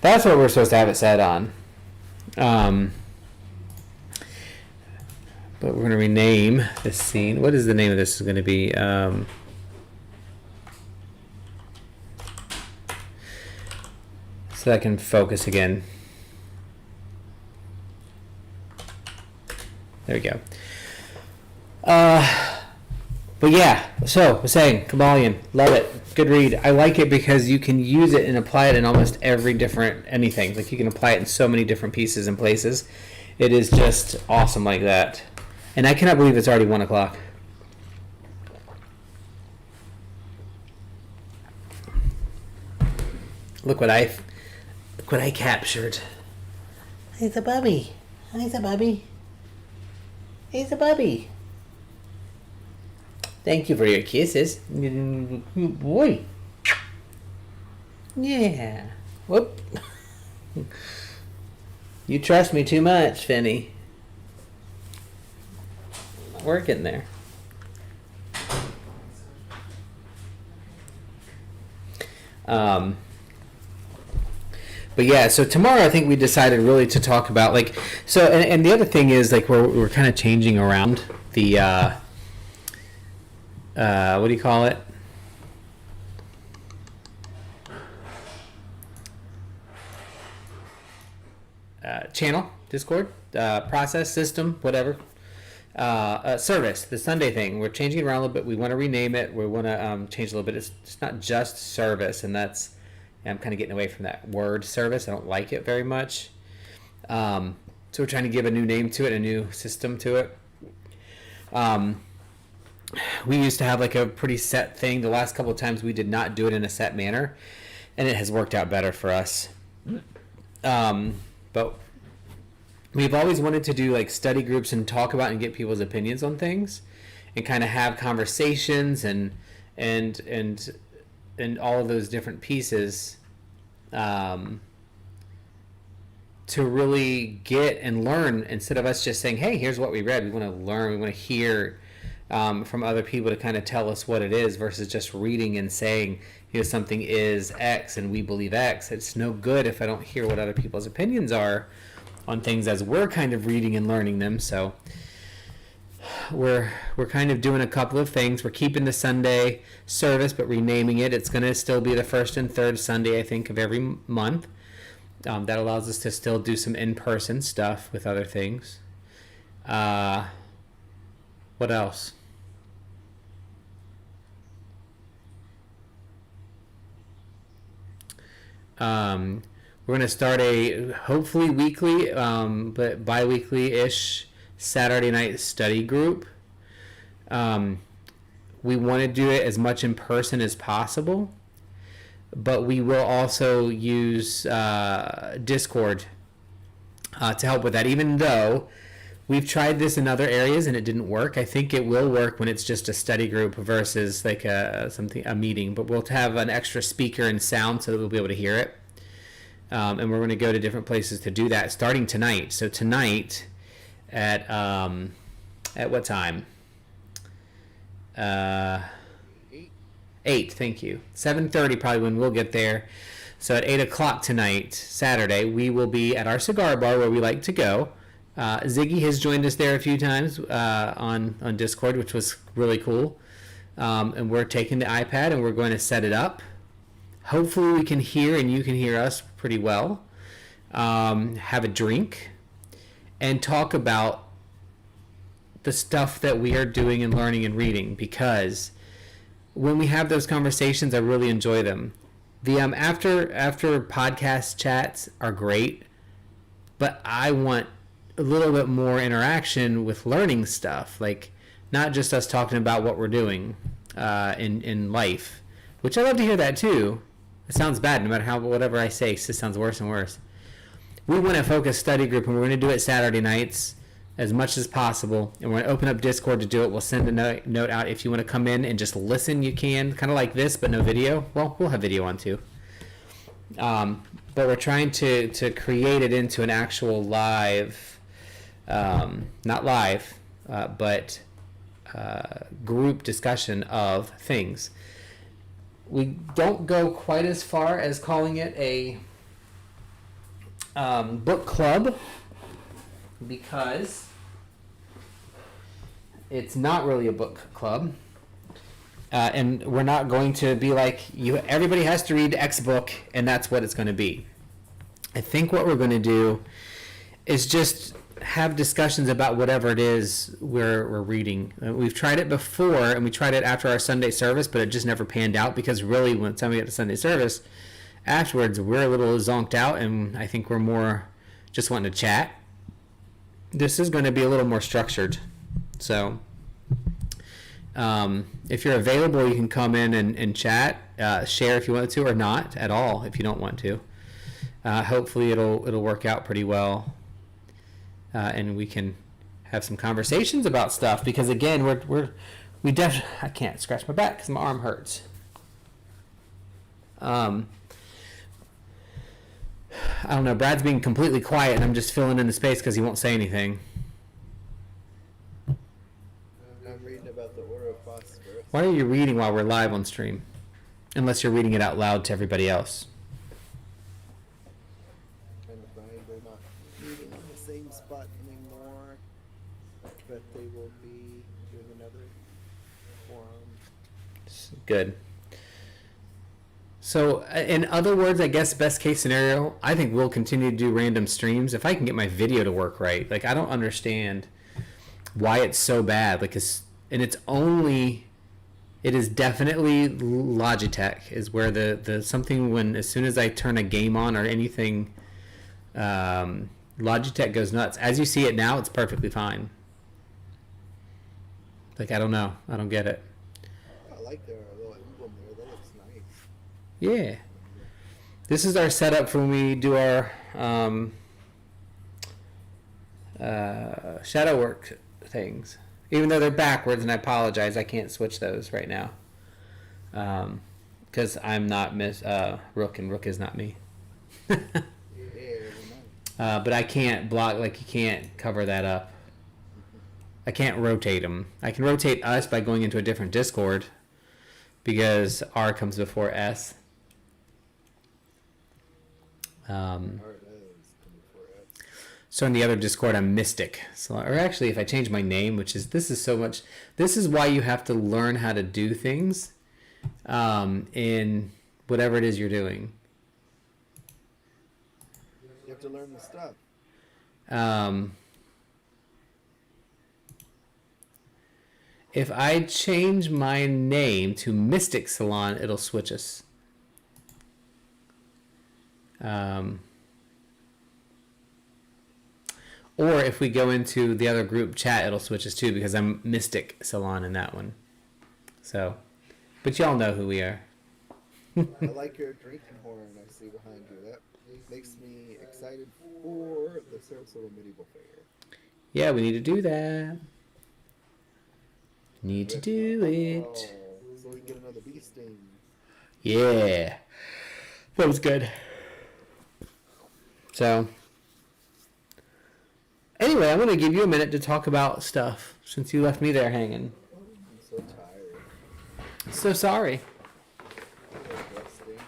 Speaker 1: That's what we're supposed to have it set on. But we're going to rename this scene. What is the name of this going to be? So that I can focus again. There we go. But yeah, so we're saying Kabbalion, love it, good read. I like it because you can use it and apply it in almost every different anything. Like you can apply it in so many different pieces and places. It is just awesome like that. And I cannot believe it's already 1 o'clock. Look what I captured. He's a bubby. He's a bubby. He's a bubby. Thank you for your kisses. Boy. Yeah. Whoop. You trust me too much, Finny. Not working there. But yeah, so tomorrow I think we decided really to talk about like so, and the other thing is like we're kind of changing around the what do you call it? Channel, Discord, process, system, whatever. Service, the Sunday thing. We're changing it around a little bit. We want to rename it. We want to change a little bit. It's not just service, and that's I'm kind of getting away from that word service. I don't like it very much. So we're trying to give a new name to it, a new system to it. We used to have like a pretty set thing. The last couple of times we did not do it in a set manner, and it has worked out better for us. But we've always wanted to do like study groups and talk about and get people's opinions on things, and kind of have conversations and all of those different pieces, to really get and learn instead of us just saying, "Hey, here's what we read." We want to learn. We want to hear from other people to kind of tell us what it is, versus just reading and saying, something is X and we believe X. It's no good if I don't hear what other people's opinions are on things as we're kind of reading and learning them. So we're kind of doing a couple of things. We're keeping the Sunday service but renaming it. It's going to still be the first and third Sunday, I think, of every month. That allows us to still do some in-person stuff with other things. What else? We're going to start a hopefully weekly, but bi-weekly-ish Saturday night study group. We want to do it as much in person as possible, but we will also use Discord to help with that, even though we've tried this in other areas and it didn't work. I think it will work when it's just a study group versus like a meeting, but we'll have an extra speaker and sound so that we'll be able to hear it. And we're going to go to different places to do that starting tonight. So tonight at what time? 8, thank you. 7:30 probably when we'll get there. So at 8 o'clock tonight, Saturday, we will be at our cigar bar where we like to go. Ziggy has joined us there a few times on Discord, which was really cool. And we're taking the iPad and we're going to set it up. Hopefully we can hear and you can hear us pretty well. Have a drink and talk about the stuff that we are doing and learning and reading, because when we have those conversations, I really enjoy them. The after podcast chats are great, but I want a little bit more interaction with learning stuff, like not just us talking about what we're doing in life, which I love to hear that too. It sounds bad no matter whatever I say, it just sounds worse and worse. We want a focused study group, and we're going to do it Saturday nights as much as possible, and we're going to open up Discord to do it. We'll send a note out. If you want to come in and just listen, you can, kind of like this but no video. Well, we'll have video on too. But we're trying to create it into an actual live, not live, but group discussion of things. we don't go quite as far as calling it a book club, because it's not really a book club. And we're not going to be like, everybody has to read X book and that's what it's going to be. I think what we're going to do is just have discussions about whatever it is we're reading. We've tried it before, and we tried it after our Sunday service, but it just never panned out, because really when time we get to Sunday service, afterwards we're a little zonked out, and I think we're more just wanting to chat. This is going to be a little more structured. So if you're available, you can come in and chat, share if you want to, or not at all if you don't want to. Hopefully it'll work out pretty well, and we can have some conversations about stuff, because again, we definitely, I can't scratch my back because my arm hurts. I don't know, Brad's being completely quiet and I'm just filling in the space because he won't say anything.
Speaker 2: I'm reading about the Order of Phosphorus.
Speaker 1: Why are you reading while we're live on stream? Unless you're reading it out loud to everybody else.
Speaker 2: Trying to find, they're not meeting on the same spot anymore, but they will be doing another forum.
Speaker 1: Good. So, in other words, I guess best case scenario, I think we'll continue to do random streams if I can get my video to work right. Like, I don't understand why it's so bad. Like, it is definitely Logitech is where the something, when as soon as I turn a game on or anything, Logitech goes nuts. As you see it now, it's perfectly fine. Like, I don't know. I don't get it.
Speaker 2: I like their little emblem there. That looks nice.
Speaker 1: Yeah. This is our setup for when we do our shadow work things. Even though they're backwards, and I apologize, I can't switch those right now. Because I'm not Rook, and Rook is not me.
Speaker 2: Yeah,
Speaker 1: But I can't block, like, you can't cover that up. I can't rotate them. I can rotate us by going into a different Discord, because R comes before S. So in the other Discord, I'm Mystic. So, or actually, if I change my name, this is why you have to learn how to do things in whatever it is you're doing.
Speaker 2: You have to learn the stuff.
Speaker 1: If I change my name to Mystic Salon, it'll switch us. Or if we go into the other group chat, it'll switch us too, because I'm Mystic Salon in that one. So, but y'all know who we are.
Speaker 2: I like your drinking horn I see behind you. That makes me excited for the Sarasota Medieval Fair.
Speaker 1: Yeah, we need to do that. Need to do it.
Speaker 2: So we can get another bee sting.
Speaker 1: Yeah. That was good. So, anyway, I'm going to give you a minute to talk about stuff, since you left me there hanging.
Speaker 2: I'm so tired.
Speaker 1: So sorry.
Speaker 2: I'm resting.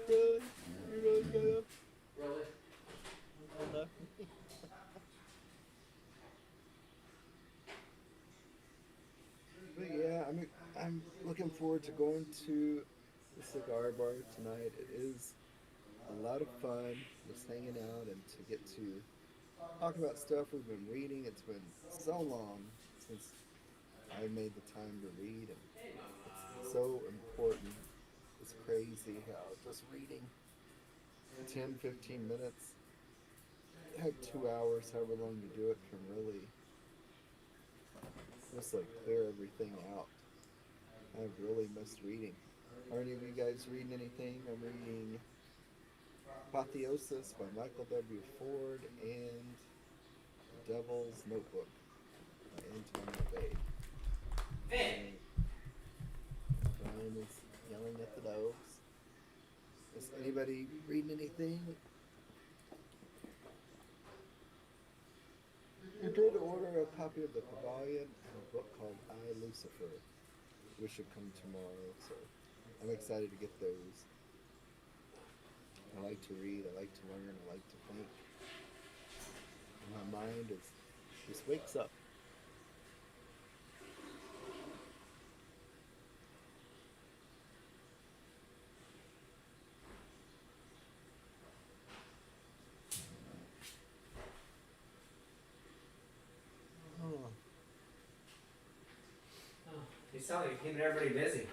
Speaker 2: Really? You really got up?
Speaker 1: Really?
Speaker 2: Enough? But yeah, I'm looking forward to going to the cigar bar tonight. It is a lot of fun just hanging out and to get to talk about stuff we've been reading. It's been so long since I made the time to read, and it's so important. It's crazy how just reading 10-15 minutes, heck, 2 hours, however long you do it, can really just like clear everything out. I've really missed reading. Are any of you guys reading anything? I'm reading Apotheosis by Michael W. Ford and Devil's Notebook by Antonio Bay. Brian is yelling at the dogs. Is anybody reading anything? You did order a copy of the Pavilion and a book called I, Lucifer. which should come tomorrow. So I'm excited to get those. I like to read. I like to learn. I like to think. And my mind is just wakes up. Oh.
Speaker 1: You sound like you're keeping everybody busy.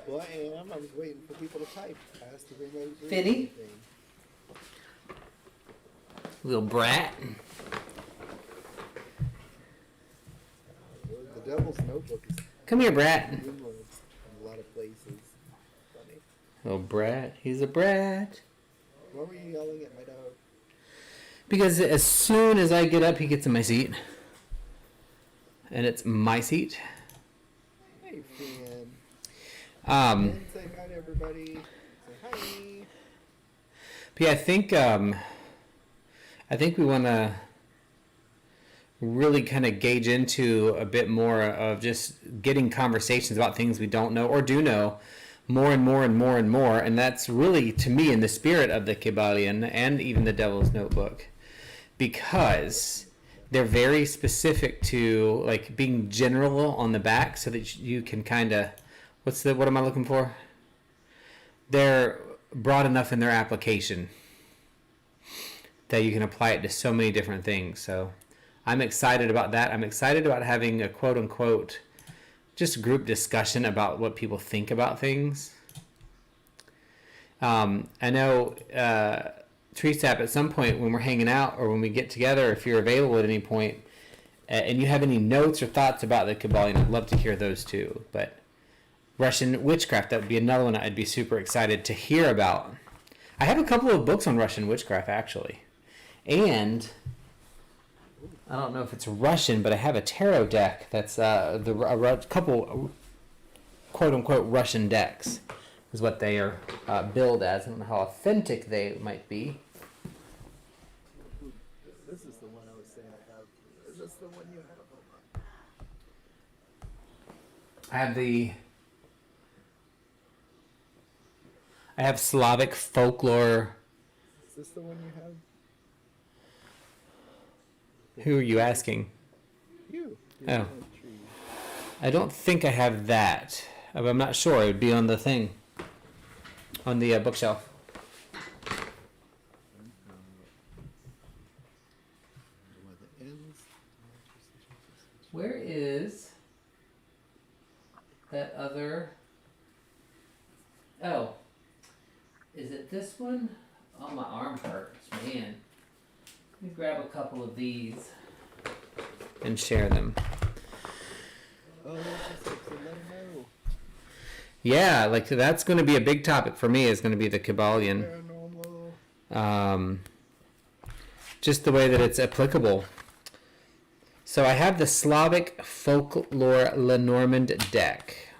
Speaker 2: Well, I am. I was waiting for people to type. I asked if anybody was reading
Speaker 1: Finny?
Speaker 2: anything.
Speaker 1: Little brat.
Speaker 2: Well, the Devil's Notebook is
Speaker 1: Come here, brat.
Speaker 2: numerous in a lot of places. Funny.
Speaker 1: Little brat. He's a brat.
Speaker 2: Why were you yelling at my dog?
Speaker 1: Because as soon as I get up, he gets in my seat. And it's my seat.
Speaker 2: Hey, Finn.
Speaker 1: Um,
Speaker 2: Finn, say hi to everybody. Say hi.
Speaker 1: but yeah, I think we want to really kind of gauge into a bit more of just getting conversations about things we don't know or do know more and more and more and more. And that's really, to me, in the spirit of the Kybalion and even the Devil's Notebook, because they're very specific to like being general on the back so that you can kind of, what am I looking for? They're broad enough in their application that you can apply it to so many different things. So I'm excited about that. I'm excited about having a quote unquote just group discussion about what people think about things. I know Treesap, at some point when we're hanging out or when we get together, if you're available at any point and you have any notes or thoughts about the Kybalion, I'd love to hear those too. But Russian witchcraft, that would be another one I'd be super excited to hear about. I have a couple of books on Russian witchcraft, actually. And I don't know if it's Russian, but I have a tarot deck that's a couple quote-unquote Russian decks is what they are billed as. I don't know how authentic they might be.
Speaker 2: This is the one I was saying I have. Is this the one you have?
Speaker 1: I have Slavic folklore.
Speaker 2: Is this the one you have?
Speaker 1: Who are you asking?
Speaker 2: You.
Speaker 1: Oh. I don't think I have that. I'm not sure. It would be on the thing. On the bookshelf. Where is that other... Oh. Is it this one? Oh, my arm hurts, man. Let me grab a couple of these and share them.
Speaker 2: Oh, just like to let them know.
Speaker 1: Yeah, like that's going to be a big topic for me. Is going to be the Kybalion.
Speaker 2: Paranormal.
Speaker 1: Just the way that it's applicable. So I have the Slavic Folklore Lenormand deck.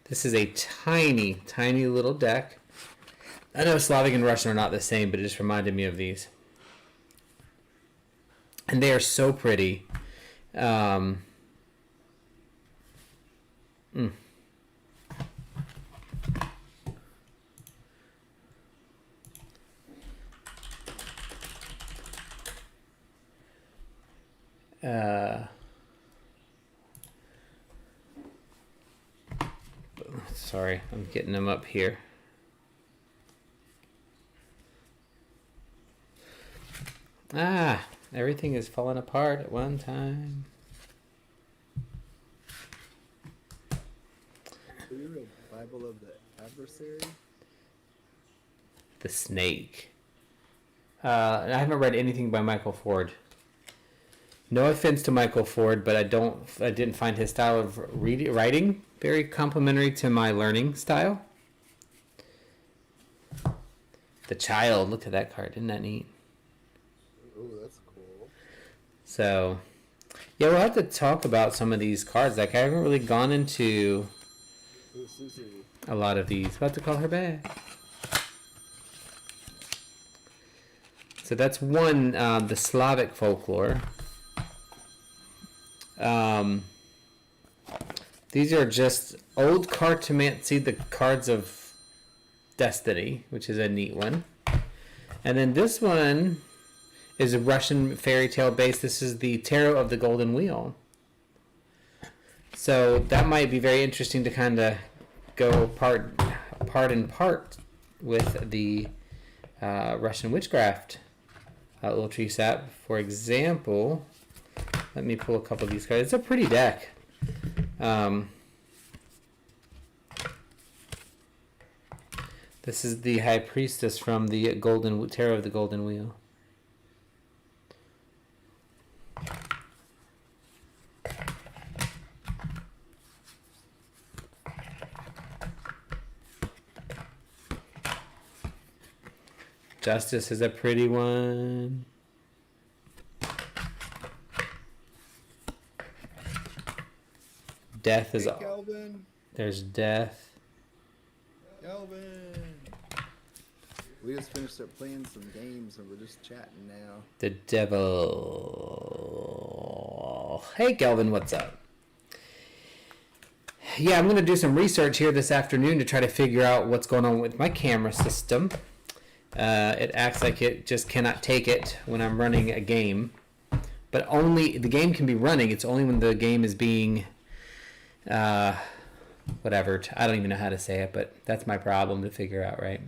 Speaker 1: This is a tiny, tiny little deck. I know Slavic and Russian are not the same, but it just reminded me of these. And they are so pretty. Sorry, I'm getting them up here. Everything is falling apart at one time.
Speaker 2: So you read Bible of the Adversary?
Speaker 1: The Snake. I haven't read anything by Michael Ford. No offense to Michael Ford, but I didn't find his style of writing very complimentary to my learning style. The Child, look at that card, isn't that neat?
Speaker 2: Oh, that's cool.
Speaker 1: So, yeah, we'll have to talk about some of these cards. Like, I haven't really gone into
Speaker 2: Ooh, Susie.
Speaker 1: a lot of these. We'll have to call her back. So that's one, the Slavic folklore. These are just old cartomancy, the cards of destiny, which is a neat one. And then this one is a Russian fairy tale base. This is the Tarot of the Golden Wheel. So that might be very interesting to kind of go part and part with the Russian witchcraft little tree sap. For example, let me pull a couple of these cards. It's a pretty deck. This is the High Priestess from the Tarot of the Golden Wheel. Justice is a pretty one. Death is
Speaker 2: Hey, Calvin.
Speaker 1: There's death.
Speaker 2: Calvin. We just finished up playing some games and we're just chatting now.
Speaker 1: The devil. Hey, Kelvin, what's up? Yeah, I'm going to do some research here this afternoon to try to figure out what's going on with my camera system. It acts like it just cannot take it when I'm running a game. But only the game can be running. It's only when the game is being, whatever. I don't even know how to say it, but that's my problem to figure out, right?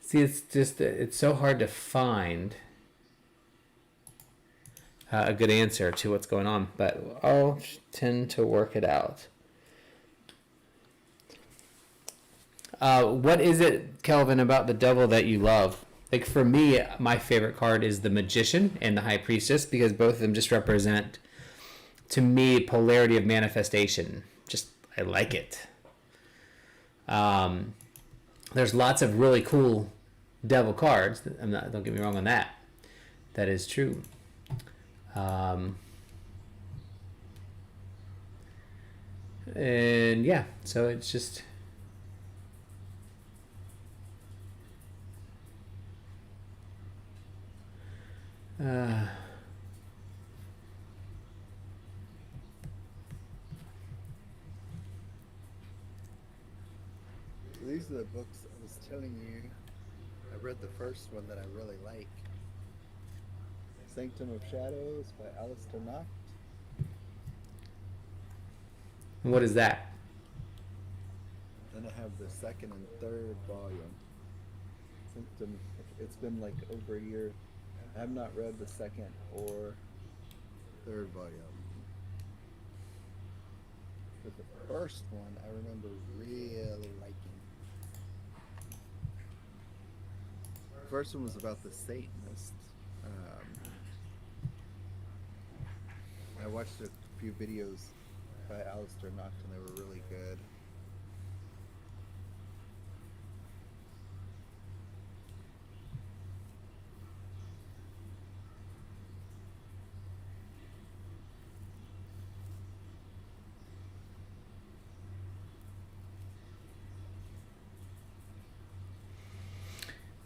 Speaker 1: See, it's so hard to find a good answer to what's going on, but I'll tend to work it out. What is it, Kelvin, about the devil that you love? Like, for me, my favorite card is the Magician and the High Priestess, because both of them just represent, to me, polarity of manifestation. Just, I like it. There's lots of really cool devil cards. Don't get me wrong on that. That is true. And yeah, so it's just...
Speaker 2: These are the books I was telling you. I read the first one that I really like. Sanctum of Shadows by Alistair Knocht.
Speaker 1: what is that?
Speaker 2: Then I have the second and third volume. Sanctum, it's been like over a year. I have not read the second or third volume. But the first one I remember really liking. The first one was about the Satanists. I watched a few videos by Alistair Knocht and they were really good.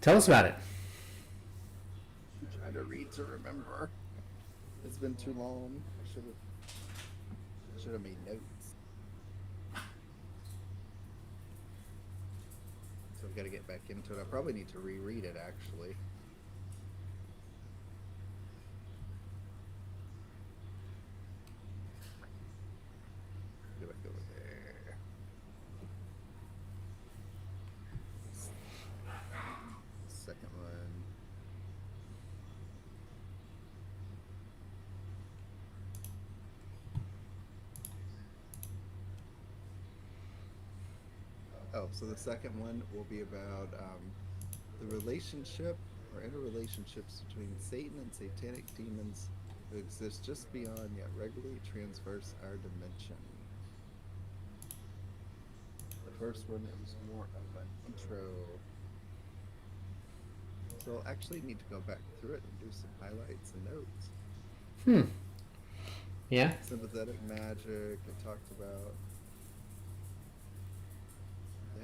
Speaker 1: Tell us about it.
Speaker 2: I'm trying to read to remember. It's been too long. I should have made notes. So I've got to get back into it. I probably need to reread it actually. Go back over there. Second one. Oh, so the second one will be about the relationship or interrelationships between Satan and satanic demons who exist just beyond yet regularly transverse our dimension. The first one is more of an intro. So I'll actually need to go back through it and do some highlights and notes.
Speaker 1: Yeah.
Speaker 2: Sympathetic magic, it talked about.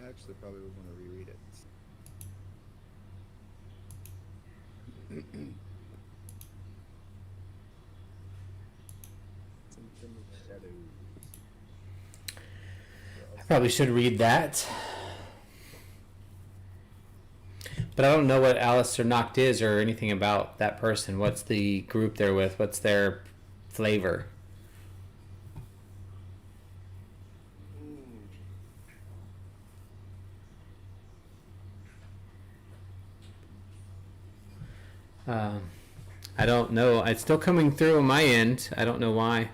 Speaker 2: I actually probably would want to reread it. Symptom of shadows.
Speaker 1: I probably should read that. But I don't know what Alistair Noct is or anything about that person. What's the group they're with? What's their flavor? I don't know. It's still coming through on my end. I don't know why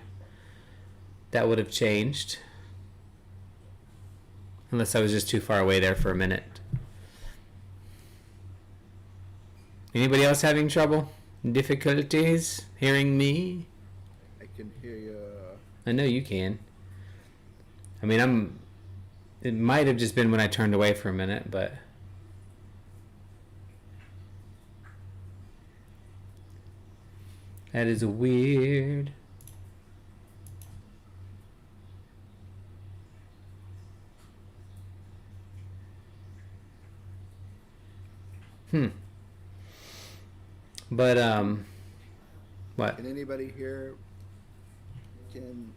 Speaker 1: that would have changed. Unless I was just too far away there for a minute. Anybody else having trouble? Difficulties hearing me?
Speaker 2: I can hear you.
Speaker 1: I know you can. I mean, it might have just been when I turned away for a minute, but... That is weird. But, what?
Speaker 2: Can anybody hear? Can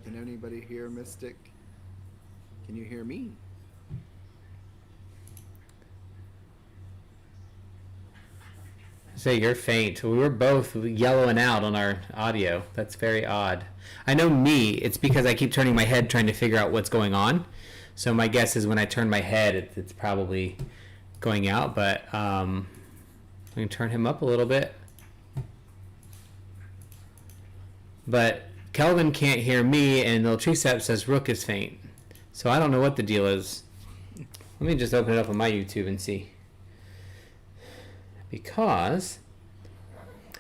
Speaker 2: anybody hear Mystic? Can you hear me?
Speaker 1: Say you're faint. We were both yellowing out on our audio. That's very odd. I know me, it's because I keep turning my head trying to figure out what's going on. So my guess is when I turn my head, it's probably going out. But we can turn him up a little bit. But Kelvin can't hear me, and the Tricep says Rook is faint. So I don't know what the deal is. Let me just open it up on my YouTube and see. Because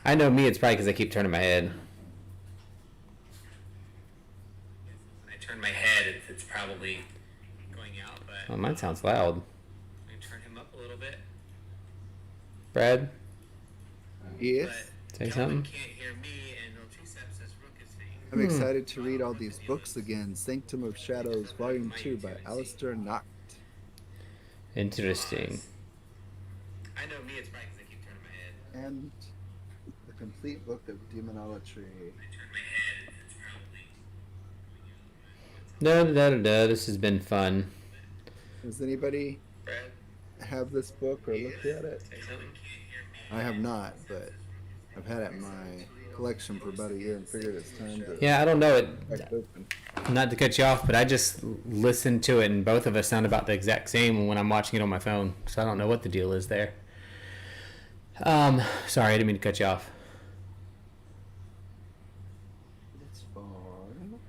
Speaker 1: I know me, it's probably because I keep turning my head. When I turn my head, it's probably going out. But oh, mine sounds loud. I can turn him up a little bit. Brad?
Speaker 2: Yes.
Speaker 1: Say something.
Speaker 2: I'm excited to read all these books again. Sanctum of Shadows, Volume 2 by Alistair Noct.
Speaker 1: Interesting.
Speaker 4: I know me, it's probably because I keep turning my head.
Speaker 2: And the complete book of Demonolatry.
Speaker 1: This has been fun.
Speaker 2: Does anybody have this book or look at it? I have not, but I've had it in my collection for about a year and figured it's time to
Speaker 1: Yeah, I don't know it.
Speaker 2: crack it open.
Speaker 1: Not to cut you off, but I just listened to it, and both of us sound about the exact same when I'm watching it on my phone. So I don't know what the deal is there. Sorry, I didn't mean to cut you off.
Speaker 2: It's fine.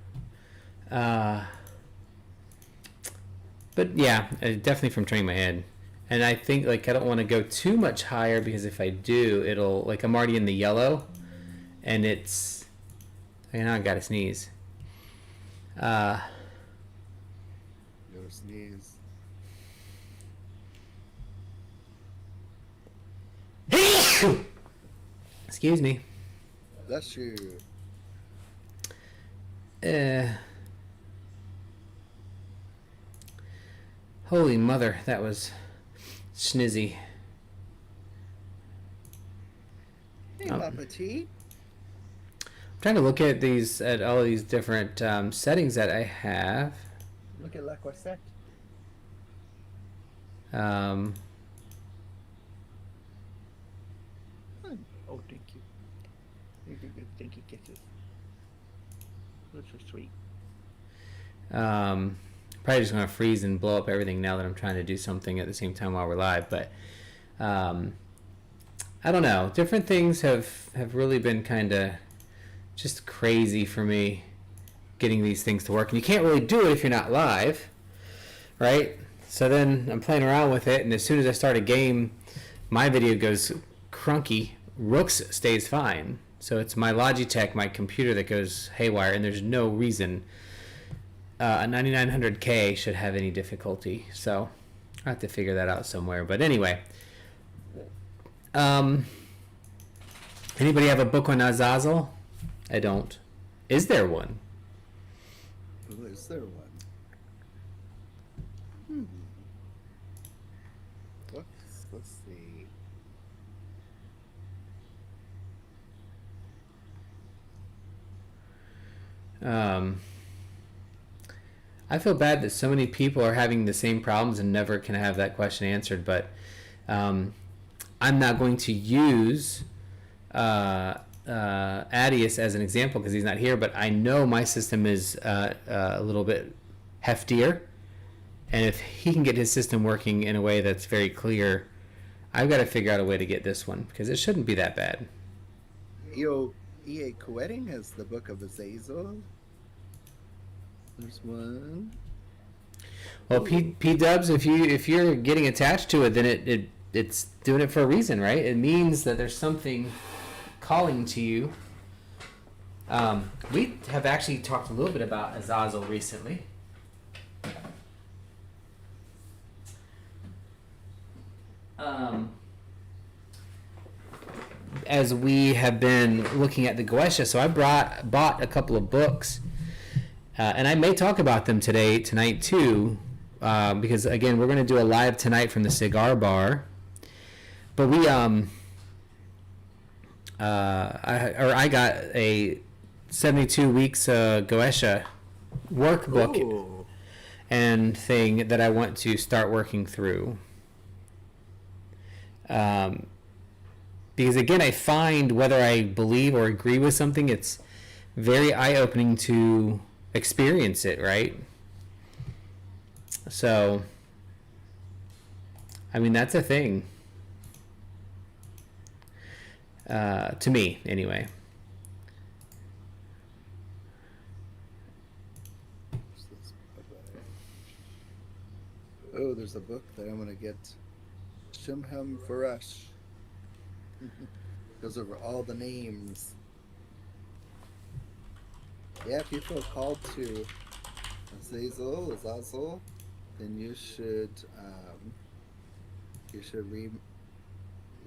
Speaker 1: But yeah, definitely from turning my head. And I think, like, I don't want to go too much higher because if I do, it'll, like, I'm already in the yellow, and it's, I know I gotta sneeze.
Speaker 2: Your sneeze.
Speaker 1: Excuse me.
Speaker 2: Bless you.
Speaker 1: Holy mother, that was snizzy.
Speaker 2: Hey, Papa T.
Speaker 1: I'm trying to look at all these different settings that I have.
Speaker 2: Look at La Croisette.
Speaker 1: Um,
Speaker 2: Oh, thank you. Thank you, kisses. That's so sweet.
Speaker 1: Probably just gonna freeze and blow up everything now that I'm trying to do something at the same time while we're live. But I don't know. Different things have really been kind of just crazy for me getting these things to work. And you can't really do it if you're not live, right? So then I'm playing around with it, and as soon as I start a game, my video goes crunky. Rook's stays fine. So it's my Logitech, my computer, that goes haywire, and there's no reason a 9900K should have any difficulty. So I have to figure that out somewhere. But anyway, Anybody have a book on Azazel? I don't. Is there one?
Speaker 2: Oh, is there one? Let's see.
Speaker 1: I feel bad that so many people are having the same problems and never can have that question answered, but I'm not going to use Adius as an example because he's not here, but I know my system is a little bit heftier, and if he can get his system working in a way that's very clear, I've got to figure out a way to get this one because it shouldn't be that bad.
Speaker 2: E.A. Coetting has the Book of Azazel. There's one.
Speaker 1: Well, P Dubs, if you're getting attached to it, then it's doing it for a reason, right? It means that there's something calling to you. We have actually talked a little bit about Azazel recently. As we have been looking at the Goetia, so I bought a couple of books, and I may talk about them tonight too, because again we're going to do a live tonight from the cigar bar. But we I got a 72 weeks Goetia workbook.
Speaker 2: Ooh.
Speaker 1: And thing that I want to start working through. Because again, I find whether I believe or agree with something, it's very eye-opening to experience it, right? So, I mean, that's a thing. To me, anyway.
Speaker 2: Oh, there's a book that I'm going to get. Shimham Farash. Goes over all the names. Yeah, if you feel called to Azazel, then you should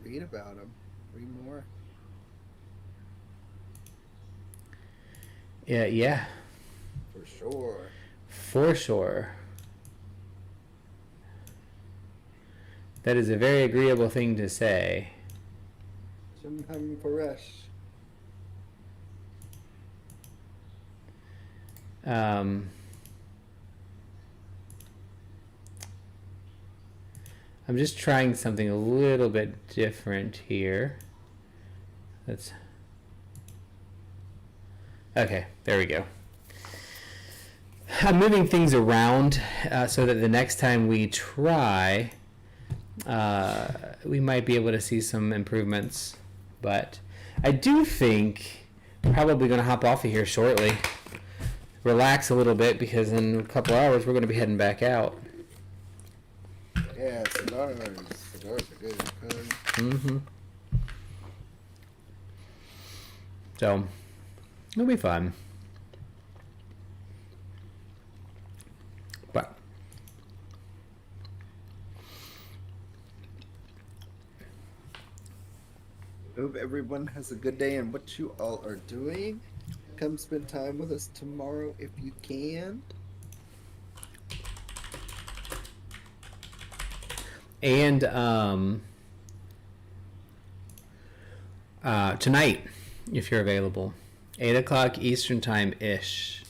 Speaker 2: read about him. Read more.
Speaker 1: Yeah.
Speaker 2: For sure.
Speaker 1: For sure. That is a very agreeable thing to say.
Speaker 2: Shimham Farash.
Speaker 1: I'm just trying something a little bit different here. Okay, there we go. I'm moving things around so that the next time we try, we might be able to see some improvements. But I do think we're probably going to hop off of here shortly. Relax a little bit because in a couple hours we're going to be heading back out.
Speaker 2: Yeah, cigars. Cigars are good.
Speaker 1: Mm-hmm. So, it'll be fun. But
Speaker 2: hope everyone has a good day and what you all are doing. Come spend time with us tomorrow if you can.
Speaker 1: And tonight, if you're available, 8 o'clock Eastern time-ish.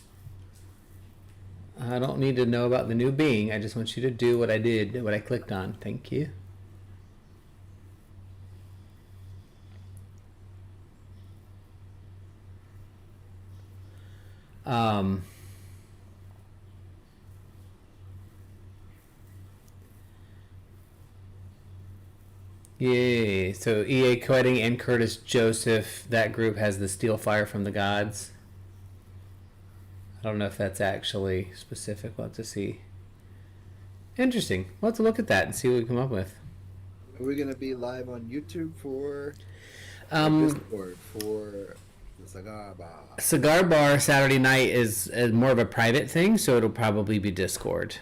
Speaker 1: I don't need to know about the new being. I just want you to do what I did, what I clicked on. Thank you. Yeah, so E.A. Coetting and Curtis Joseph, that group has the Steel Fire from the Gods. I don't know if that's actually specific. We'll have to see. Interesting. We'll have to look at that and see what we come up with.
Speaker 2: Are we going to be live on YouTube for Discord for the Cigar Bar?
Speaker 1: Cigar Bar Saturday night is more of a private thing, so it'll probably be Discord.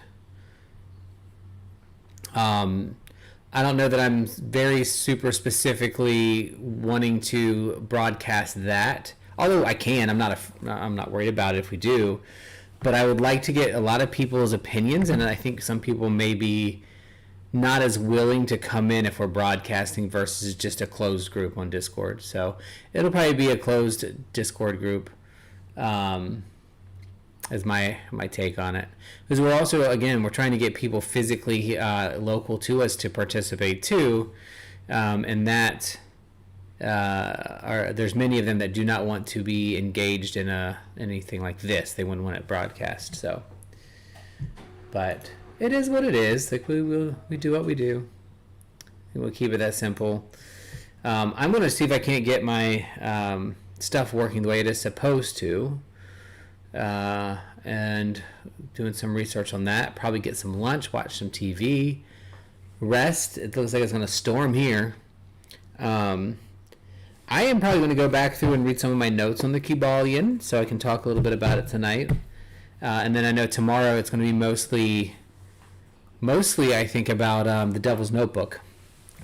Speaker 1: I don't know that I'm very super specifically wanting to broadcast that. Although I can, I'm not worried about it if we do. But I would like to get a lot of people's opinions, and I think some people may be not as willing to come in if we're broadcasting versus just a closed group on Discord. So it'll probably be a closed Discord group. As my take on it, because we're also, again, we're trying to get people physically local to us to participate too, and that there's many of them that do not want to be engaged in anything like this. They wouldn't want it broadcast. So, but it is what it is. Like we do what we do, and we'll keep it that simple. I'm going to see if I can't get my stuff working the way it is supposed to. And doing some research on that. Probably get some lunch, watch some TV, rest. It looks like it's going to storm here. I am probably going to go back through and read some of my notes on the Kybalion, so I can talk a little bit about it tonight. And then I know tomorrow it's going to be mostly I think about The Devil's Notebook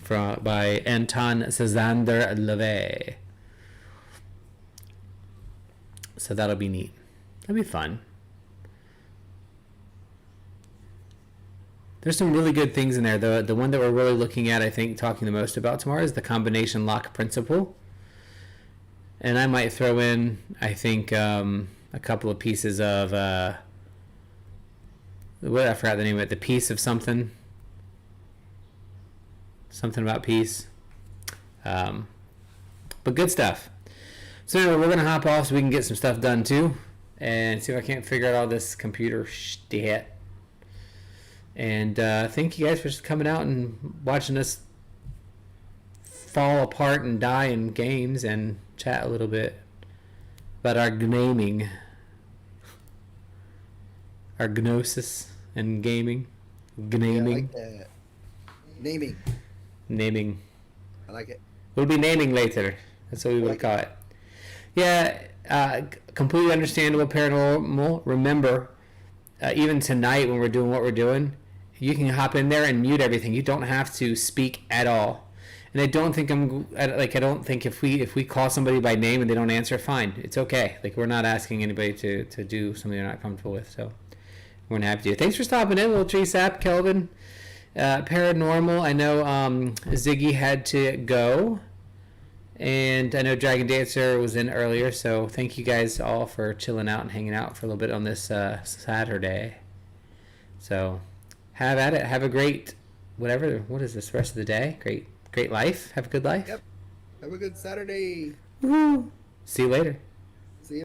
Speaker 1: by Anton Casander Levey. So that'll be neat. That'd be fun. There's some really good things in there. The one that we're really looking at, I think, talking the most about tomorrow is the combination lock principle. And I might throw in, I think, a couple of pieces of, I forgot the name of it, the piece of something. Something about peace. But good stuff. So anyway, we're going to hop off so we can get some stuff done too. And see if I can't figure out all this computer shit. And thank you guys for just coming out and watching us fall apart and die in games and chat a little bit about our gnaming, our gnosis and gaming. Gnaming.
Speaker 2: Yeah, I like that. Naming.
Speaker 1: Naming.
Speaker 2: I like it.
Speaker 1: We'll be naming later. That's what we would call it. Yeah. Completely understandable, paranormal. Remember, even tonight when we're doing what we're doing, you can hop in there and mute everything. You don't have to speak at all. And I don't think if we call somebody by name and they don't answer, fine, it's okay. Like, we're not asking anybody to do something they're not comfortable with. So we're gonna have to do. Thanks for stopping in, little tree sap, Kelvin. Paranormal. I know Ziggy had to go. And I know Dragon Dancer was in earlier, so thank you guys all for chilling out and hanging out for a little bit on this Saturday. So have at it. Have a great, what is this, rest of the day? Great life. Have a good life.
Speaker 2: Yep. Have a good Saturday.
Speaker 1: Woo-hoo. See you later.